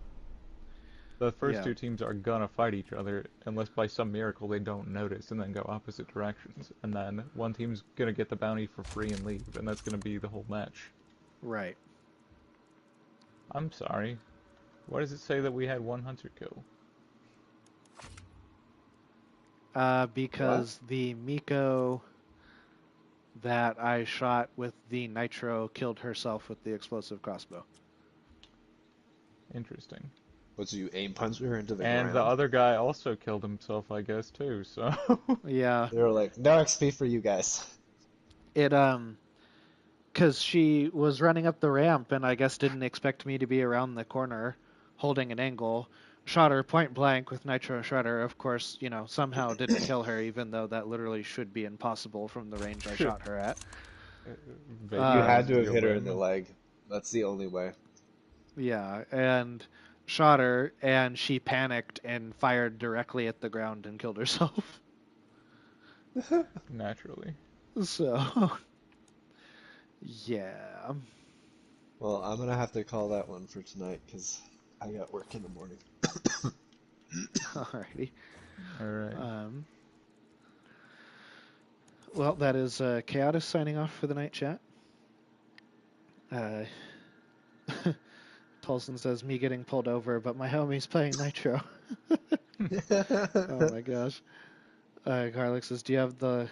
The first Yeah. two teams are gonna fight each other unless by some miracle they don't notice and then go opposite directions. And then one team's gonna get the bounty for free and leave, and that's gonna be the whole match. Right. I'm sorry. Why does it say that we had one hunter kill? Because the Miko that I shot with the nitro killed herself with the explosive crossbow. Interesting. Was you aim punch her into the And the ground? other guy also killed himself, I guess, too, so... Yeah. They were like, no XP for you guys. It, because she was running up the ramp and I guess didn't expect me to be around the corner holding an angle. Shot her point blank with nitro shredder. Of course, somehow didn't kill her, even though that literally should be impossible from the range I shot her at. You Um, had to have Your hit her in the limb. leg. That's the only way. Yeah, and shot her, and she panicked and fired directly at the ground and killed herself. Naturally. So, yeah. Well, I'm gonna have to call that one for tonight because I got work in the morning. Alrighty. Alright. Well, that is Chaotis signing off for the night chat. Tolson says, me getting pulled over, but my homie's playing Nitro. Oh my gosh. Garlic says, do you have the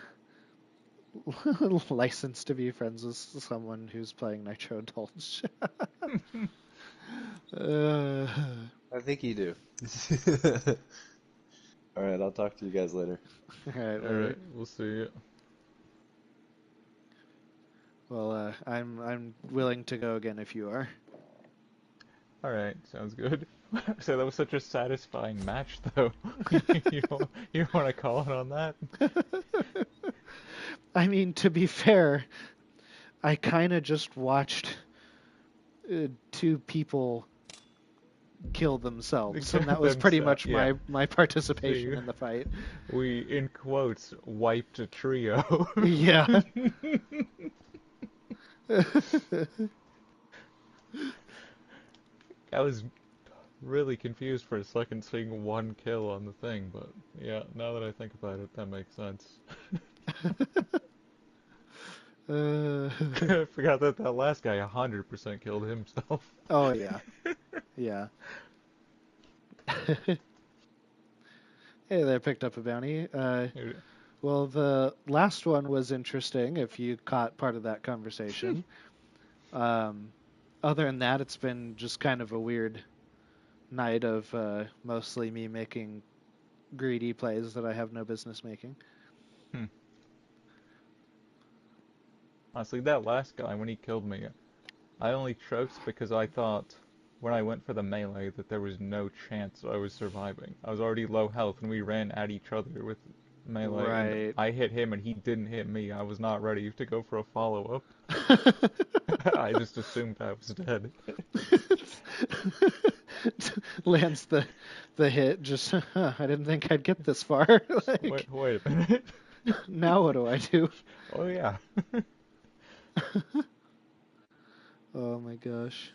license to be friends with someone who's playing Nitro Indulge? I think you do. All right, I'll talk to you guys later. Alright, Alright, we'll see you. Well, I'm willing to go again if you are. Alright, sounds good. So that was such a satisfying match, though. You want to call it on that? I mean, to be fair, I kind of just watched two people kill themselves, and that was pretty much Yeah. my participation See, in the fight. we, in quotes, wiped a trio. Yeah. I was really confused for a second seeing one kill on the thing, but yeah, now that I think about it, that makes sense. I forgot that last guy 100% killed himself. Oh yeah, yeah. Hey there, picked up a bounty. Well, the last one was interesting. If you caught part of that conversation. Other than that, it's been just kind of a weird night of mostly me making greedy plays that I have no business making. Honestly, that last guy, when he killed me, I only choked because I thought, when I went for the melee, that there was no chance I was surviving. I was already low health, and we ran at each other with melee, and Right. I hit him, and he didn't hit me. I was not ready to go for a follow-up. I just assumed I was dead. Lands the hit. Just I didn't think I'd get this far. Like, Wait a minute. now what do I do? Oh yeah. Oh my gosh.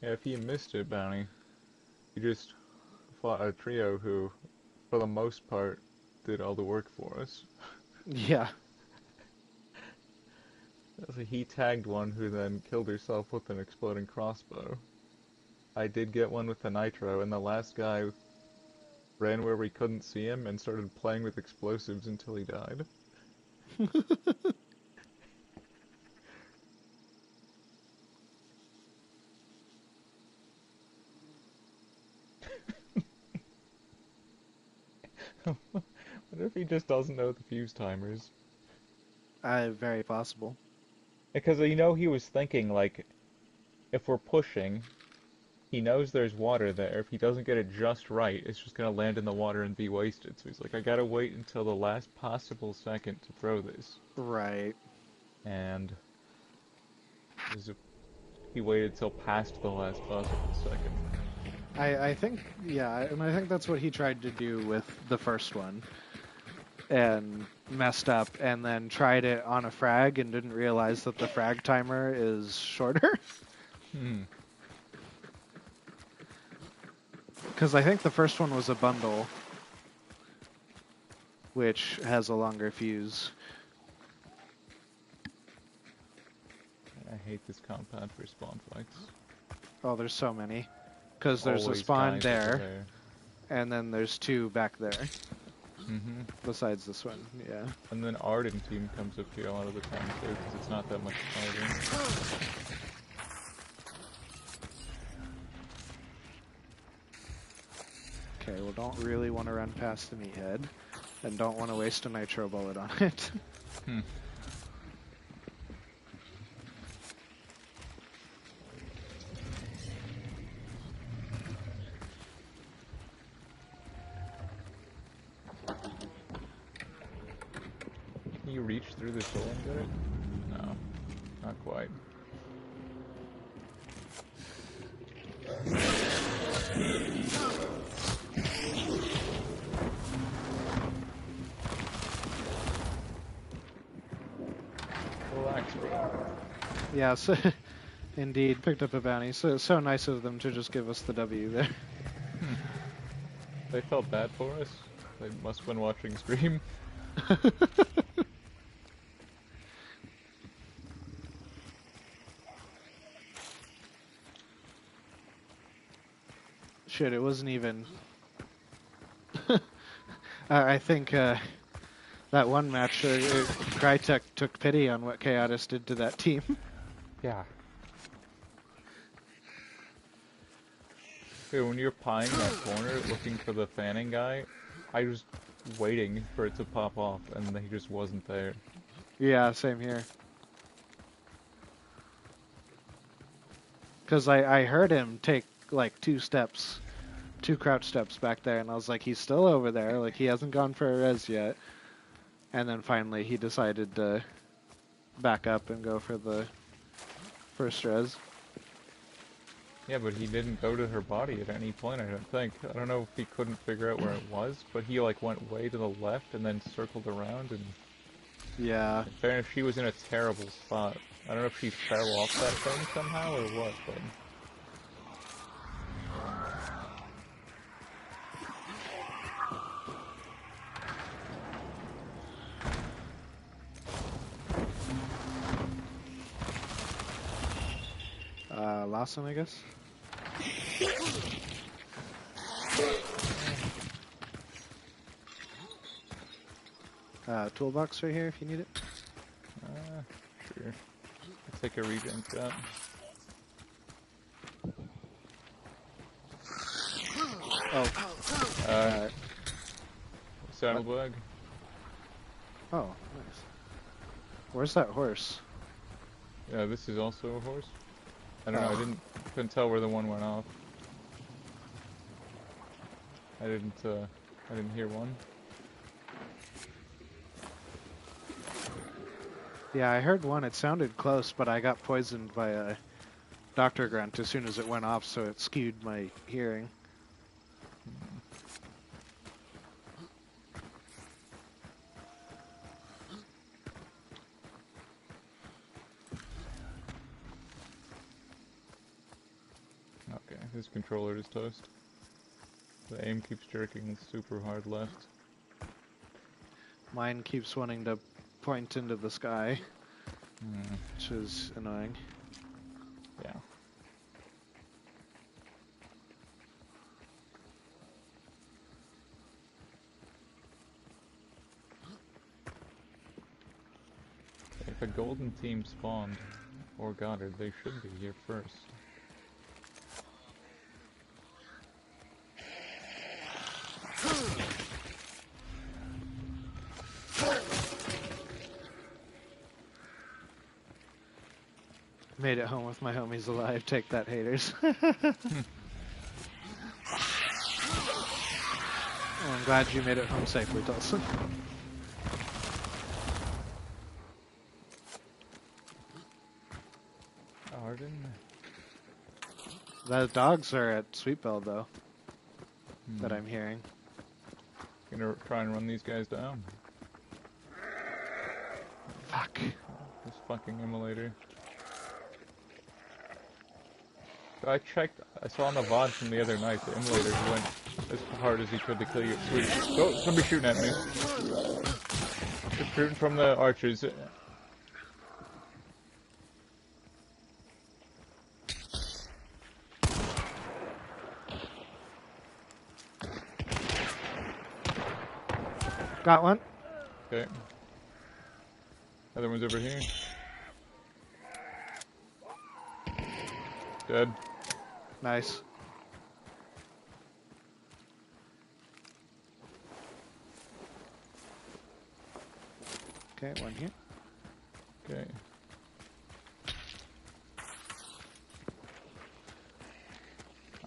Yeah, if you missed it, Bounty, you just fought a trio who, for the most part, did all the work for us. Yeah. So he tagged one who then killed herself with an exploding crossbow. I did get one with the nitro, and the last guy ran where we couldn't see him and started playing with explosives until he died. What if he just doesn't know the fuse timers? Very possible. Because you know he was thinking, like, if we're pushing, he knows there's water there. If he doesn't get it just right, it's just gonna land in the water and be wasted. So he's like, I gotta wait until the last possible second to throw this. Right. And he waited till past the last possible second. I think, yeah, and I think that's what he tried to do with the first one. And messed up, and then tried it on a frag and didn't realize that the frag timer is shorter. Because I think the first one was a bundle, which has a longer fuse. I hate this compound for spawn fights. Oh, there's so many. Because there's a Always spawn guys over there, and then there's two back there. Mm-hmm. Besides this one, yeah. And then Arden team comes up here a lot of the time too, because it's not that much fighting. Okay, well, don't really want to run past the meathead, and don't want to waste a nitro bullet on it. Can you reach through this hole and get it? No, not quite. Relax, bro. Yeah, so, indeed, picked up a bounty. So nice of them to just give us the W there. They felt bad for us. They must have been watching stream. Shit, it wasn't even... I think that one match, Crytek took pity on what Chaotis did to that team. Yeah. Dude, when you're pieing that corner looking for the fanning guy, I was waiting for it to pop off, and he just wasn't there. Yeah, same here. Because I heard him take, like, two crouch steps back there, and I was like, he's still over there, like, he hasn't gone for a res yet. And then finally he decided to back up and go for the first res. Yeah, but he didn't go to her body at any point, I don't think. I don't know if he couldn't figure out where it was, but he, like, went way to the left and then circled around, and... Yeah. In fairness, she was in a terrible spot. I don't know if she fell off that thing somehow or what, but... Lawson, I guess? Toolbox right here if you need it. Sure. Let's take a regen shot. Oh. Saddlebag. Oh, nice. Where's that horse? Yeah, this is also a horse. I don't know, couldn't tell where the one went off. I didn't hear one. Yeah, I heard one. It sounded close, but I got poisoned by a Dr. Grunt as soon as it went off, so it skewed my hearing. Okay, his controller is toast. The aim keeps jerking super hard left. Mine keeps wanting to point into the sky. which is annoying. Yeah. If a golden team spawned, or Goddard, they should be here first. Made it home with my homies alive. Take that, haters. Well, I'm glad you made it home safely, Dawson. Arden? The dogs are at Sweetbell, though, that I'm hearing. Gonna try and run these guys down. Fuck. This fucking immolator. So I checked, I saw on the VOD from the other night, the immolator went as hard as he could to kill you. Sweet. Oh, somebody's shooting at me. They're shooting from the archers. Got one. Okay. Other one's over here. Dead. Nice. Okay, one here. Okay.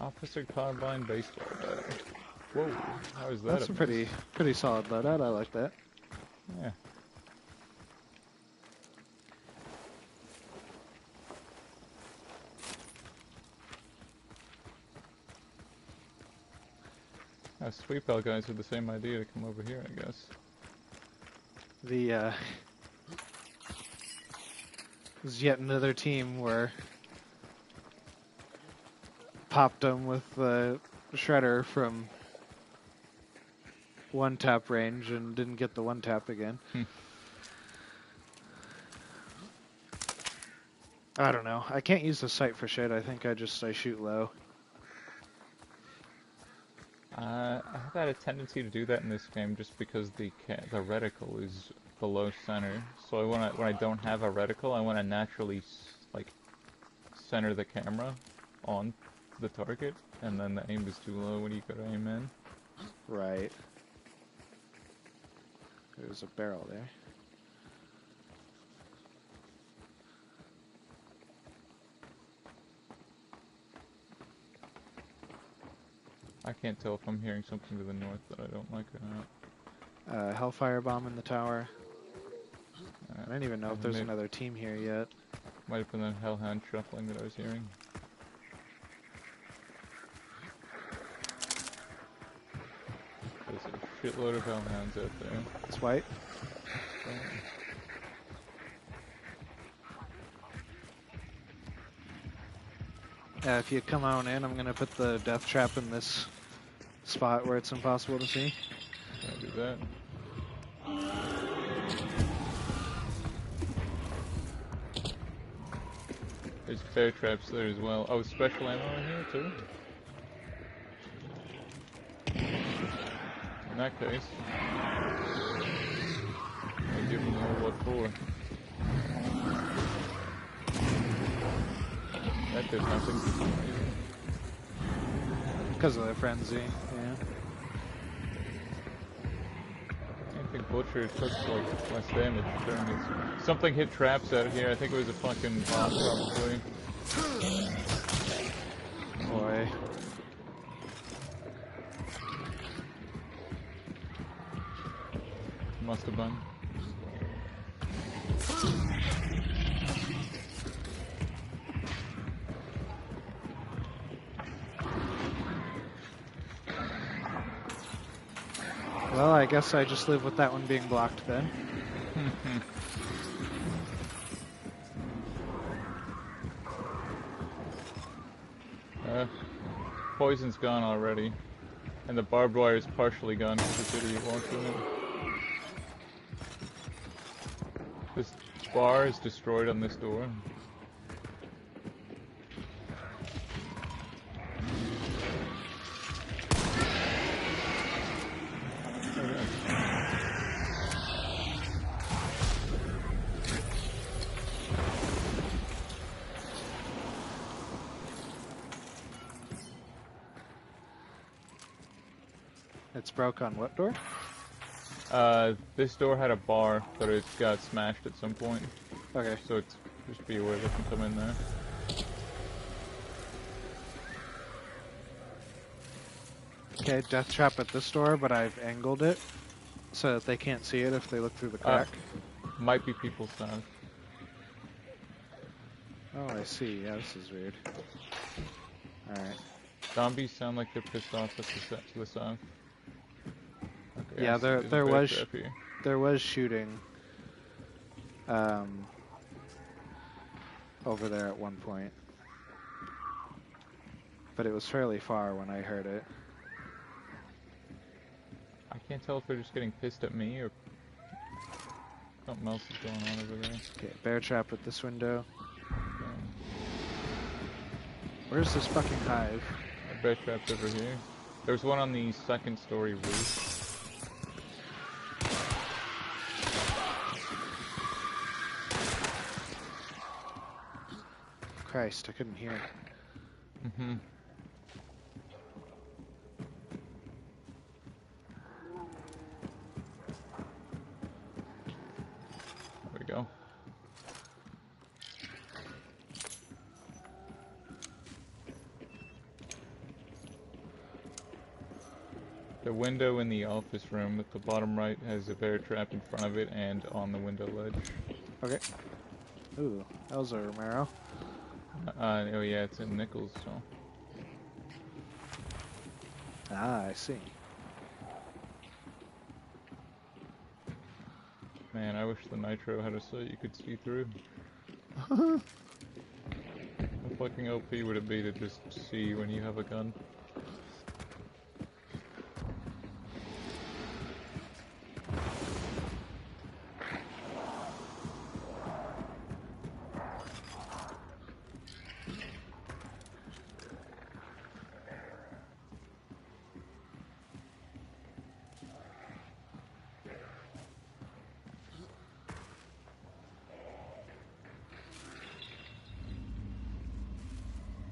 Officer Carbine baseball bat. Whoa, how is that? That's a pretty solid loadout. I like that. Yeah. Sweet Bell guys had the same idea to come over here, I guess. There's yet another team where popped them with the shredder from one tap range and didn't get the one tap again. I don't know. I can't use the sight for shit. I think I shoot low. I've had a tendency to do that in this game just because the reticle is below center. So when I don't have a reticle, I want to naturally like center the camera on the target, and then the aim is too low when you go to aim in. Right. There's a barrel there. I can't tell if I'm hearing something to the north that I don't like or not. Hellfire bomb in the tower. I don't even know if there's another team here yet. Might have been the hellhound shuffling that I was hearing. There's a shitload of hellhounds out there. It's white. If you come on in, I'm gonna put the death trap in this spot where it's impossible to see. Can I do that? There's bear traps there as well. Oh, special ammo in here too? In that case, I'll give them all what for. That did nothing. Because of the frenzy, yeah. I think Butcher took like less damage during his... Something hit traps out here. I think it was a fucking bot probably. Boy. Must have been. Well, I guess I just live with that one being blocked then. Poison's gone already. And the barbed wire is partially gone because this idiot walked in it. bar is destroyed on this door. It's broke on what door? This door had a bar, but it got smashed at some point. Okay. So it's just be aware they can come in there. Okay, death trap at this door, but I've angled it so that they can't see it if they look through the crack. Might be people's south. Oh, I see. Yeah, this is weird. Alright. Zombies sound like they're pissed off at to the south. Okay, Yeah, I see there's a there bear was trap here. there was shooting over there at one point. But it was fairly far when I heard it. I can't tell if they're just getting pissed at me or something else is going on over there. Okay, bear trap at this window. Um, Where's this fucking hive? a bear trap's over here. There's one on the second story roof. Christ, I couldn't hear. Mm-hmm. There we go. The window in the office room at the bottom right has a bear trap in front of it and on the window ledge. Okay. Ooh, that was a Romero. Oh yeah, it's in Nichols, so. Ah, I see. Man, I wish the Nitro had a sight you could see through. How fucking OP would it be to just see when you have a gun?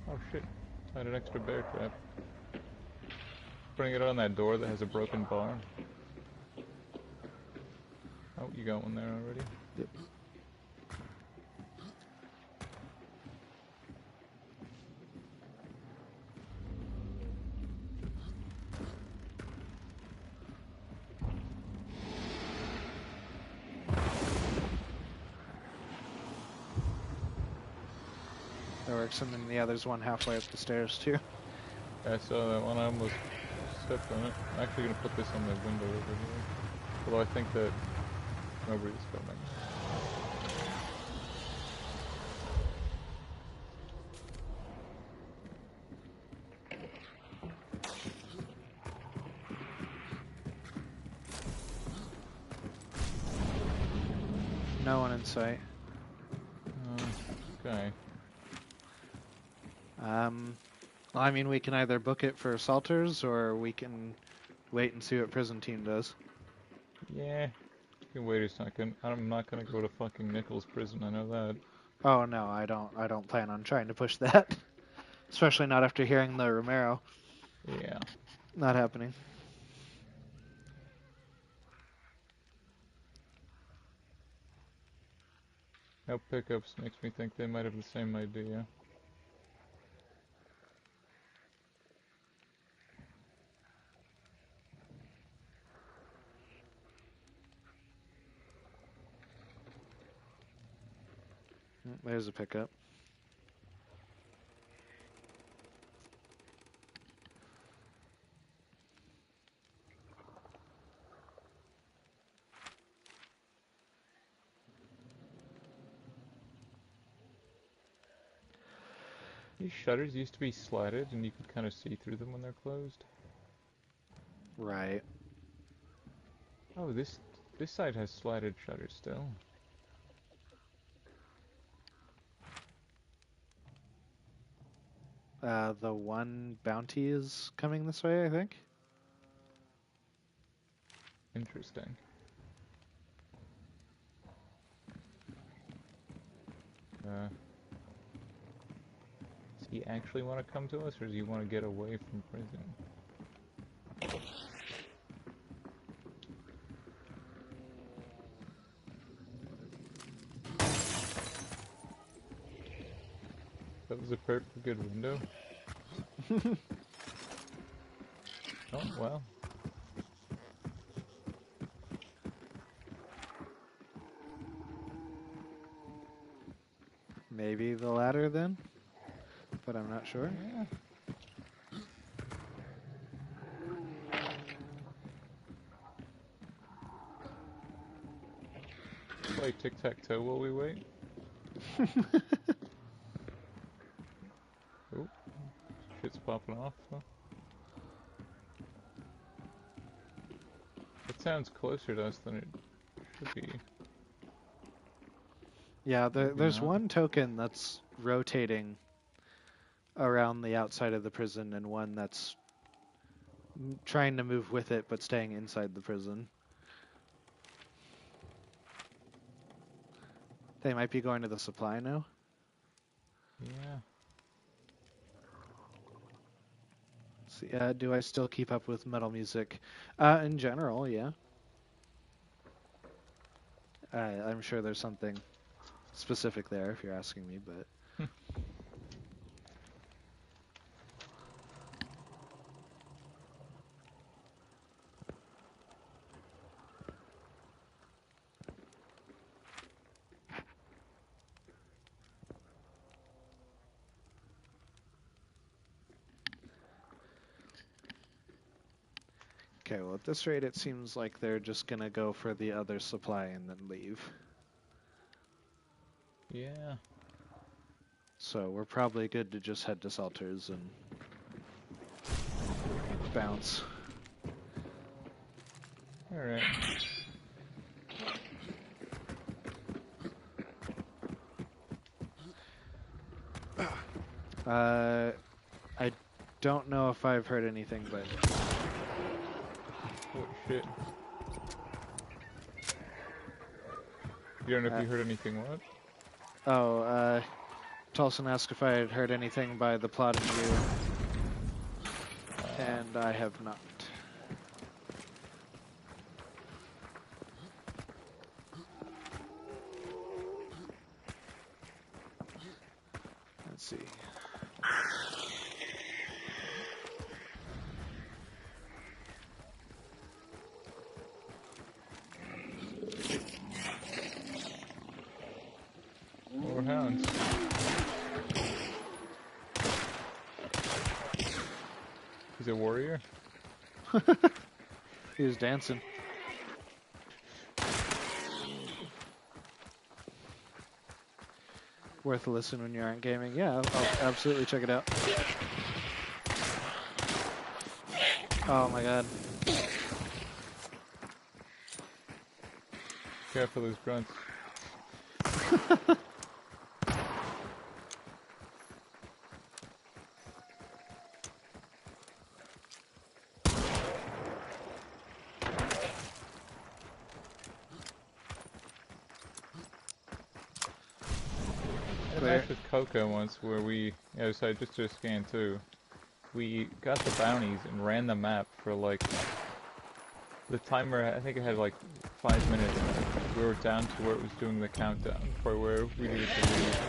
Oh shit, I had an extra bear trap. Putting it on that door that has a broken bar. Oh, you got one there already? Yep. That works, and then yeah, there's one halfway up the stairs too. Yeah, I saw that one, I almost stepped on it. I'm actually gonna put this on the window over here. Although I think that nobody's coming. No one in sight. Okay. Well, I mean, we can either book it for assaulters, or we can wait and see what prison team does. Yeah. You can wait a second. I'm not gonna go to fucking Nichols prison, I know that. Oh no, I don't plan on trying to push that. Especially not after hearing the Romero. Yeah. Not happening. No pickups makes me think they might have the same idea. There's a pickup. These shutters used to be slatted and you could kind of see through them when they're closed. Right. Oh, this side has slatted shutters still. The one bounty is coming this way, I think. Interesting. Does he actually want to come to us, or does he want to get away from prison? That was a perfectly good window. Oh, well. Maybe the ladder then, but I'm not sure. Yeah. Play tic-tac-toe while we wait. Oh, shit's popping off. Huh? It sounds closer to us than it should be. Yeah, Maybe there's not. one token that's rotating around the outside of the prison, and one that's trying to move with it but staying inside the prison. They might be going to the supply now. Yeah. See, do I still keep up with metal music? In general, yeah. I'm sure there's something specific there if you're asking me, but okay, well, at this rate, it seems like they're just going to go for the other supply and then leave. Yeah. So we're probably good to just head to Salters and bounce. Alright. I don't know if I've heard anything, but Oh, shit. You don't know if you heard anything, what? Tolson asked if I had heard anything by the plot and you, and I have not. Let's see. More hounds. He's a warrior? He was dancing. Worth a listen when you aren't gaming. Yeah, I'll absolutely check it out. Oh my god. Careful those grunts. I had a Clear. match with Coco once where we, so just to scan too, we got the bounties and ran the map for like, the timer, I think it had like 5 minutes. We were down to where it was doing the countdown for where we needed to leave.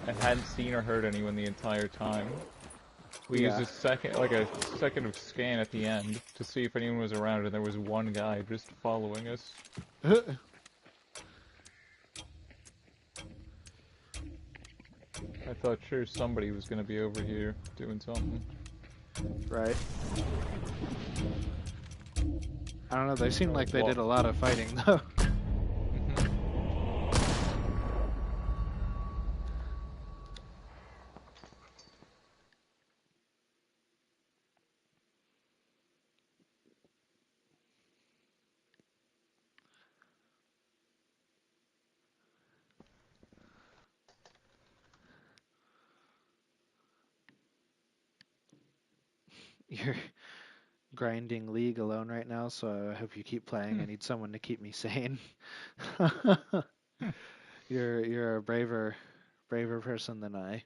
I hadn't seen or heard anyone the entire time. We used a second of scan at the end to see if anyone was around, and there was one guy just following us. I thought sure somebody was gonna be over here doing something. Right. I don't know, they seemed like they did a lot of fighting though. you're grinding League alone right now, so I hope you keep playing. I need someone to keep me sane. You're a braver person than I.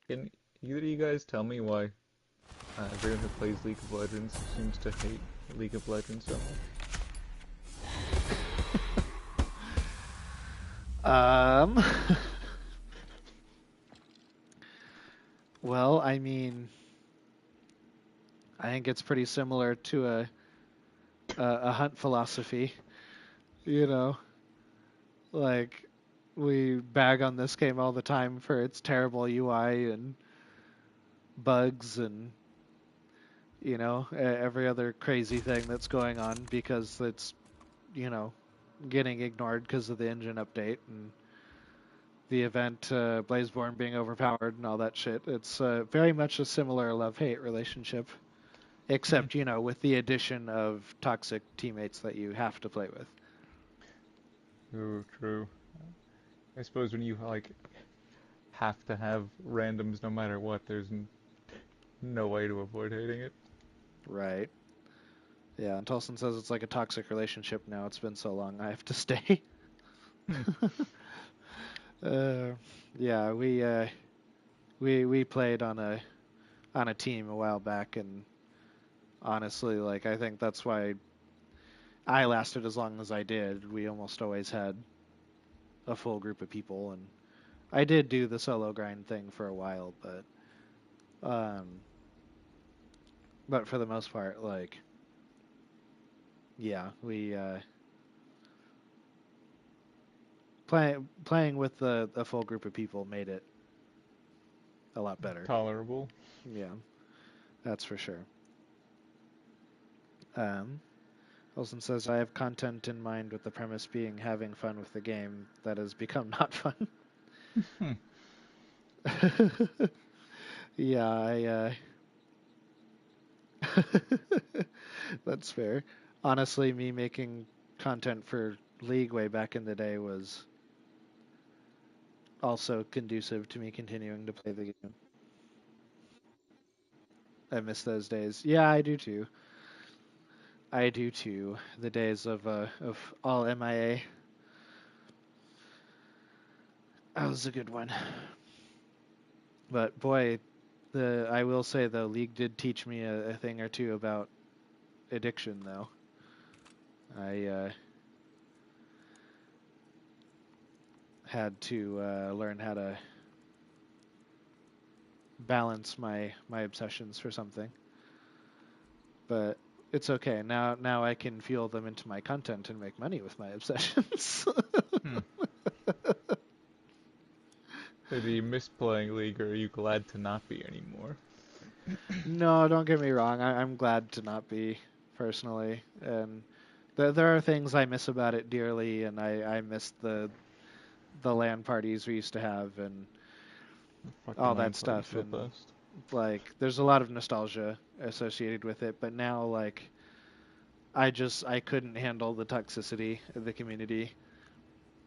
Can either of you guys tell me why everyone who plays League of Legends seems to hate League of Legends so much? Um, well, I mean, I think it's pretty similar to a hunt philosophy, you know, like we bag on this game all the time for its terrible UI and bugs and every other crazy thing that's going on because it's you know getting ignored because of the engine update and the event Blazeborn being overpowered and all that shit. It's very much a similar love-hate relationship, except with the addition of toxic teammates that you have to play with. Oh, true. I suppose when you like have to have randoms no matter what, there's no way to avoid hating it. Right. Yeah, and Tolson says it's like a toxic relationship now. It's been so long, I have to stay. Hmm. uh, yeah, we played on a team a while back, and honestly, like I think that's why I lasted as long as I did. We almost always had a full group of people, and I did do the solo grind thing for a while, um, but for the most part, like yeah, we playing with the full group of people made it a lot better. Tolerable. Yeah, that's for sure. Um, Olsen says, I have content in mind with the premise being having fun with the game that has become not fun. Hmm. Yeah, that's fair. Honestly, me making content for League way back in the day was also conducive to me continuing to play the game. I miss those days. Yeah, I do too. I do too. The days of all MIA. That was a good one. But boy, the I will say though, League did teach me a thing or two about addiction though. I had to learn how to balance my obsessions for something. But it's okay. Now I can fuel them into my content and make money with my obsessions. Hmm. So do you miss playing League, or are you glad to not be anymore? No, don't get me wrong. I'm glad to not be personally, and there are things I miss about it dearly, and I miss the LAN parties we used to have and Fucking all LAN that parties stuff, are the and best. like there's a lot of nostalgia associated with it. But now like I couldn't handle the toxicity of the community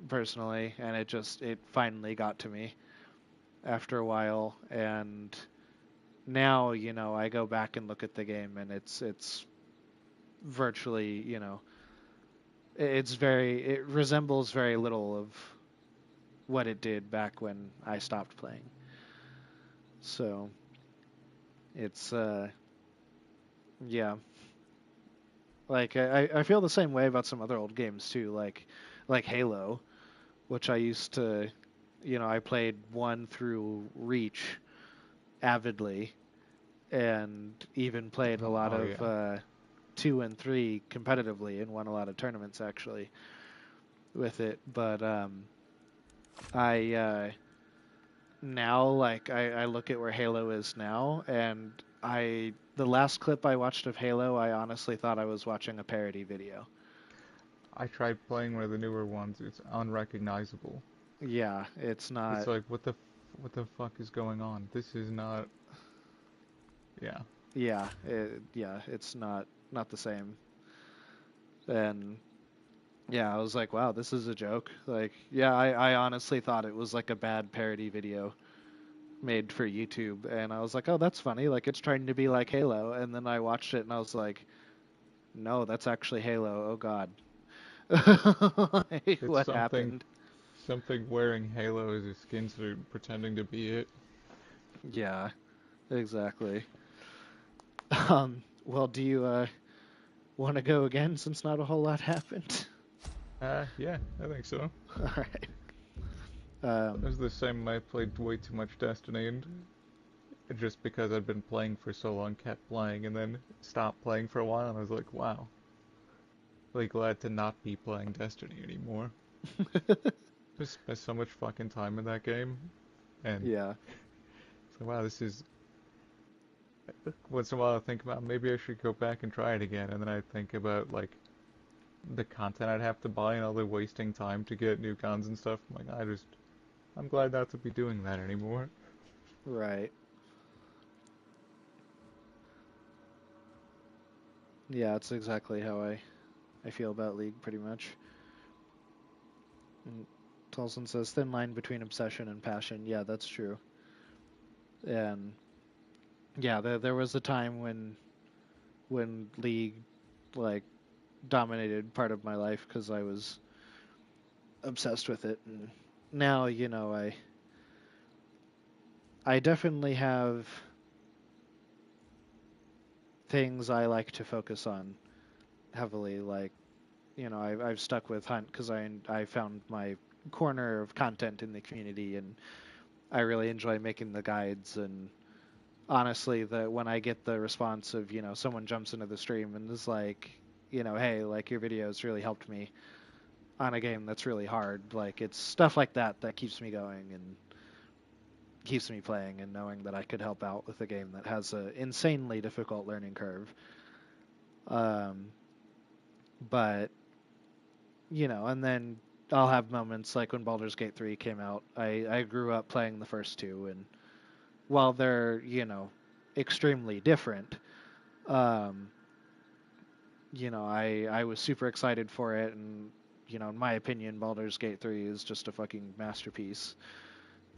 personally, and it finally got to me after a while, and now I go back and look at the game, and it's virtually it resembles very little of what it did back when I stopped playing. So it's yeah, like I feel the same way about some other old games too, like Halo, which I used to I played 1 through Reach avidly, and even played a lot Oh of yeah. 2 and 3 competitively, and won a lot of tournaments actually with it. But I now like I look at where Halo is now, and the last clip I watched of Halo, I honestly thought I was watching a parody video. I tried playing one of the newer ones. It's unrecognizable. Yeah, it's It's not. like what the fuck is going on? This is not. Yeah. Yeah, it's not the same. And yeah, I was like, wow, this is a joke. Like, yeah, I honestly thought it was like a bad parody video made for YouTube, and I was like, oh, that's funny. Like, it's trying to be like Halo. And then I watched it, and I was like, no, that's actually Halo. Oh, God. It's What happened? something wearing Halo as a skin suit, pretending to be it. Yeah, exactly. Well, do you want to go again since not a whole lot happened? Yeah, I think so. All right. It was the same. I played way too much Destiny, and just because I'd been playing for so long, kept playing, and then stopped playing for a while, and I was like, wow, really glad to not be playing Destiny anymore. Just spent so much fucking time in that game, and Yeah. so wow, this is. Once in a while, I think about maybe I should go back and try it again, and then I think about like the content I'd have to buy and all the wasting time to get new guns and stuff. I'm like, I'm glad not to be doing that anymore. Right. Yeah, it's exactly how I feel about League, pretty much. And Tolson says, thin line between obsession and passion. Yeah, that's true. And yeah, there was a time when League, like, dominated part of my life because I was obsessed with it. And now, I definitely have things I like to focus on heavily. Like, I've stuck with Hunt because I found my corner of content in the community, and I really enjoy making the guides. And honestly, when I get the response of someone jumps into the stream and is like, hey, like your videos really helped me on a game that's really hard. Like, it's stuff like that that keeps me going and keeps me playing, and knowing that I could help out with a game that has an insanely difficult learning curve. Um, but and then I'll have moments like when Baldur's Gate 3 came out. I grew up playing the first two, and while they're extremely different, um, I was super excited for it, and in my opinion, Baldur's Gate 3 is just a fucking masterpiece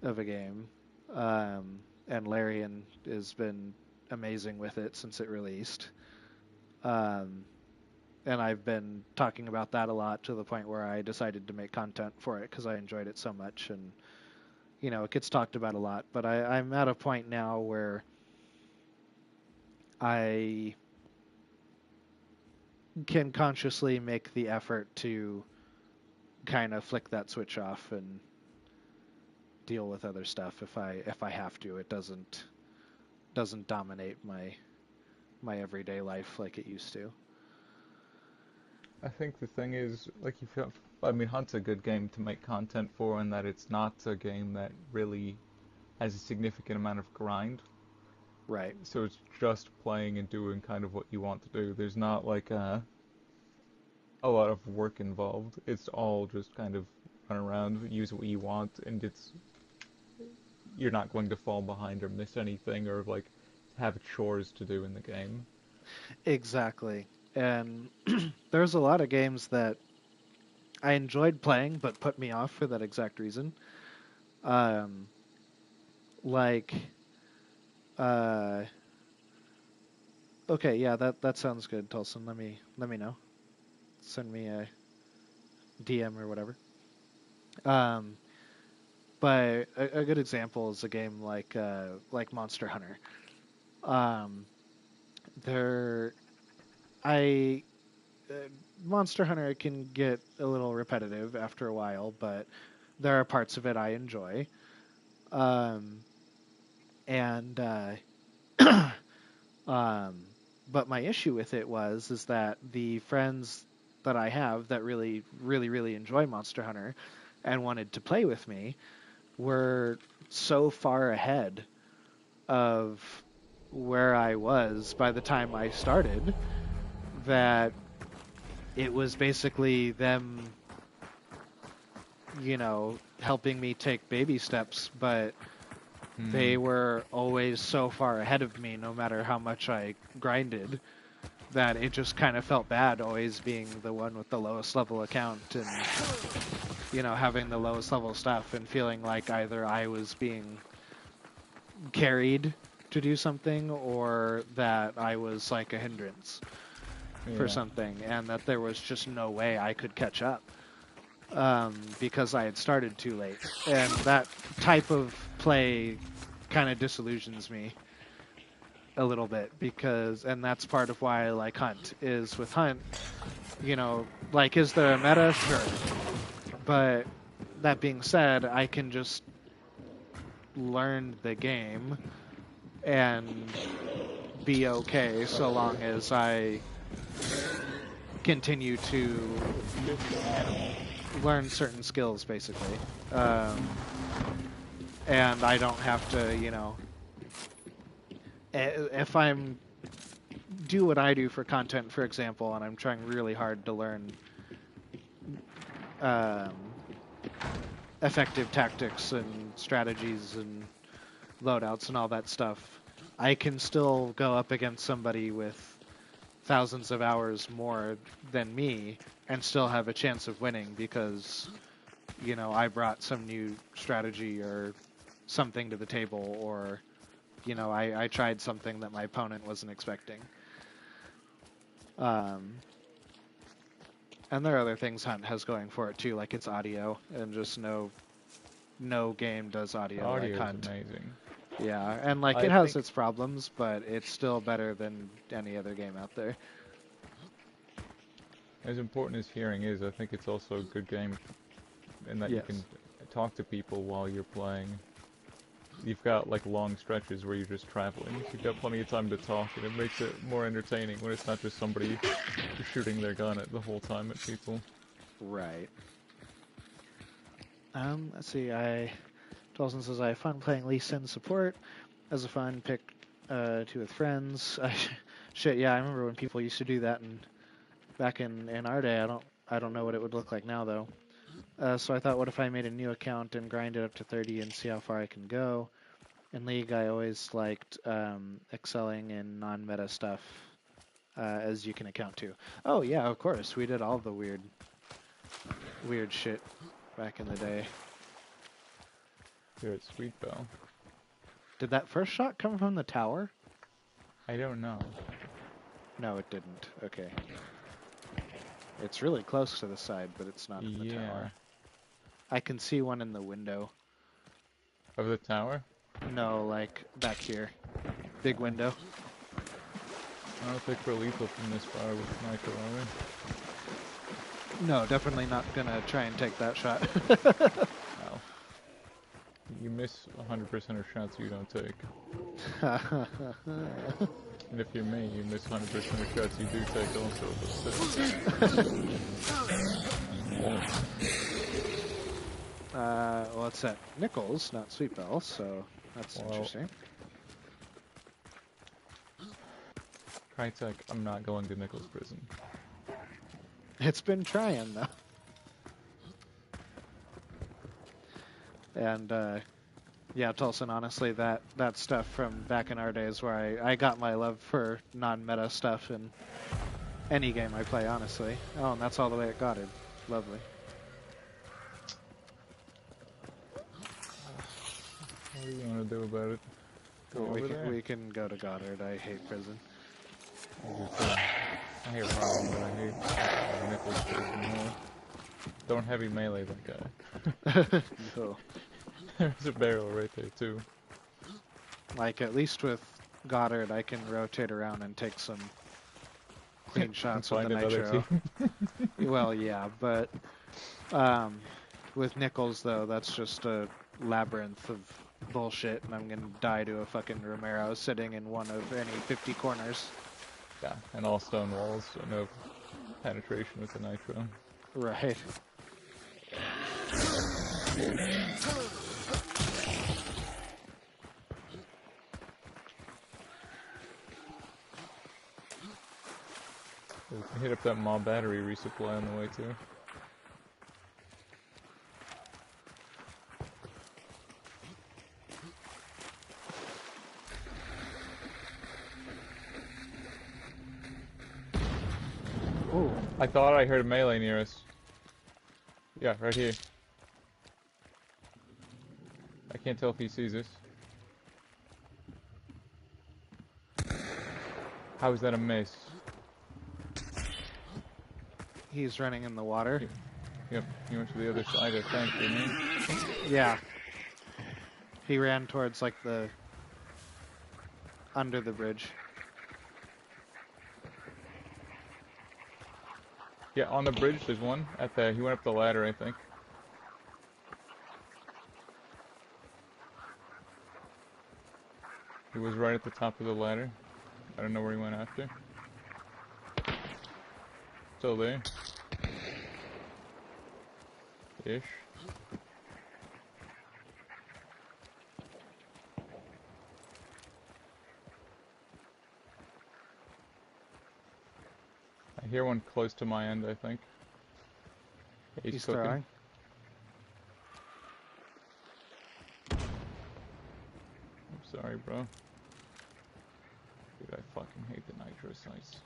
of a game. And Larian has been amazing with it since it released. Um, and I've been talking about that a lot to the point where I decided to make content for it because I enjoyed it so much, and it gets talked about a lot. But I'm at a point now where I can consciously make the effort to kind of flick that switch off and deal with other stuff if I have to. It doesn't dominate my everyday life like it used to. I think the thing is, like, I mean, Hunt's a good game to make content for, in that it's not a game that really has a significant amount of grind. Right. So it's just playing and doing kind of what you want to do. There's not like a lot of work involved. It's all just kind of run around, use what you want, and you're not going to fall behind or miss anything or like have chores to do in the game. Exactly. And there's a lot of games that I enjoyed playing but put me off for that exact reason. Um, like, uh, okay, yeah, that sounds good, Tolson. Let me know. Send me a DM or whatever. Um, but a good example is a game like Monster Hunter. Um, there, I Monster Hunter can get a little repetitive after a while, but there are parts of it I enjoy. Um, and um, but my issue with it is that the friends that I have that really, really, really enjoy Monster Hunter and wanted to play with me were so far ahead of where I was by the time I started that it was basically them, helping me take baby steps, but they were always so far ahead of me no matter how much I grinded that it just kind of felt bad always being the one with the lowest level account and, having the lowest level stuff and feeling like either I was being carried to do something, or that I was like a hindrance for Yeah. something, and that there was just no way I could catch up because I had started too late. And that type of play kind of disillusions me a little bit, and that's part of why I like Hunt. Is with Hunt, like, is there a meta? Sure. But that being said, I can just learn the game and be okay so long as I continue to learn certain skills, basically. And I don't have to, if I'm do what I do for content, for example, and I'm trying really hard to learn effective tactics and strategies and loadouts and all that stuff, I can still go up against somebody with thousands of hours more than me and still have a chance of winning because, I brought some new strategy or something to the table, or, I tried something that my opponent wasn't expecting. And there are other things Hunt has going for it too, like its audio, and just no game does audio like Audio Hunt. is amazing. Yeah, and like it has its problems, but it's still better than any other game out there. As important as hearing is, I think it's also a good game in that you can talk to people while you're playing. You've got like long stretches where you're just traveling, so you've got plenty of time to talk, and it makes it more entertaining when it's not just somebody shooting their gun at the whole time at people. Right. Let's see. Dawson says I have fun playing Lee Sin support. As a fun pick to with friends. Shit, yeah, I remember when people used to do that, and back in our day. I don't know what it would look like now though. So I thought, what if I made a new account and grind it up to 30 and see how far I can go? In League, I always liked excelling in non-meta stuff, as you can account to. Oh yeah, of course, we did all the weird shit back in the day. Here at Sweet Bell. Did that first shot come from the tower? I don't know. No, it didn't. Okay. It's really close to the side, but it's not in the tower. I can see one in the window. Of the tower? No, like back here. Big window. I don't think we're lethal from this far with nitro, are we? No, definitely not gonna try and take that shot. Wow. You miss 100% of shots you don't take. And if you're me, you miss 100% of shots you do take also. Well, it's at Nichols, not Sweet Bell, so that's interesting. Crytek, I'm not going to Nichols prison. It's been trying, though. And, yeah, Tolson, honestly, that stuff from back in our days where I got my love for non-meta stuff in any game I play, honestly. Oh, and that's all the way at Goddard. Lovely. What do you want to do about it? We can go to Goddard. I hate prison. I hate Robin, but I hate Nichols prison more. Don't heavy melee that guy. No. There's a barrel right there, too. Like, at least with Goddard, I can rotate around and take some clean shots with the nitro. Well, yeah, but with Nichols, though, that's just a labyrinth of bullshit, and I'm going to die to a fucking Romero sitting in one of any 50 corners. Yeah, and all stone walls, so no penetration with the nitro. Right. We can hit up that mob battery resupply on the way too. Ooh. I thought I heard a melee near us. Yeah, right here. I can't tell if he sees us. How is that a miss? He's running in the water. Yep, he went to the other side, I think, didn't he? Yeah. He ran towards like the under the bridge. Yeah, on the bridge there's one. He went up the ladder, I think. He was right at the top of the ladder. I don't know where he went after. Still there. Ish. I hear one close to my end, I think. Yeah, he's cooking. Throwing. I'm sorry, bro. Dude, I fucking hate the nitro sites.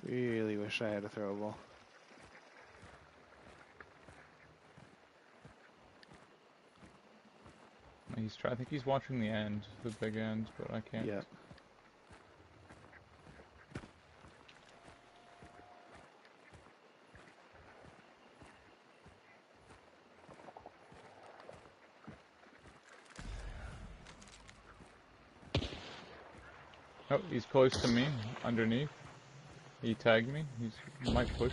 Really wish I had a throwable. I think he's watching the end, the big end, but I can't. Yeah. Oh, he's close to me, underneath. He tagged me. He might push.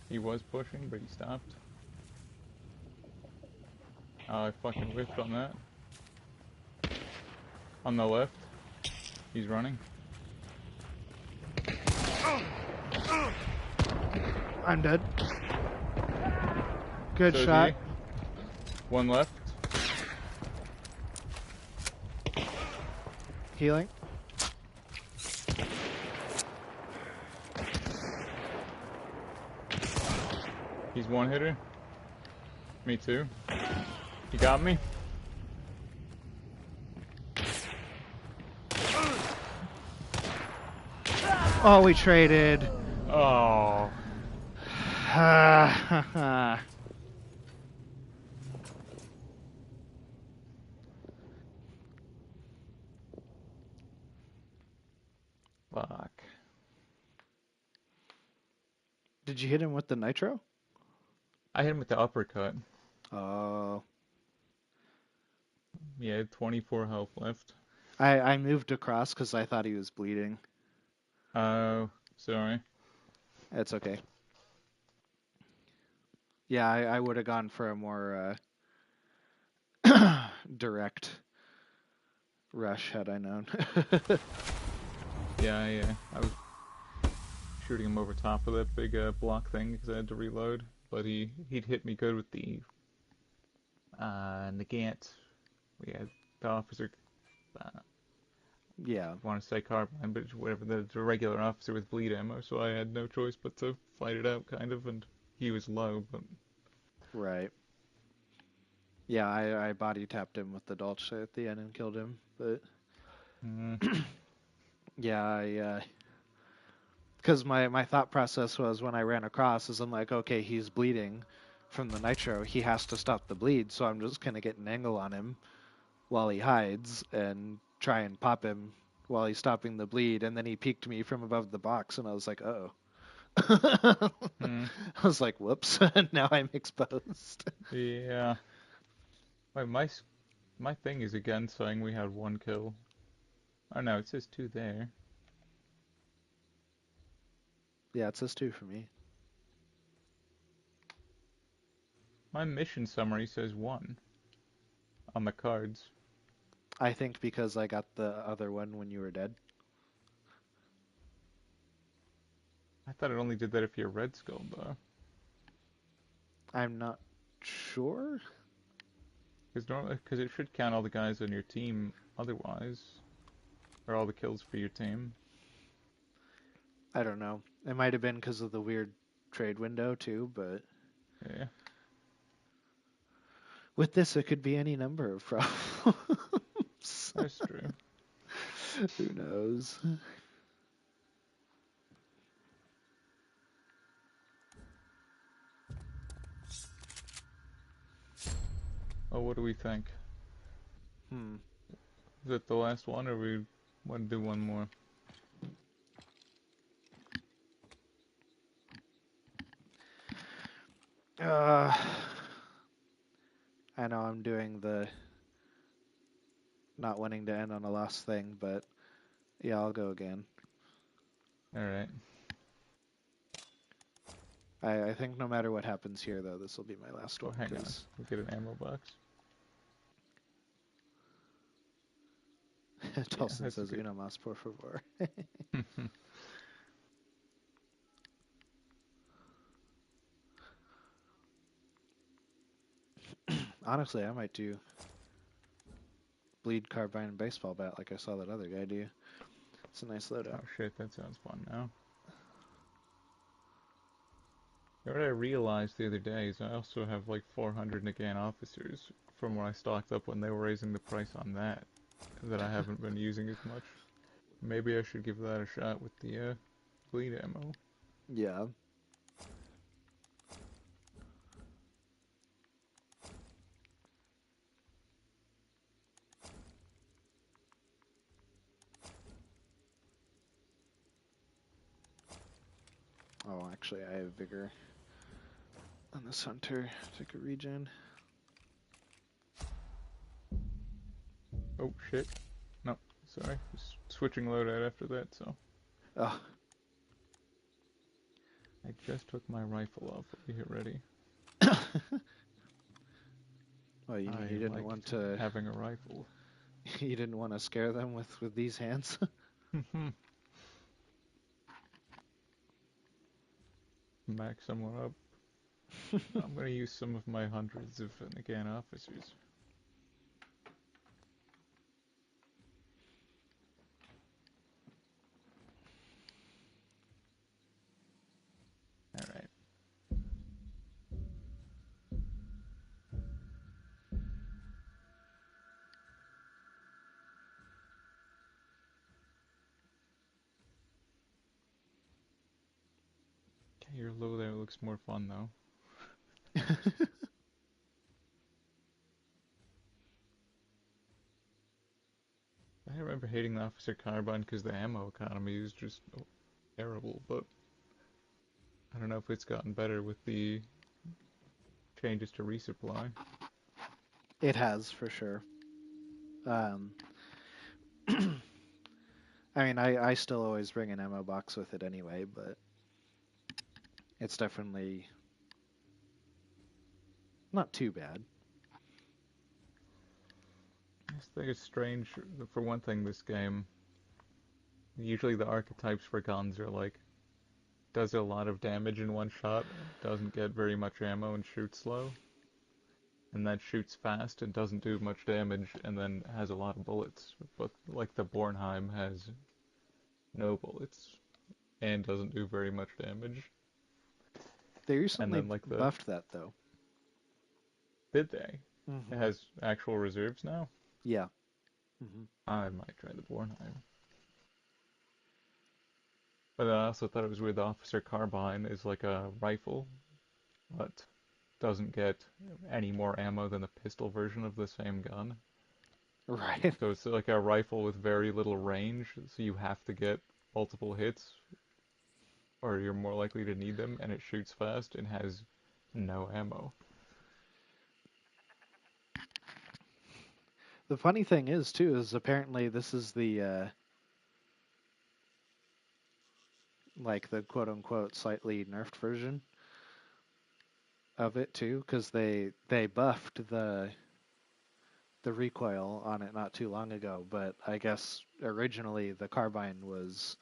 He was pushing, but he stopped. Oh, I fucking whiffed on that. On the left. He's running. I'm dead. Good So is shot. he. One left. Healing. He's one hitter. Me too. He got me. Oh, we traded. Oh. Fuck. Did you hit him with the nitro? I hit him with the uppercut. Oh. He had 24 health left. I moved across because I thought he was bleeding. Oh, sorry. It's okay. Yeah, I would have gone for a more direct rush had I known. Yeah. I was shooting him over top of that big block thing because I had to reload. But he'd hit me good with the Nagant. We had the officer. Yeah. I want to say carbine, but whatever, the regular officer with bleed ammo, so I had no choice but to fight it out, kind of, and he was low, but... Right. Yeah, I body tapped him with the Dolce at the end and killed him, but... Yeah, because my thought process was when I ran across is I'm like, okay, he's bleeding from the nitro. He has to stop the bleed, so I'm just going to get an angle on him while he hides and try and pop him while he's stopping the bleed. And then he peeked me from above the box, and I was like, oh. I was like, whoops, now I'm exposed. Yeah. Wait, my thing is again saying we had one kill. Oh no, it says 2 there. Yeah, it says 2 for me. My mission summary says 1 on the cards. I think because I got the other one when you were dead. I thought it only did that if you're Red Skull, though. I'm not sure. Because it should count all the guys on your team otherwise. Or all the kills for your team. I don't know. It might have been because of the weird trade window too, but Yeah. with this it could be any number of problems. That's true. Who knows? Oh, what do we think? Hmm. Is it the last one, or we want to do one more? Uh, I know I'm doing the not wanting to end on a last thing, but yeah, I'll go again. Alright. I think no matter what happens here, though, this will be my last Oh, one, hang on. because We get an ammo box. Yeah, Tolson that's a says, good. "Una más, por favor." Honestly, I might do bleed carbine and baseball bat like I saw that other guy do. It's a nice Oh loadout. shit, that sounds fun now. You know what I realized the other day is I also have like 400 Nagant officers from when I stocked up when they were raising the price on that I haven't been using as much. Maybe I should give that a shot with the bleed ammo. Yeah. Oh, actually, I have vigor on this hunter. Take a regen. Oh shit. No, sorry. Just switching loadout after that, so. Oh, I just took my rifle off. Let me get ready. well, you mean I you didn't want liked to? having a rifle. You didn't want to scare them with these hands? Max someone up. I'm gonna use some of my hundreds of Nagant officers. Alright. Okay, your loadout looks more fun though. I remember hating the Officer Carbine because the ammo economy is just terrible, but I don't know if it's gotten better with the changes to resupply. It has, for sure. Um, I mean, I still always bring an ammo box with it anyway, but it's definitely not too bad. I just think it's strange. For one thing, this game, usually the archetypes for guns are like, does a lot of damage in one shot, doesn't get very much ammo and shoots slow, and then shoots fast and doesn't do much damage and then has a lot of bullets. But like the Bornheim has no bullets and doesn't do very much damage. They And recently then like the buffed that, though. did they? It Hmm. has actual reserves now? Yeah. Hmm. I might try the Bornheim. But I also thought it was weird the Officer Carbine is like a rifle, but doesn't get any more ammo than the pistol version of the same gun. Right. So it's like a rifle with very little range, so you have to get multiple hits, or you're more likely to need them, and it shoots fast and has no ammo. The funny thing is, too, is apparently this is the like the quote unquote slightly nerfed version of it too, because they buffed the recoil on it not too long ago. But I guess originally the carbine was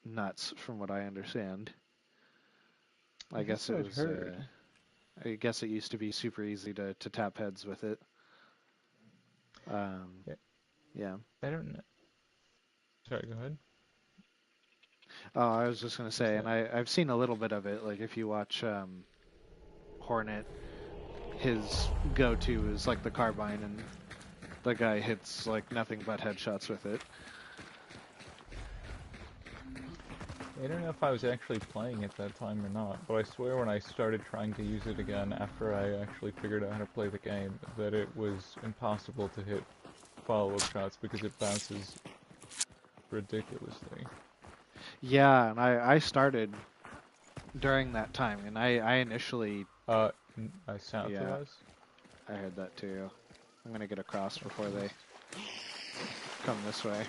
nuts, from what I understand. I That's guess it what I'd was. heard. I guess it used to be super easy to tap heads with it. Yeah, Yeah. I don't know. Sorry, go ahead. Oh, I was just gonna Is say, and that I've seen a little bit of it. Like if you watch Hornet, his go-to is like the carbine, and the guy hits like nothing but headshots with it. I don't know if I was actually playing at that time or not, but I swear when I started trying to use it again after I actually figured out how to play the game, that it was impossible to hit follow-up shots because it bounces ridiculously. Yeah, and I started during that time, and I initially, South of yeah, us? I heard that too. I'm gonna get across before they come this way.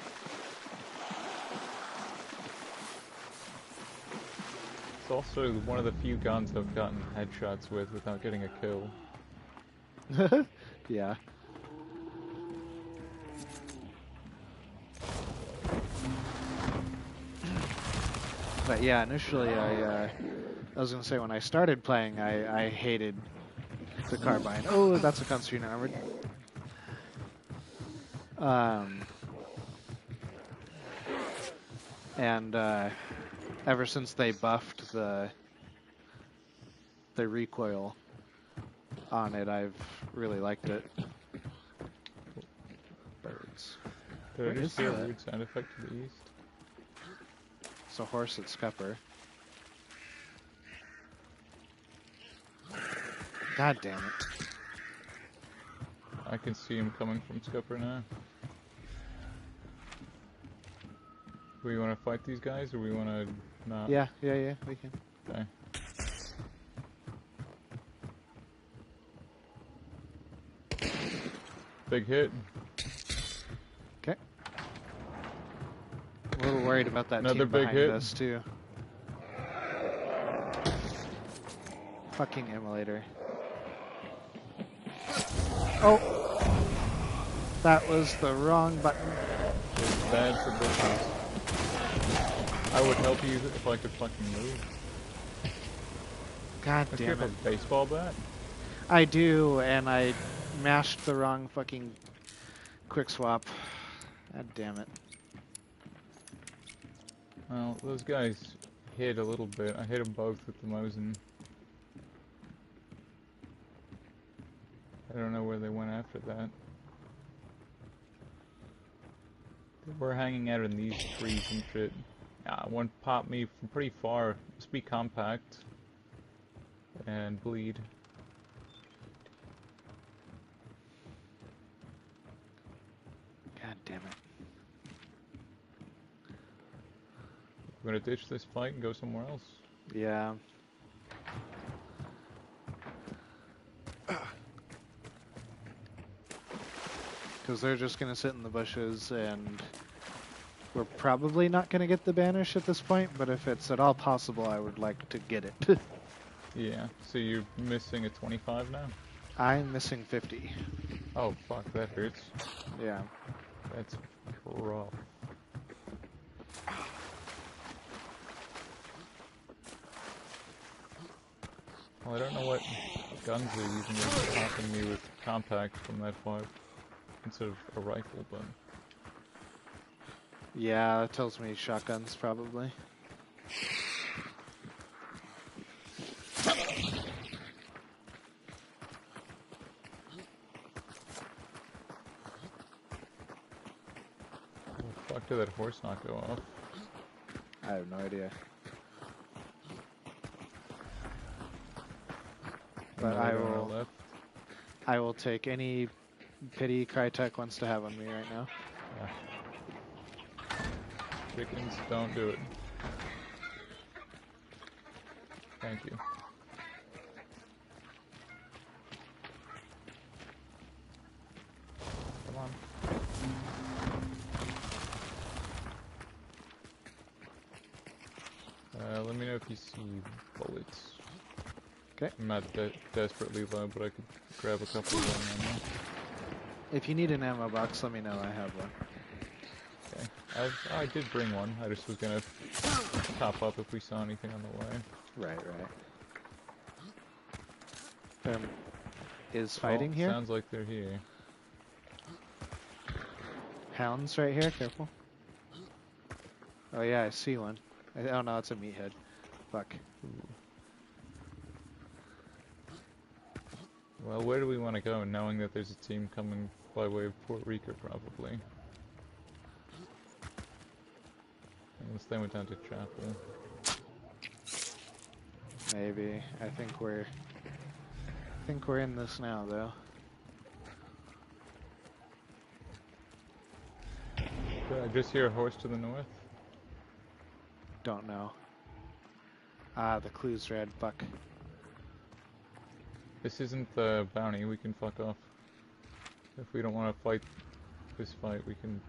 It's also one of the few guns I've gotten headshots with without getting a kill. Yeah. But yeah, initially I was gonna say when I started playing, I hated the carbine. Oh, that's a Constitution armored. And ever since they buffed the recoil on it, I've really liked it. Birds. Did Where I just is hear a that? weird sound effect to the east? It's a horse at Scupper. God damn it. I can see him coming from Scupper now. Do we want to fight these guys, or we want to not? Yeah, we can. Okay. Big hit. Okay. I'm a little worried about that Another team big behind hit. us, too. Fucking emulator. Oh! That was the wrong button. It's bad for business. I would help you if I could fucking move. God Don't you damn have it. a baseball bat? I do, and I mashed the wrong fucking quick swap. God damn it. Well, those guys hit a little bit. I hit them both with the Mosin. I don't know where they went after that. They were hanging out in these trees and shit. One popped me from pretty far. Must be compact. And bleed. God damn it. We're gonna ditch this fight and go somewhere else. Yeah. Because they're just going to sit in the bushes, and we're probably not going to get the banish at this point, but if it's at all possible, I would like to get it. Yeah, so you're missing a 25 now? I'm missing 50. Oh fuck, that hurts. Yeah. That's rough. Well, I don't know what guns they're using. They're popping me with compact from that fight instead of a rifle, but Yeah, that tells me shotguns, probably. how the fuck did that horse not go off? I have no idea. But Another one on our left. I will take any pity Crytek wants to have on me right now. Yeah. Chickens, don't do it. Thank you. Come on. Let me know if you see bullets. Okay. I'm not desperately low, but I could grab a couple of them. If you need an ammo box, let me know. I have one. Okay. I did bring one. I just was gonna top up if we saw anything on the way. Right. There is fighting here. Sounds like they're here. Hounds right here. Careful. Oh yeah, I see one. Oh no, it's a meathead. Fuck. Ooh. Well, where do we want to go, knowing that there's a team coming by way of Puerto Rico, probably? Unless they went down to Chapel. Maybe. I think we're in this now, though. Did I just hear a horse to the north? Don't know. Ah, the clue's red. Fuck. This isn't the bounty, we can fuck off. If we don't want to fight this fight, we can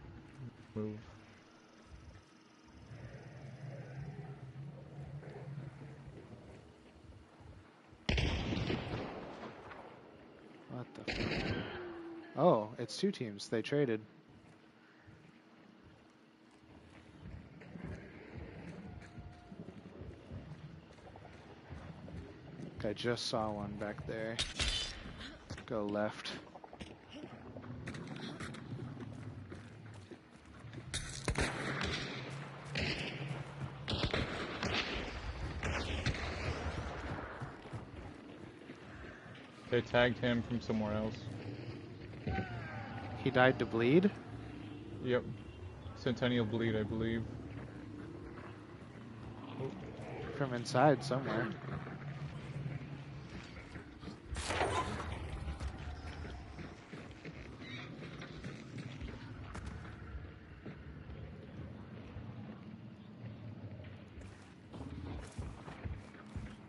move. What the fuck? Oh, it's two teams. They traded. I just saw one back there. Go left. They tagged him from somewhere else. He died to bleed? Yep. Centennial bleed, I believe. From inside somewhere.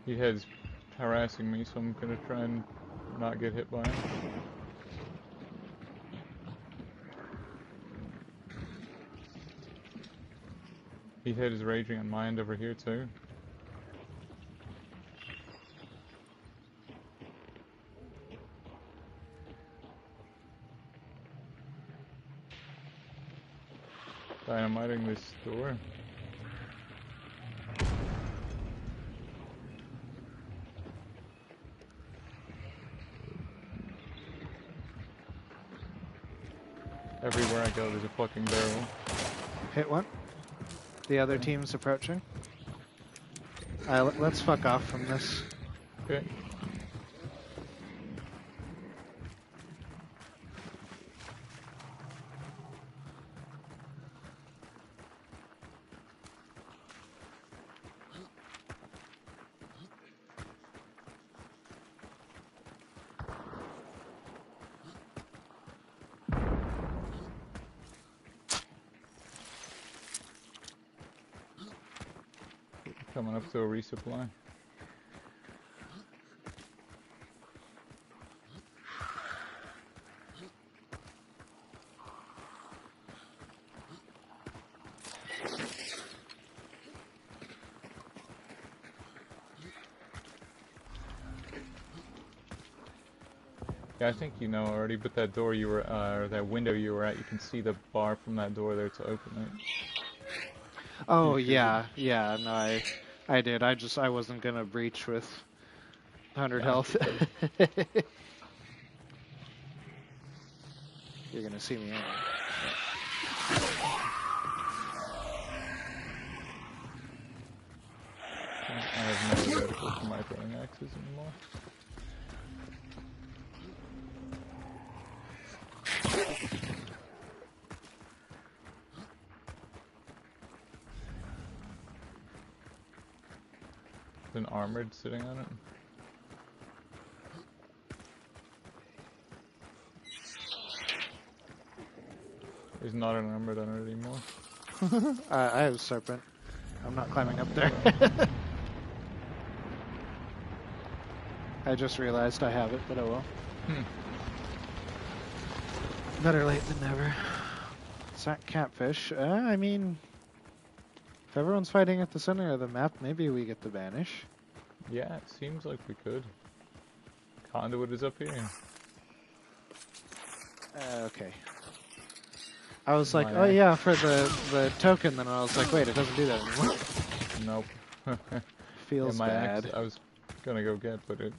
He has harassing me, so I'm gonna try and not get hit by him. He head is raging on my end over here too. Dynamiting this door. Everywhere I go, there's a fucking barrel. Hit one. The other team's approaching. Let's fuck off from this. Okay. Coming up to a resupply. Yeah, I think you know already, but that door you were, or that window you were at, you can see the bar from that door there to open it. Oh yeah, yeah. No, I did. I wasn't gonna breach with 100 health. You're gonna see me anyway. I have no reticle for my throwing axes anymore. An armored sitting on it. There's not an armored on it anymore. I have a serpent. I'm not climbing up there. I just realized I have it, but I will. Better late than never. Is that catfish? I mean, if everyone's fighting at the center of the map, maybe we get the banish. Yeah, it seems like we could. Conduit is up here. Okay. I was like, My oh yeah, for the token, then I was like, wait, it doesn't do that anymore. Nope. Feels yeah, my bad. axe I was gonna go get, but it's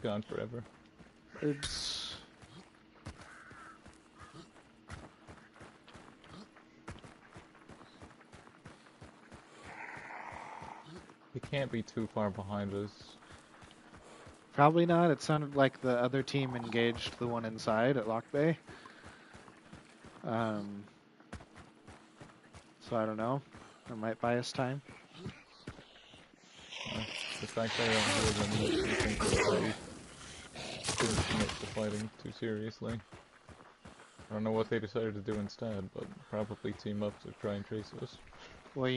gone forever. It's... He can't be too far behind us. Probably not. It sounded like the other team engaged the one inside at Lock Bay. So I don't know. It might buy us time. That's the fact that I don't hear them makes me think that they didn't commit to fighting too seriously. I don't know what they decided to do instead, but probably team up to try and chase us. Well,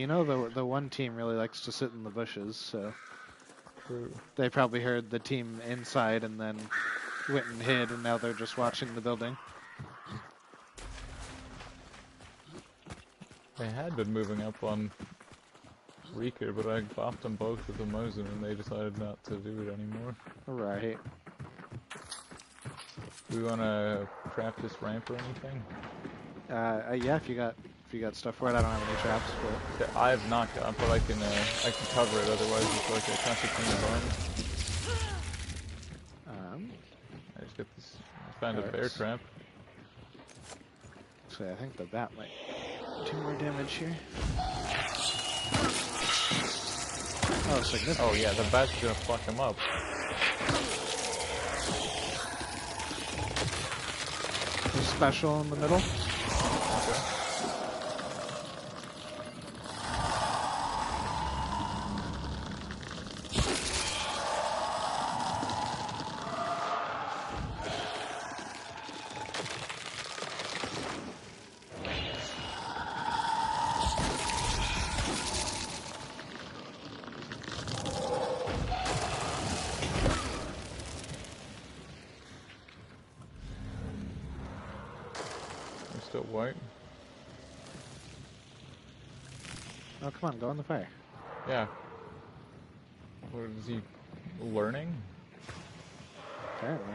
the one team really likes to sit in the bushes, so True. they probably heard the team inside and then went and hid, and now they're just watching the building. They had been moving up on Reeker, but I bopped them both with the Mosin and they decided not to do it anymore. Right. We wanna trap this ramp or anything? Yeah, if you got stuff for it, I don't have any traps, but Yeah, I have not got, but I can cover it. Otherwise, it's like a concertina bomb. I just got this. I found a bear trap. Actually, I think the bat might do more damage here. Oh, significant. Oh yeah, the bat's gonna fuck him up. There's special in the middle. Okay. I'm still white. Oh, come on, go in the fire. Yeah. What is he learning? Apparently.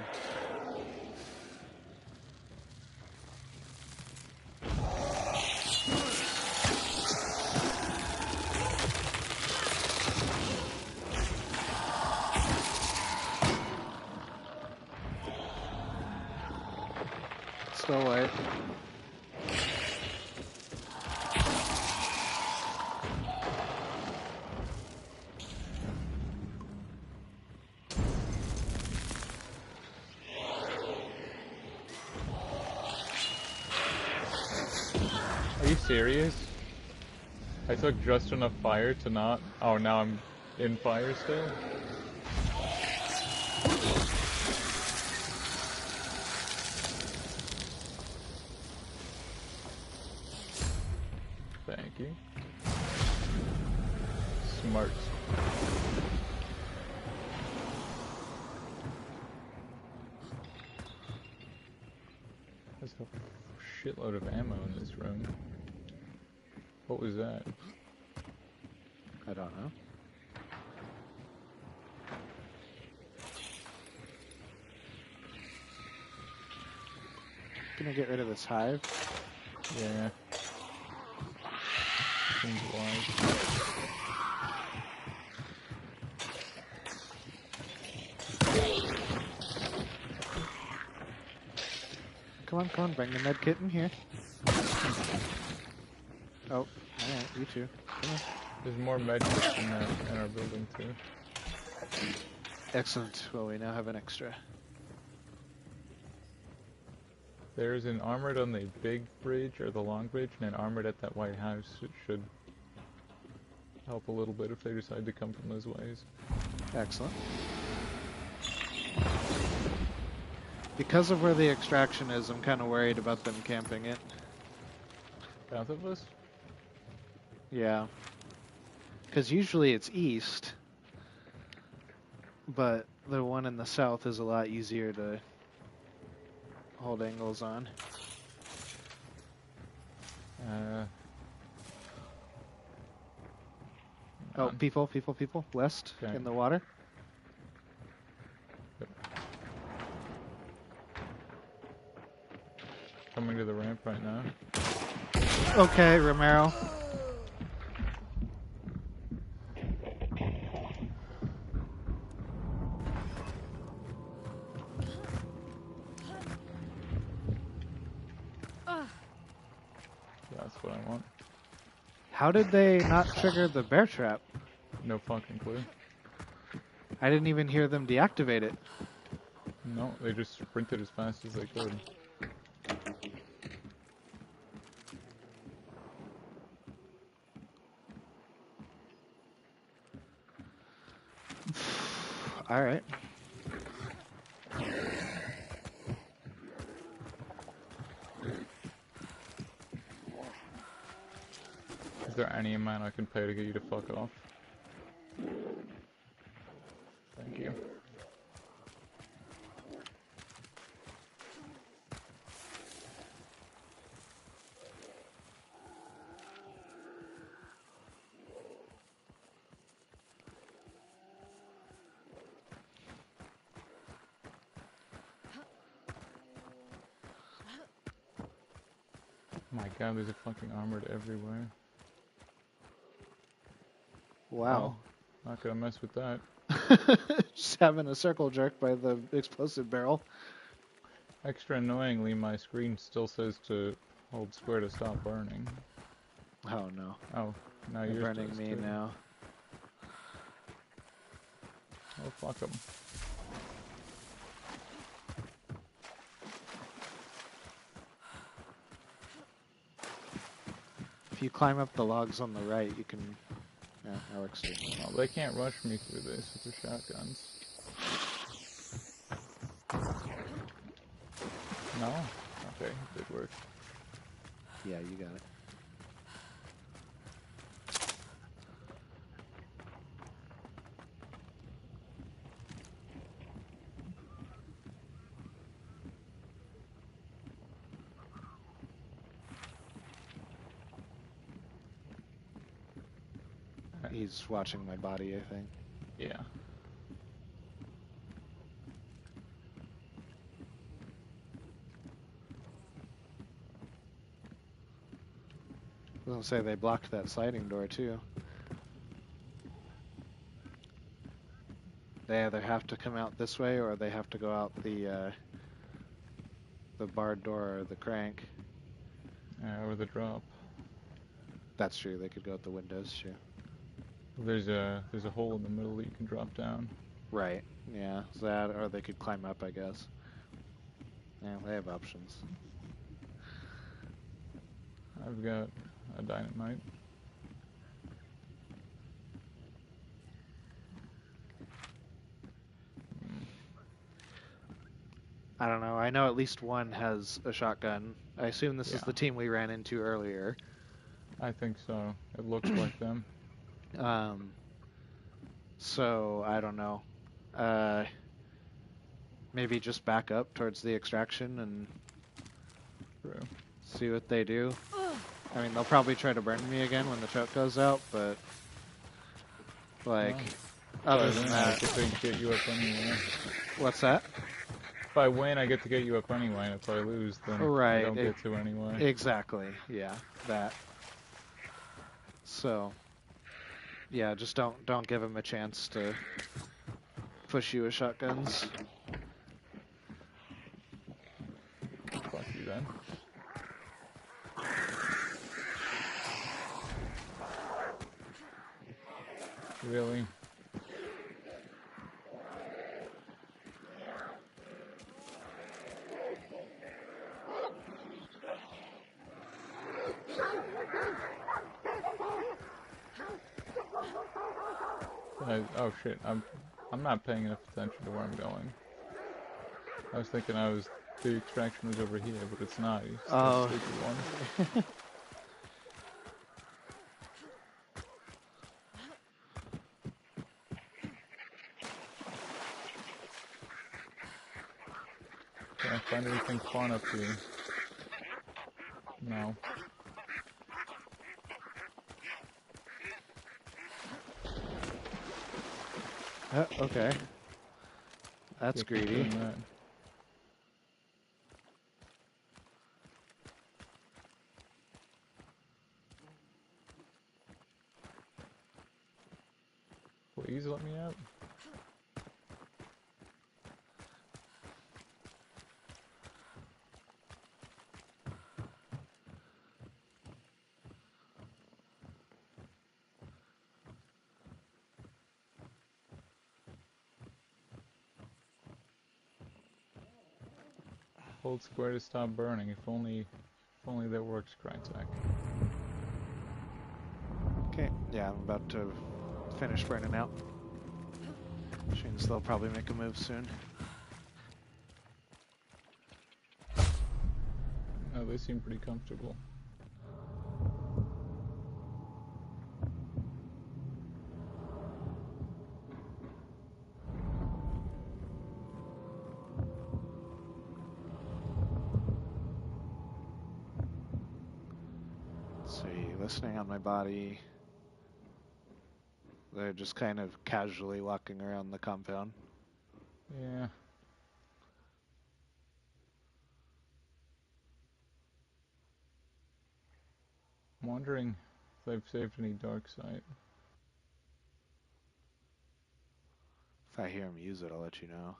Still white. Are you serious? I took just enough fire to not... Oh, now I'm in fire still? Thank you. Smart. There's a shitload of ammo in this room. What was that? I don't know. Gonna get rid of this hive. Yeah. Seems wise. Come on, bring the med kit in here. Oh, alright, you too. Come on. There's more medkits in our building too. Excellent. Well, we now have an extra. There's an armored on the big bridge, or the long bridge, and an armored at that White House. It should help a little bit if they decide to come from those ways. Excellent. Because of where the extraction is, I'm kind of worried about them camping it. South of us? Yeah. Because usually it's east, but the one in the south is a lot easier to hold angles on. Oh, people, west, Okay. in the water. Yep. Coming to the ramp right now. Okay, Romero. That's what I want. How did they not trigger the bear trap? No fucking clue. I didn't even hear them deactivate it. No, they just sprinted as fast as they could. All right. Is there any amount I can pay to get you to fuck off? Thank you. My god, there's a fucking armored everywhere. Wow. Oh, not gonna mess with that. Just having a circle jerk by the explosive barrel. Extra annoyingly, my screen still says to hold square to stop burning. Oh no. Oh, now They're yours burning does me too. now. Oh, fuck them. If you climb up the logs on the right, you can... Yeah, that works too. Oh, they can't rush me through this with their shotguns. No? Okay, it did work. Yeah, you got it. He's watching my body, I think. Yeah. I was gonna say they blocked that sliding door too. They either have to come out this way or they have to go out the barred door or the crank. Or the drop. That's true. They could go out the windows too. There's a hole in the middle that you can drop down. Right. Yeah. That or they could climb up, I guess. Yeah, they have options. I've got a dynamite. I don't know. I know at least one has a shotgun. I assume this is Yeah. the team we ran into earlier. I think so. It looks like them. So I don't know. Maybe just back up towards the extraction and True. see what they do. I mean, they'll probably try to burn me again when the truck goes out, but like, other than I that, get to get you up anyway. what's that? If I win, I get to get you up anyway. And if I lose, then I don't get to anyway. Exactly. Yeah, that. So, yeah, just don't give him a chance to push you with shotguns. Fuck you then. Really? Oh shit! I'm not paying enough attention to where I'm going. I was thinking the extraction was over here, but it's not. It's the stupid one. Can I find anything fun up here? No. Okay. That's Keep greedy. doing that. Please let me out. Hold square to stop burning. If only that works, Crytek. Okay. Yeah, I'm about to finish burning out. Which means they'll probably make a move soon. No, they seem pretty comfortable. Let's see, listening on my body. They're just kind of casually walking around the compound. Yeah. I'm wondering if they've saved any dark site. If I hear them use it, I'll let you know.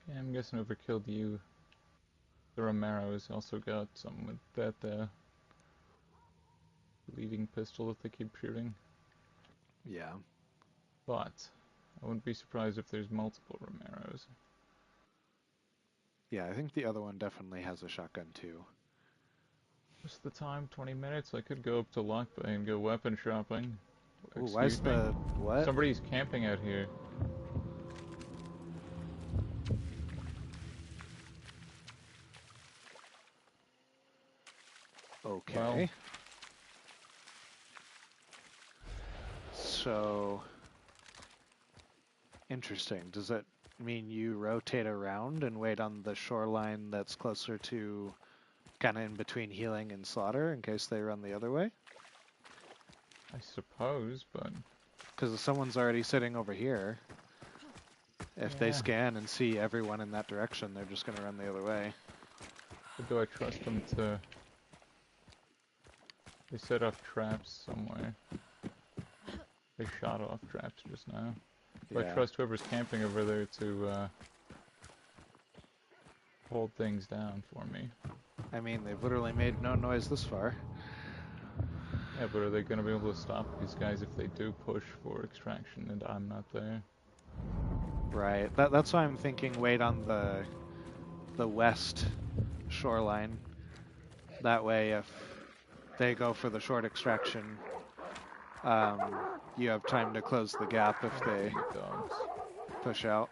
Yeah, I'm guessing whoever killed you, the Romero's also got something with that leading pistol that they keep shooting. Yeah. But I wouldn't be surprised if there's multiple Romero's. Yeah, I think the other one definitely has a shotgun too. What's the time? 20 minutes? I could go up to Lock Bay and go weapon shopping. Ooh, why is Excuse me? the... what? Somebody's camping out here. Okay. Well, so... interesting. Does that mean you rotate around and wait on the shoreline that's closer to kind of in between healing and slaughter in case they run the other way? I suppose, but... Because if someone's already sitting over here, if they Yeah. scan and see everyone in that direction, they're just going to run the other way. But do I trust them to... They set off traps somewhere. They shot off traps just now. Do I trust whoever's camping over there to hold things down for me? I mean, they've literally made no noise this far. Yeah, but are they going to be able to stop these guys if they do push for extraction and I'm not there? Right. That's why I'm thinking wait on the west shoreline. That way, if they go for the short extraction, you have time to close the gap if they Dogs. push out.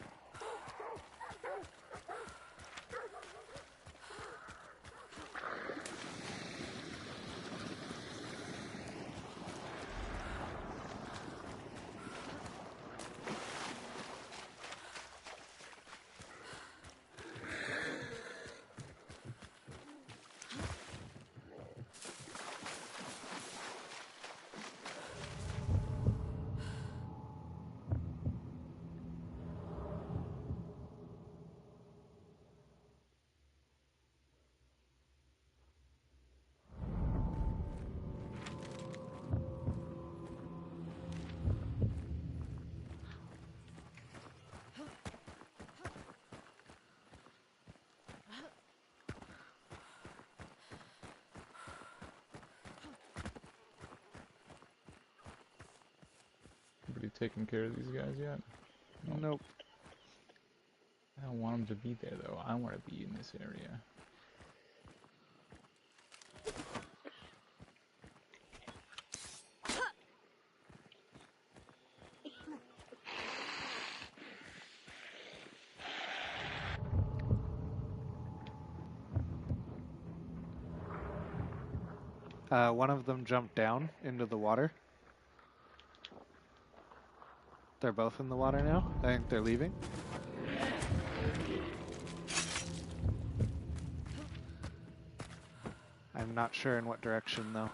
Anybody taking care of these guys yet? Nope. I don't want them to be there though. I want to be in this area. One of them jumped down into the water. They're both in the water now. I think they're leaving. I'm not sure in what direction though.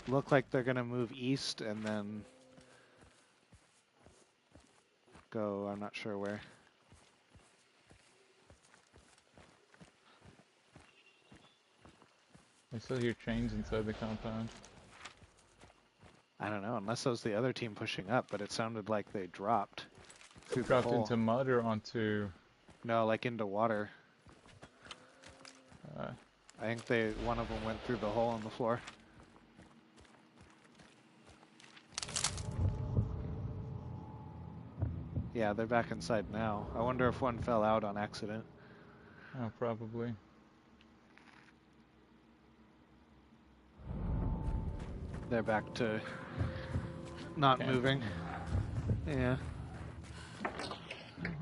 Look like they're gonna move east and then go, I'm not sure where. I still hear chains inside the compound. I don't know, unless that was the other team pushing up, but it sounded like they dropped through the Dropped hole. into mud or onto... No, like into water. I think one of them went through the hole in the floor. Yeah, they're back inside now. I wonder if one fell out on accident. Oh, probably. They're back to not Camping. moving. Yeah.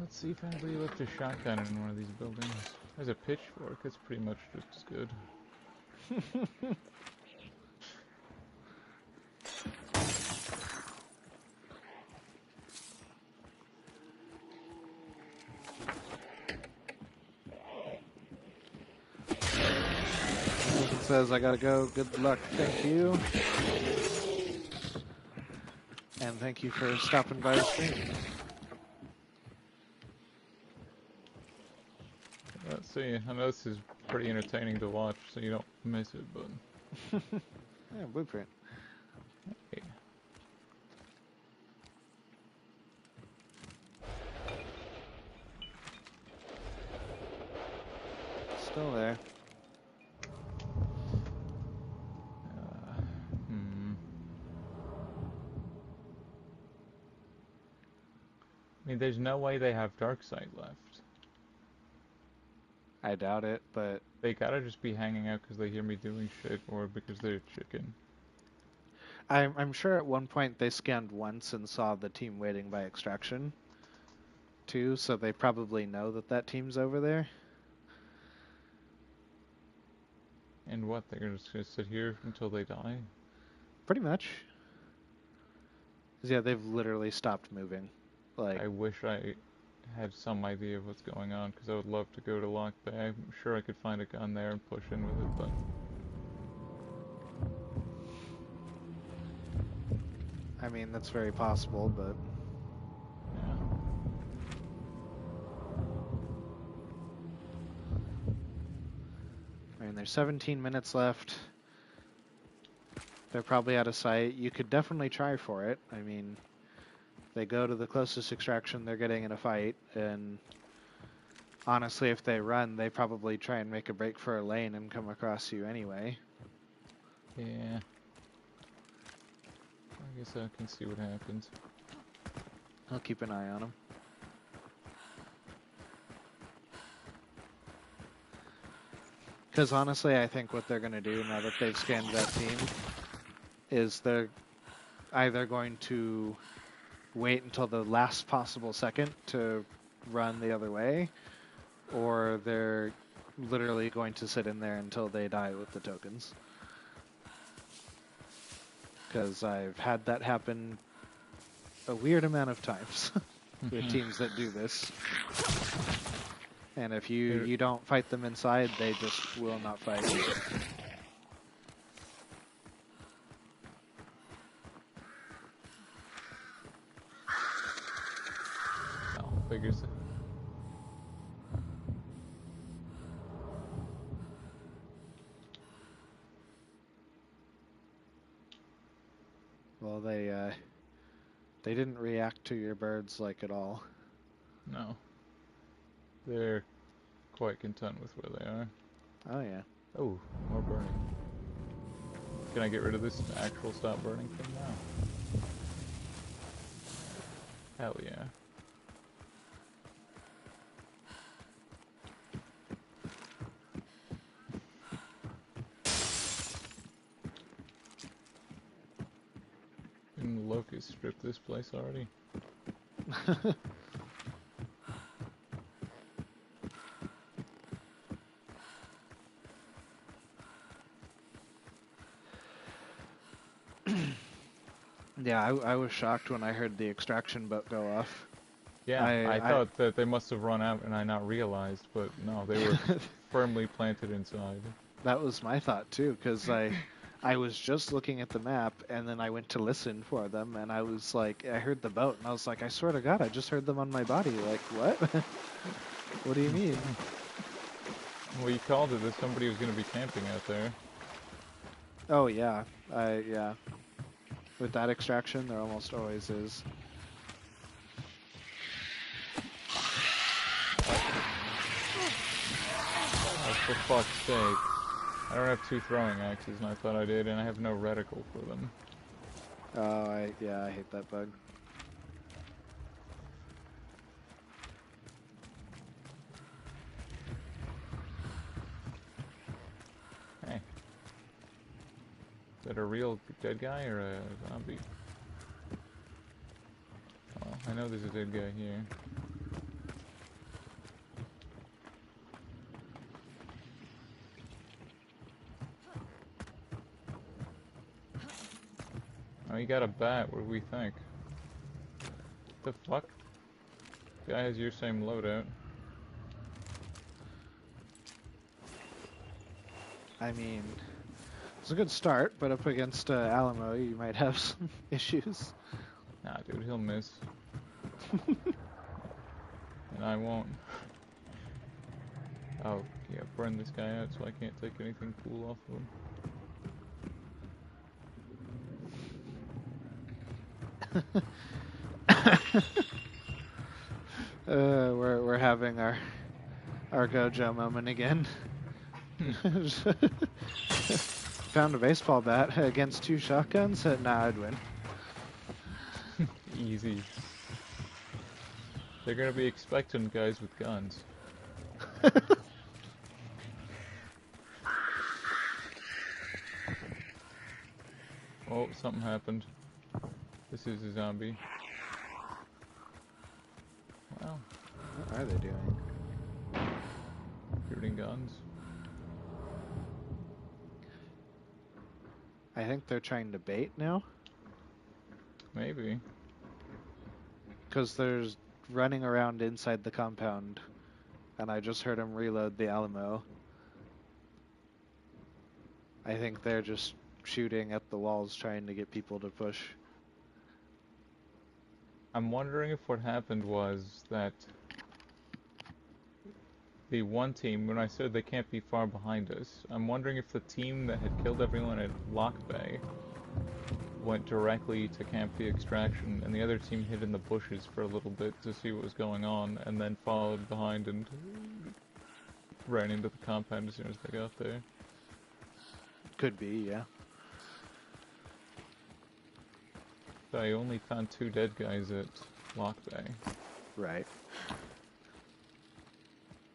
Let's see if anybody left a shotgun in one of these buildings. There's a pitchfork. It's pretty much just as good. It says I gotta go. Good luck. Thank you. And thank you for stopping by the stream. Let's see. I know this is pretty entertaining to watch, so you don't miss it, but... Yeah, blueprint. Hey. Still there. I mean, there's no way they have Darkseid left. I doubt it, but They gotta just be hanging out because they hear me doing shit, or because they're chicken. I'm sure at one point they scanned once and saw the team waiting by extraction, too, so they probably know that that team's over there. And what, they're just gonna sit here until they die? Pretty much. 'Cause, yeah, they've literally stopped moving. Like, I wish I had some idea of what's going on, because I would love to go to Lock Bay. I'm sure I could find a gun there and push in with it, but... I mean, that's very possible, but... yeah. I mean, there's 17 minutes left. They're probably out of sight. You could definitely try for it. I mean, they go to the closest extraction, they're getting in a fight, and honestly, if they run, they probably try and make a break for a lane and come across you anyway. Yeah. I guess I can see what happens. I'll keep an eye on them. Because honestly, I think what they're going to do now that they've scanned that team is they're either going to wait until the last possible second to run the other way, or they're literally going to sit in there until they die with the tokens. Because I've had that happen a weird amount of times with teams that do this. And if you don't fight them inside, they just will not fight. Oh, figures. Well, they didn't react to your birds like at all. No. They're quite content with where they are. Oh yeah. Oh, more burning. Can I get rid of this actual stop burning thing now? Hell yeah. Didn't Locust strip this place already? Yeah, I was shocked when I heard the extraction boat go off. Yeah, I thought that they must have run out and I not realized, but no, they were firmly planted inside. That was my thought too, because I was just looking at the map and then I went to listen for them and I was like, I heard the boat and I was like, I swear to God, I just heard them on my body. Like, what? What do you mean? Well, you called it that somebody was going to be camping out there. Oh yeah, yeah. With that extraction, there almost always is. for fuck's sake. I don't have 2 throwing axes, and I thought I did, and I have no reticle for them. Oh, I hate that bug. Hey. Is that a real dead guy or a zombie? Well, I know there's a dead guy here. Oh, you got a bat. What do we think? The fuck? Guy has your same loadout. I mean, it's a good start, but up against Alamo, you might have some issues. Nah, dude, he'll miss. And I won't. Oh, yeah, burn this guy out so I can't take anything cool off of him. We're having our Gojo moment again. Found a baseball bat against 2 shotguns. Nah, I'd win. Easy. They're gonna be expecting guys with guns. Oh, something happened. This is a zombie. Well, What are they doing? shooting guns. I think they're trying to bait now. Maybe. Because there's running around inside the compound. And I just heard him reload the Alamo. I think they're just shooting at the walls trying to get people to push. I'm wondering if what happened was that the one team, when I said they can't be far behind us, I'm wondering if the team that had killed everyone at Lock Bay went directly to Camp the Extraction, and the other team hid in the bushes for a little bit to see what was going on, and then followed behind and ran into the compound as soon as they got there. Could be, yeah. So I only found 2 dead guys at Lock Bay. Right.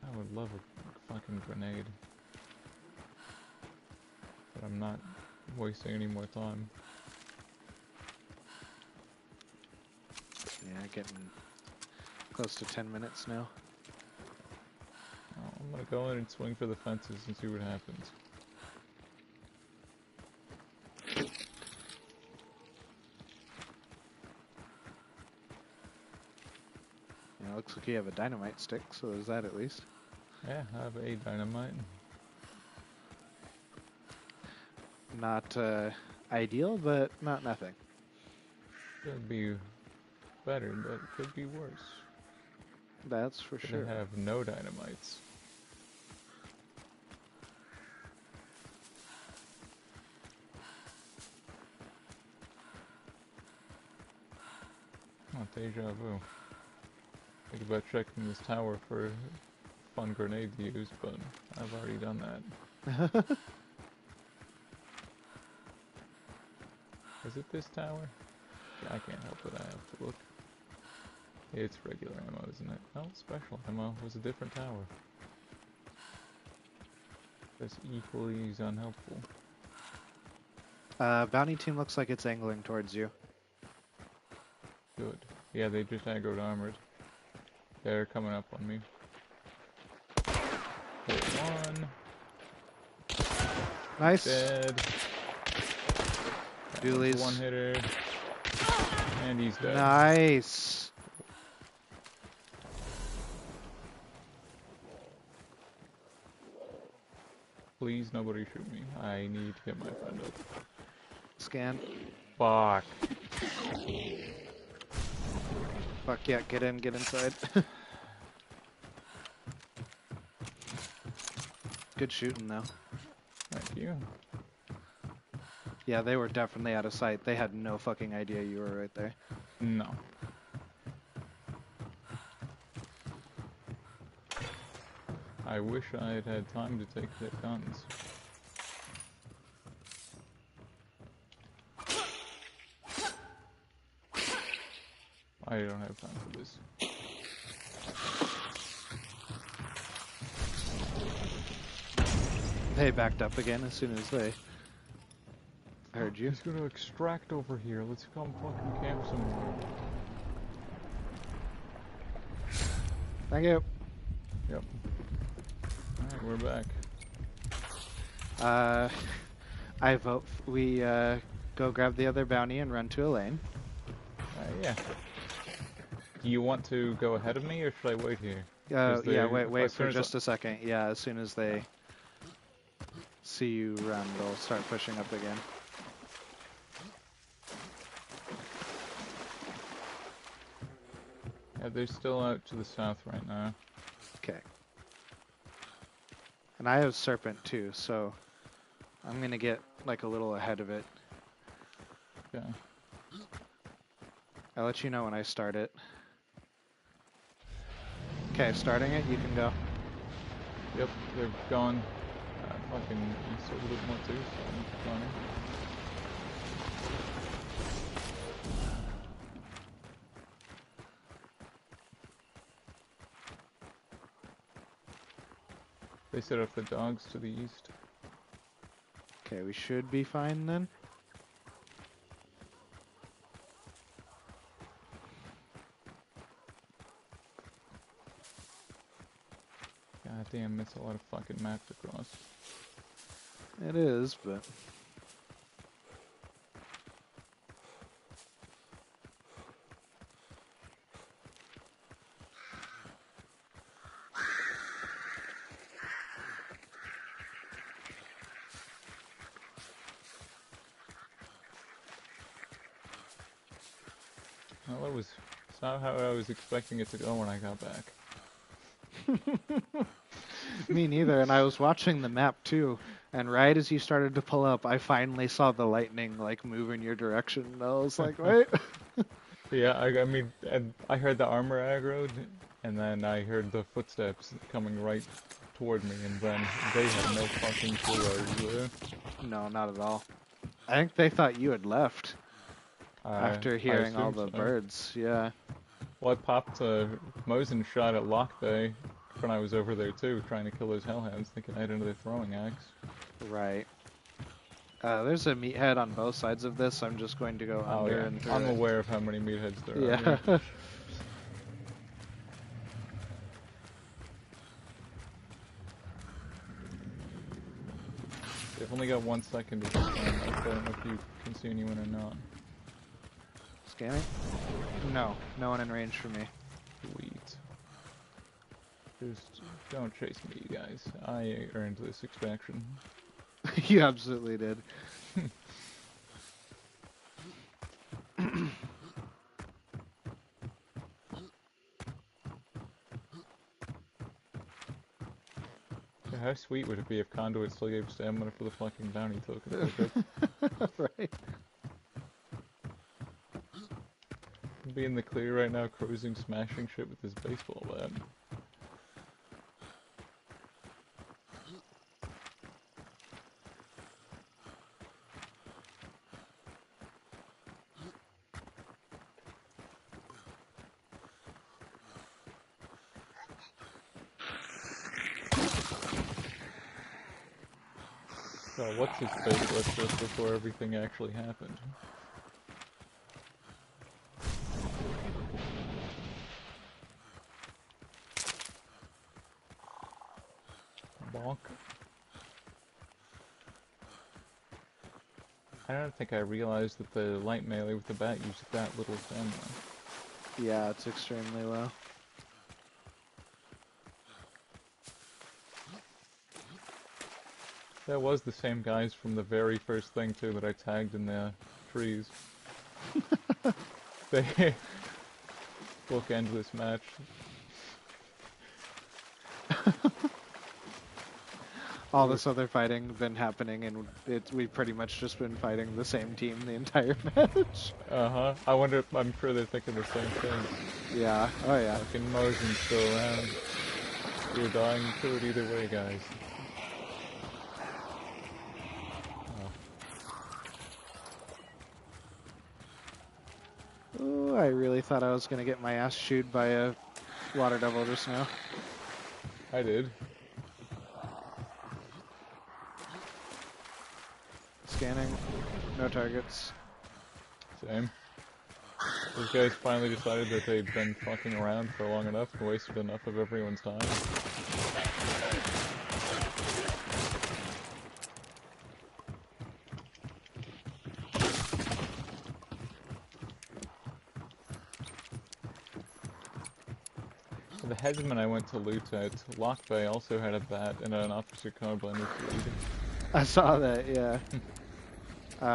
I would love a fucking grenade. But I'm not wasting any more time. Yeah, getting close to 10 minutes now. Oh, I'm gonna go in and swing for the fences and see what happens. Yeah, looks like you have a dynamite stick, so there's that at least. Yeah, I have a dynamite. Not ideal, but not nothing. Could be better, but it could be worse. That's for Could sure. have no dynamites. Oh, deja vu. Think about checking this tower for a fun grenade to use, but I've already done that. Is it this tower? I can't help it, I have to look. It's regular ammo, isn't it? Oh, special ammo was a different tower. That's equally as unhelpful. Bounty team looks like it's angling towards you. Good. Yeah, they just aggroed armored. They're coming up on me. Hit one. Nice. Dead. That one's a Doolies. one hitter. And he's dead. Nice. Please, nobody shoot me. I need to get my friend up. Scan. Fuck. Fuck yeah, get in, get inside. Good shooting though. Thank you. Yeah, they were definitely out of sight. They had no fucking idea you were right there. No. I wish I had had time to take their guns. I don't have time for this. They backed up again as soon as they heard you. He's gonna extract over here. Let's come fucking camp somewhere. Thank you. Yep. Alright, we're back. I vote we go grab the other bounty and run to a lane. Yeah. Do you want to go ahead of me, or should I wait here? Yeah, wait for just a second. Yeah, as soon as they see you run, they'll start pushing up again. Yeah, they're still out to the south right now. Okay. And I have Serpent too, so I'm gonna get like a little ahead of it. Yeah. I'll let you know when I start it. Okay, starting it, you can go. Yep, they're gone. Fucking east a little bit more too, so I'm running. They set up the dogs to the east. Okay, we should be fine then. God damn, it's a lot of fucking map to cross. It is, but Well, it was not how I was expecting it to go when I got back. me neither. And I was watching the map too, and right as you started to pull up, I finally saw the lightning like move in your direction. And I was like, wait. Yeah, I mean, and I heard the armor aggroed, and then I heard the footsteps coming right toward me, and then they had no fucking clue I was there. No, not at all. I think they thought you had left after hearing all the birds. Yeah. Well, I popped a Mosin shot at Lock Bay when I was over there too, trying to kill those hellhounds, thinking I had another throwing axe. Right. There's a meathead on both sides of this. I'm just going to go under and through. I'm aware of how many meatheads there are. Yeah. They've only got 1 second to scan. I don't know if you can see anyone or not. Scanning? No. No one in range for me. Sweet. Just don't chase me, you guys. I earned this extraction. You absolutely did. Yeah, how sweet would it be if Conduit still gave stamina for the fucking bounty token? Right. Be in the clear right now, cruising, smashing shit with his baseball bat. So what's his face left us before everything actually happened? Bonk. I don't think I realized that the light melee with the bat used that little stamina. Yeah, it's extremely low. That was the same guys from the very first thing too that I tagged in the trees. They bookend this match. All this other fighting been happening, and we've pretty much just been fighting the same team the entire match. Uh-huh. I wonder if, I'm sure they're thinking the same thing. Yeah. Oh yeah. Fucking Mosin's still around. You're dying to it either way, guys. Oh, I really thought I was going to get my ass chewed by a water devil just now. I did. Scanning. No targets. Same. Those guys finally decided that they'd been fucking around for long enough and wasted enough of everyone's time. The headsman I went to loot at Lock Bay also had a bat and an opposite colorblind with lead. I saw that, yeah.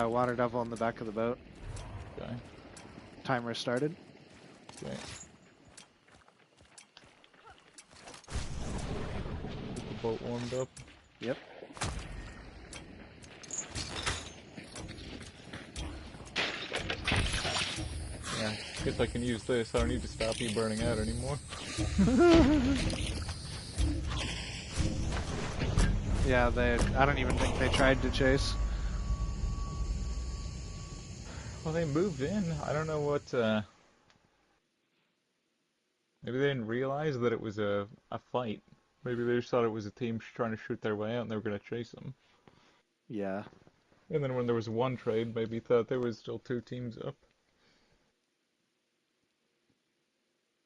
Water devil in the back of the boat. Okay. Timer started. Okay. Get the boat warmed up. Yep. Yeah, guess I can use this. I don't need to stop you burning out anymore. Yeah, I don't even think they tried to chase. Well, they moved in. I don't know what, maybe they didn't realize that it was a fight. Maybe they just thought it was a team trying to shoot their way out and they were going to chase them. Yeah. And then when there was one trade, maybe thought there was still two teams up.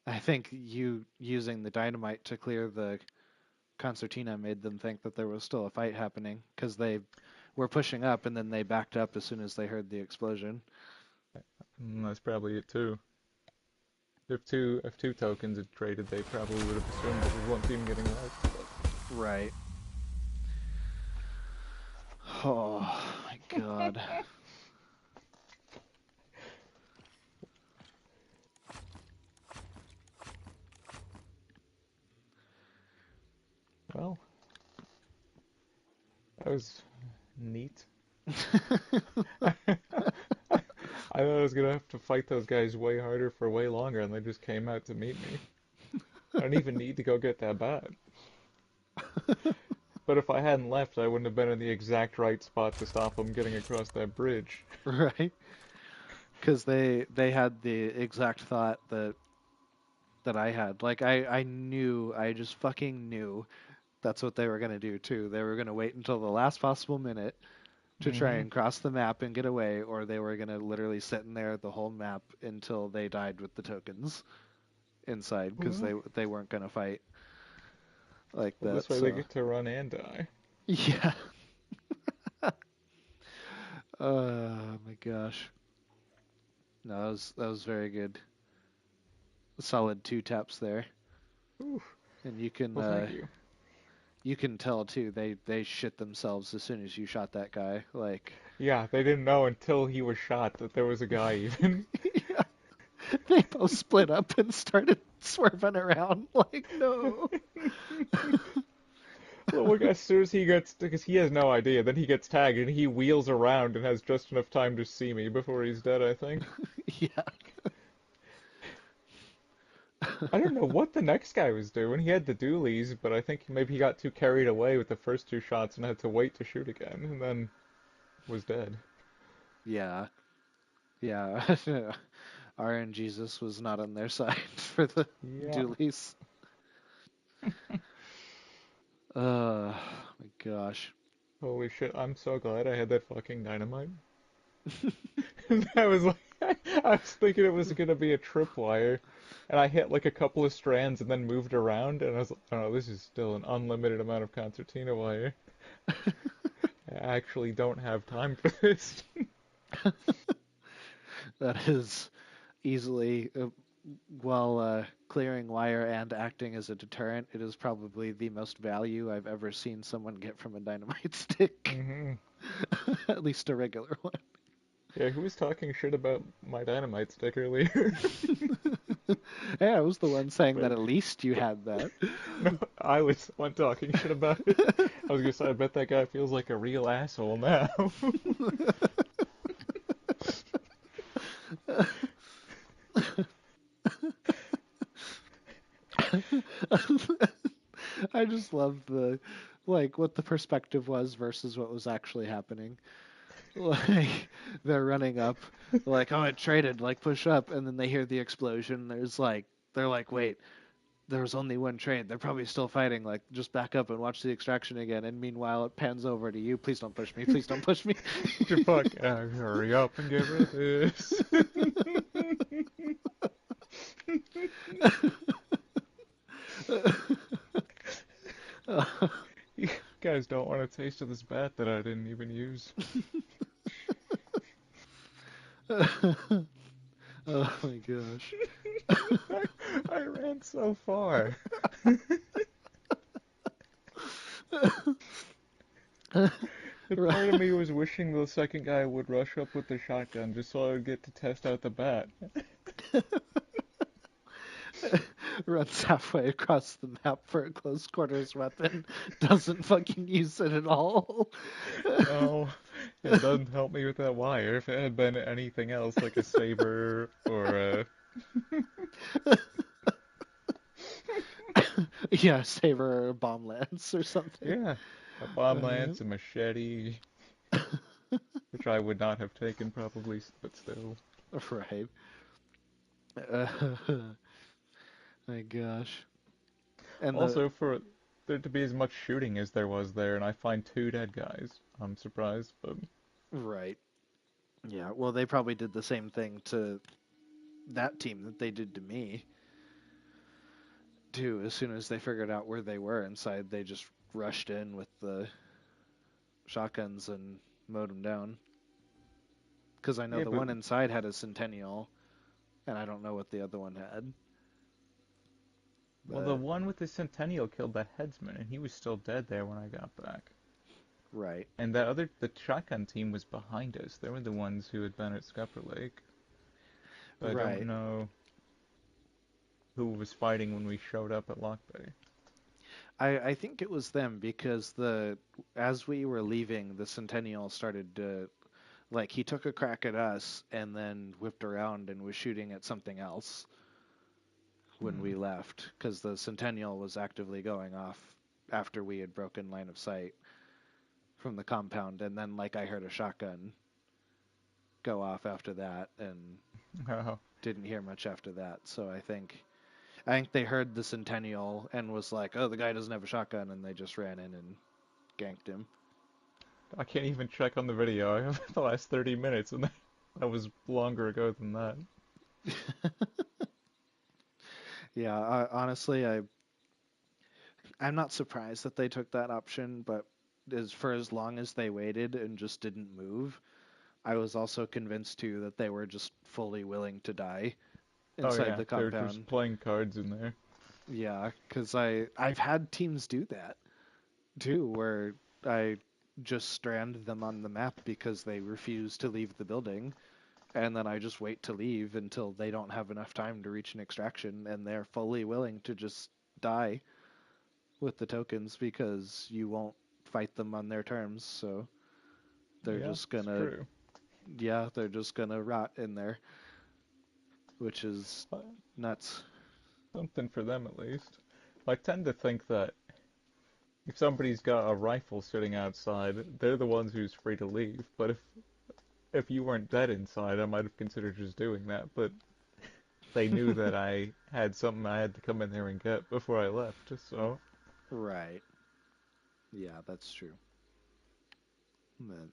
I think you using the dynamite to clear the concertina made them think that there was still a fight happening, because they were pushing up and then they backed up as soon as they heard the explosion. That's probably it too. If two tokens had traded, they probably would have assumed there was one team getting wiped. Right. Oh my god. Well, that was neat. I thought I was gonna have to fight those guys way harder for way longer, and they just came out to meet me. I don't even need to go get that bat. But if I hadn't left, I wouldn't have been in the exact right spot to stop them getting across that bridge. Right. Because they had the exact thought that I had. Like, I knew, I just fucking knew that's what they were going to do too. They were going to wait until the last possible minute to try Mm-hmm. and cross the map and get away, or they were going to literally sit in there the whole map until they died with the tokens inside, because Well, they weren't going to fight like this that. way they So get to run and die. yeah. Oh my gosh. No, that was very good. Solid 2 taps there. Oof. And you can Well, thank you. you can tell too, they shit themselves as soon as you shot that guy. Like, Yeah, they didn't know until he was shot that there was a guy even. yeah, they both split up and started swerving around like, no. Well, look, as soon as he gets, because he has no idea, then he gets tagged and he wheels around and has just enough time to see me before he's dead, I think. Yeah. I don't know what the next guy was doing. He had the dualies, but I think maybe he got too carried away with the first two shots and had to wait to shoot again, and then was dead. Yeah. Yeah. RNGesus was not on their side for the Yeah. dualies. Oh my gosh. Holy shit, I'm so glad I had that fucking dynamite. I was like, I was thinking it was gonna be a tripwire, and I hit like a couple of strands and then moved around, and I was like, oh, this is still an unlimited amount of concertina wire. I actually don't have time for this. That is easily, while clearing wire and acting as a deterrent, it is probably the most value I've ever seen someone get from a dynamite stick. Hmm. At least a regular one. Yeah, who was talking shit about my dynamite stick earlier? Yeah, I was the one saying But, that at least you but had that. no, I was the one talking shit about it. I was gonna say, I bet that guy feels like a real asshole now. I just love what the perspective was versus what was actually happening. Like they're running up, like, oh, it traded, like push up, and then they hear the explosion. They're like, wait, there was only one trade. They're probably still fighting. Like, just back up and watch the extraction again. And meanwhile, it pans over to you. Please don't push me. Please don't push me. Your fuck, hurry up and get rid of this. You guys don't want a taste of this bat that I didn't even use. Oh my gosh. I ran so far. The part of me was wishing the second guy would rush up with the shotgun just so I would get to test out the bat. Runs halfway across the map for a close quarters weapon. Doesn't fucking use it at all. No, it doesn't help me with that wire. If it had been anything else, like a saber or a... Yeah, saber or a bomb lance or something. Yeah, a bomb lance, a machete, which I would not have taken probably, but still. Right. My gosh. And Also, for there to be as much shooting as there was there, and I find 2 dead guys, I'm surprised, but... right. Yeah, well, they probably did the same thing to that team that they did to me. Too, as soon as they figured out where they were inside, they just rushed in with the shotguns and mowed them down. Because I know Yeah, the but... one inside had a Centennial, and I don't know what the other one had. Well, the one with the Centennial killed the headsman, and he was still dead there when I got back. Right. And the shotgun team was behind us. They were the ones who had been at Scupper Lake. But I don't Right. know who was fighting when we showed up at Lock Bay. I think it was them because as we were leaving, the Centennial started to, like, he took a crack at us and then whipped around and was shooting at something else when we left, because the Centennial was actively going off after we had broken line of sight from the compound, and then, like, I heard a shotgun go off after that and Oh. didn't hear much after that. So I think they heard the Centennial and was like, oh, the guy doesn't have a shotgun, and they just ran in and ganked him. I can't even check on the video. I have the last 30 minutes, and that was longer ago than that. Yeah, honestly, I'm not surprised that they took that option, but as long as they waited and just didn't move, I was also convinced too that they were just fully willing to die Oh inside yeah, the they're just compound. playing cards in there. Yeah, because I've had teams do that too, where I just strand them on the map because they refuse to leave the building, and then I just wait to leave until they don't have enough time to reach an extraction, and they're fully willing to just die with the tokens because you won't fight them on their terms, so they're Yeah, just it's gonna, true. yeah, they're just gonna rot in there, which is nuts. Something for them at least. I tend to think that if somebody's got a rifle sitting outside, they're the ones who's free to leave. But if you weren't dead inside, I might have considered just doing that. But they knew that I had something I had to come in there and get before I left, so... Right. Yeah, that's true. But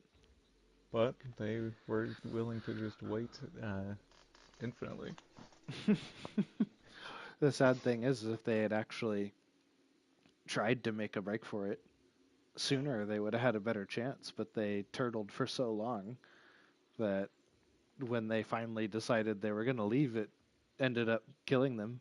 But they were willing to just wait infinitely. the sad thing is, if they had actually tried to make a break for it sooner, they would have had a better chance, but they turtled for so long that when they finally decided they were going to leave, it ended up killing them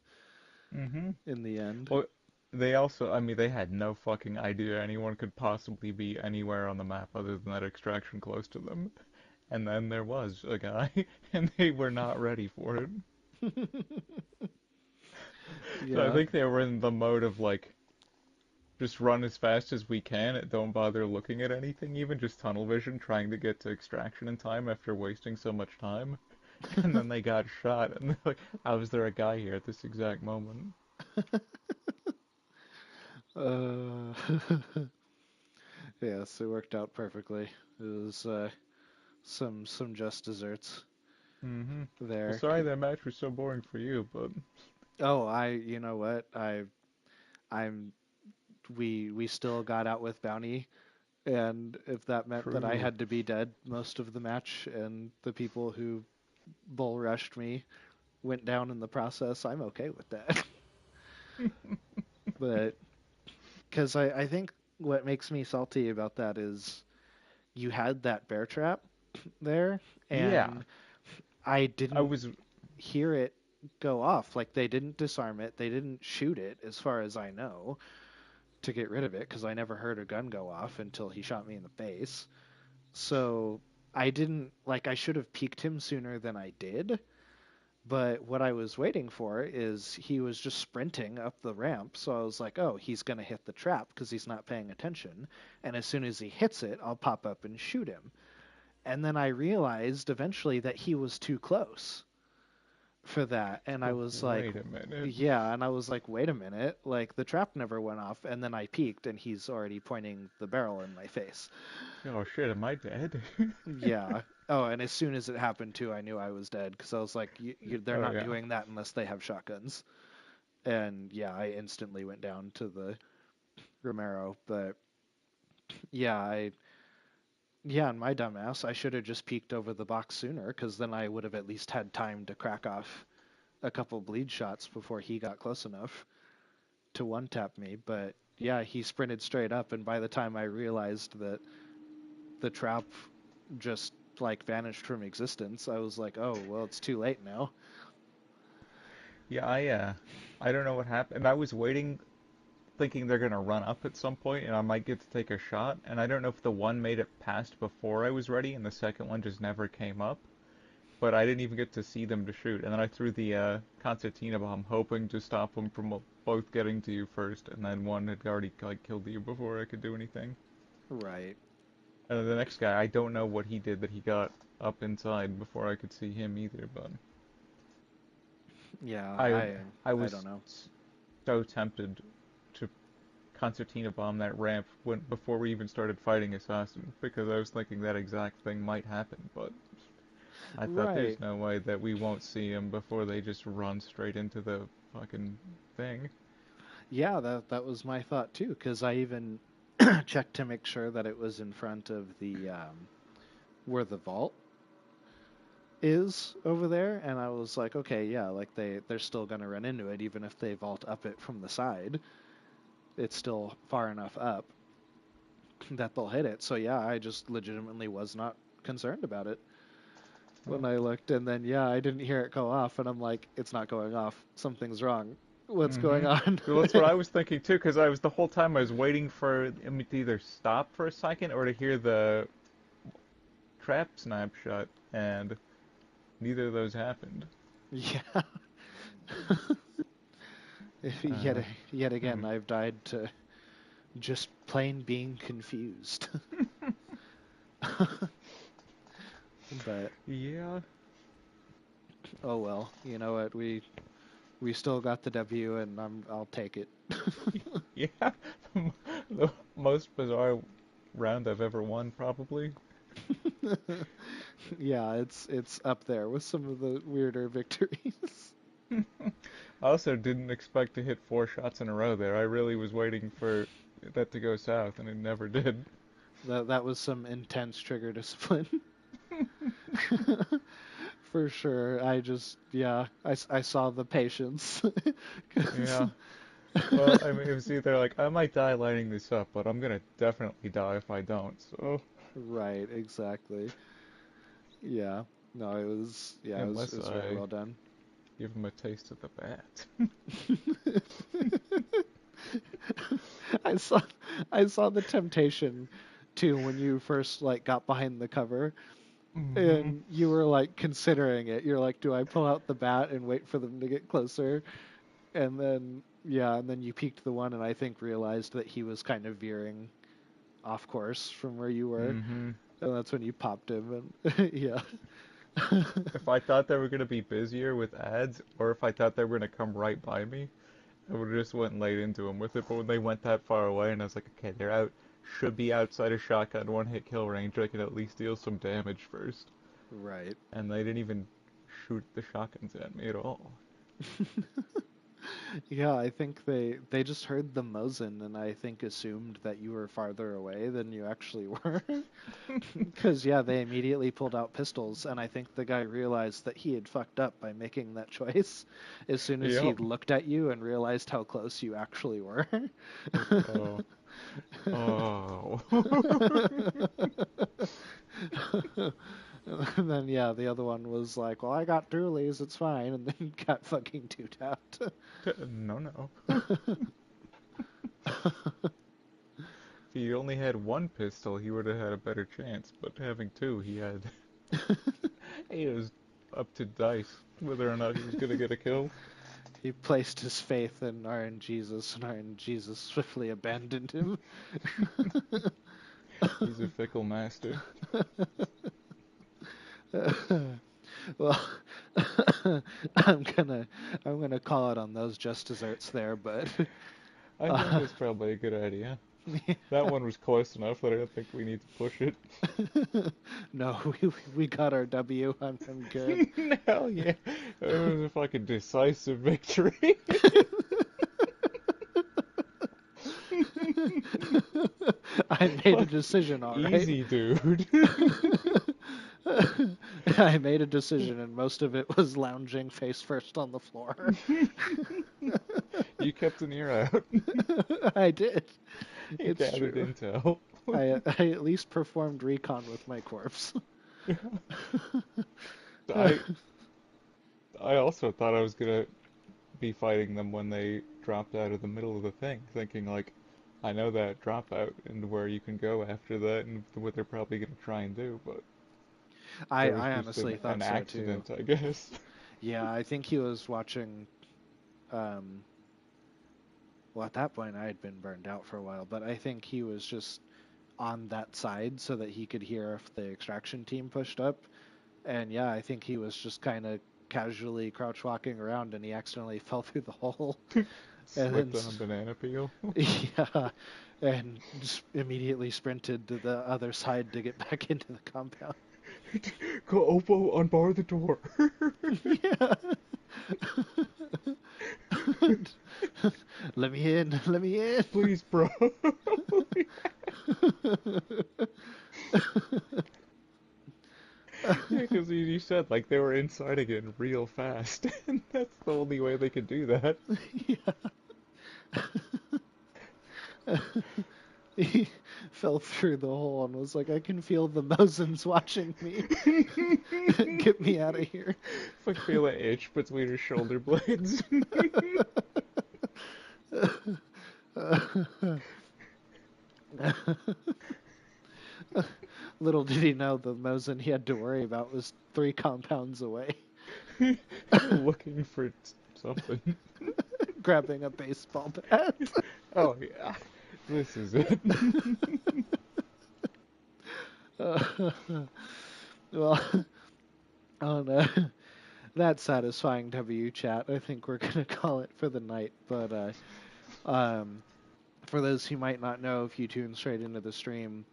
Mm-hmm. in the end. Well, they also, I mean, they had no fucking idea anyone could possibly be anywhere on the map other than that extraction close to them. And then there was a guy, and they were not ready for it. So I Yeah. think they were in the mode of like, just run as fast as we can, and don't bother looking at anything, even just tunnel vision, trying to get to extraction in time after wasting so much time. And then they got shot, and they're like, how is there a guy here at this exact moment? Uh, yes, it worked out perfectly. It was some just desserts Mm-hmm. Well, there. sorry that match was so boring for you, but Oh, you know what? I'm, we still got out with bounty, and if that meant that I true. had to be dead most of the match, and the people who bull rushed me went down in the process, I'm okay with that. But because I think what makes me salty about that is you had that bear trap there, Yeah, and I I didn't was. hear it go off. Like they didn't disarm it, they didn't shoot it, as far as I know, to get rid of it, because I never heard a gun go off until he shot me in the face. So I didn't like I should have peeked him sooner than I did. But what I was waiting for is he was just sprinting up the ramp, so I was like, oh, he's going to hit the trap because he's not paying attention. And as soon as he hits it, I'll pop up and shoot him. And then I realized eventually that he was too close for that. And I was like, Wait a minute. yeah, and I was like, wait a minute, like the trap never went off. And then I peeked and he's already pointing the barrel in my face. Oh shit, am I dead? Yeah. Oh, and as soon as it happened too, I knew I was dead because I was like, they're Oh not yeah. doing that unless they have shotguns. And yeah, I instantly went down to the Romero. But yeah, in my dumbass, I should have just peeked over the box sooner because then I would have at least had time to crack off a couple bleed shots before he got close enough to one tap me. But yeah, he sprinted straight up, and by the time I realized that the trap just like vanished from existence, I was like, oh well, it's too late now. Yeah, I don't know what happened. I was waiting, thinking they're gonna run up at some point, and I might get to take a shot. And I don't know if the one made it past before I was ready, and the second one just never came up. But I didn't even get to see them to shoot. And then I threw the concertina bomb, hoping to stop them from both getting to you first. And then one had already like killed you before I could do anything. Right. And then the next guy, I don't know what he did that he got up inside before I could see him either. But Yeah, I I I don't was know. so tempted to concertina bomb that ramp when before we even started fighting Assassin because I was thinking that exact thing might happen, but I thought Right. there's no way that we won't see him before they just run straight into the fucking thing. Yeah, that was my thought too, because I even checked to make sure that it was in front of the where the vault is over there, and I was like, okay, yeah, like they're still gonna run into it even if they vault up it from the side. It's still far enough up that they'll hit it. So yeah, I just legitimately was not concerned about it Oh. when I looked, and then yeah, I didn't hear it go off, and I'm like, it's not going off. Something's wrong. What's Mm-hmm. going on? Well, that's what I was thinking too, because I was the whole time I was waiting for him to either stop for a second or to hear the trap snapshot, and neither of those happened. Yeah. Uh, Yet hmm. again, I've died to just plain being confused. But Yeah. oh well, you know what? We still got the W, and I'll take it. Yeah. The most bizarre round I've ever won, probably. Yeah, it's up there with some of the weirder victories. I also didn't expect to hit 4 shots in a row there. I really was waiting for that to go south, and it never did. That was some intense trigger discipline. For sure. I just yeah, I saw the patience. 'Cause- Yeah. Well, I mean, it was either like, I might die lighting this up, but I'm gonna definitely die if I don't, so. right, exactly. Yeah. No, it Unless was very I well done. give him a taste of the bat. I saw I saw the temptation too when you first like got behind the cover Hmm. and you were like considering it. You're like, do I pull out the bat and wait for them to get closer? And then yeah, and then you peeked the one and I think realized that he was kind of veering off course from where you were. Hmm. And that's when you popped him and yeah. If I thought they were gonna be busier with ads, or if I thought they were gonna come right by me, I would have just went late into him with it, but when they went that far away, and I was like, okay, they're out, should be outside of shotgun one-hit kill range, I can at least deal some damage first. Right. And they didn't even shoot the shotguns at me at all. Yeah, I think they just heard the Mosin and I think assumed that you were farther away than you actually were. Because, yeah, they immediately pulled out pistols, and I think the guy realized that he had fucked up by making that choice as soon as he Yep. looked at you and realized how close you actually were. Like, oh. Oh. And then, yeah, the other one was like, well, I got dualies, it's fine, and then got fucking two-tapped. No, no. If he only had one pistol, he would have had a better chance, but having two, he was up to dice whether or not he was going to get a kill. He placed his faith in RNGesus, and RNGesus swiftly abandoned him. He's a fickle master. Well, I'm gonna call it on those just desserts there, but I think that's probably a good idea. That one was close enough that I don't think we need to push it. no, we got our W. I'm good. Hell yeah. It was a fucking decisive victory. I made a decision, all right. Easy, dude. I made a decision, and most of it was lounging face first on the floor. You kept an ear out. I did. You It's gathered true. intel. I at least performed recon with my corpse. I I also thought I was gonna be fighting them when they dropped out of the middle of the thing, thinking like, I know that dropout and where you can go after that and what they're probably gonna try and do, but that was I just honestly an thought so too. accident, I guess. Yeah, I think he was watching. Um, well, at that point, I had been burned out for a while, but I think he was just on that side so that he could hear if the extraction team pushed up. And yeah, I think he was just kind of casually crouch walking around, and he accidentally fell through the hole. And then, Slipped on a banana peel. yeah, and just immediately sprinted to the other side to get back into the compound. Go, Oppo, unbar the door. Yeah. Let me in, let me in. Please, bro. Yeah, because you said like they were inside again real fast, and that's the only way they could do that. Yeah. He fell through the hole and was like, I can feel the Mosins watching me. Get me out of here. If I feel an itch between her shoulder blades. Little did he know the Mosin he had to worry about was 3 compounds away, Looking for something. grabbing a baseball bat. Oh yeah, this is it. Well, on that satisfying W chat, I think we're gonna call it for the night. But for those who might not know, if you tune straight into the stream,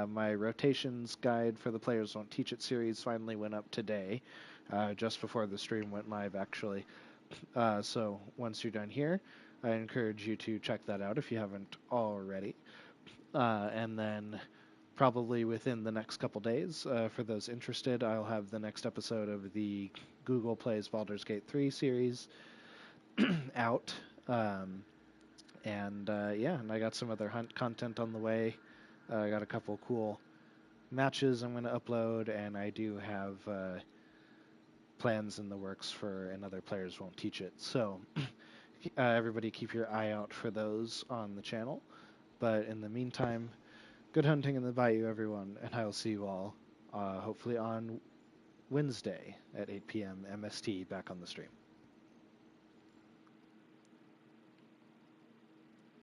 my rotations guide for the Players Won't Teach It series finally went up today, just before the stream went live, actually. So once you're done here, I encourage you to check that out if you haven't already. And then probably within the next couple days, for those interested, I'll have the next episode of the Google Plays Baldur's Gate 3 series out. And and I got some other hunt content on the way. I got a couple cool matches I'm going to upload, and I do have plans in the works for another Players Won't Teach It. So everybody keep your eye out for those on the channel. But in the meantime, good hunting in the bayou, everyone, and I will see you all hopefully on Wednesday at 8 p.m. MST back on the stream.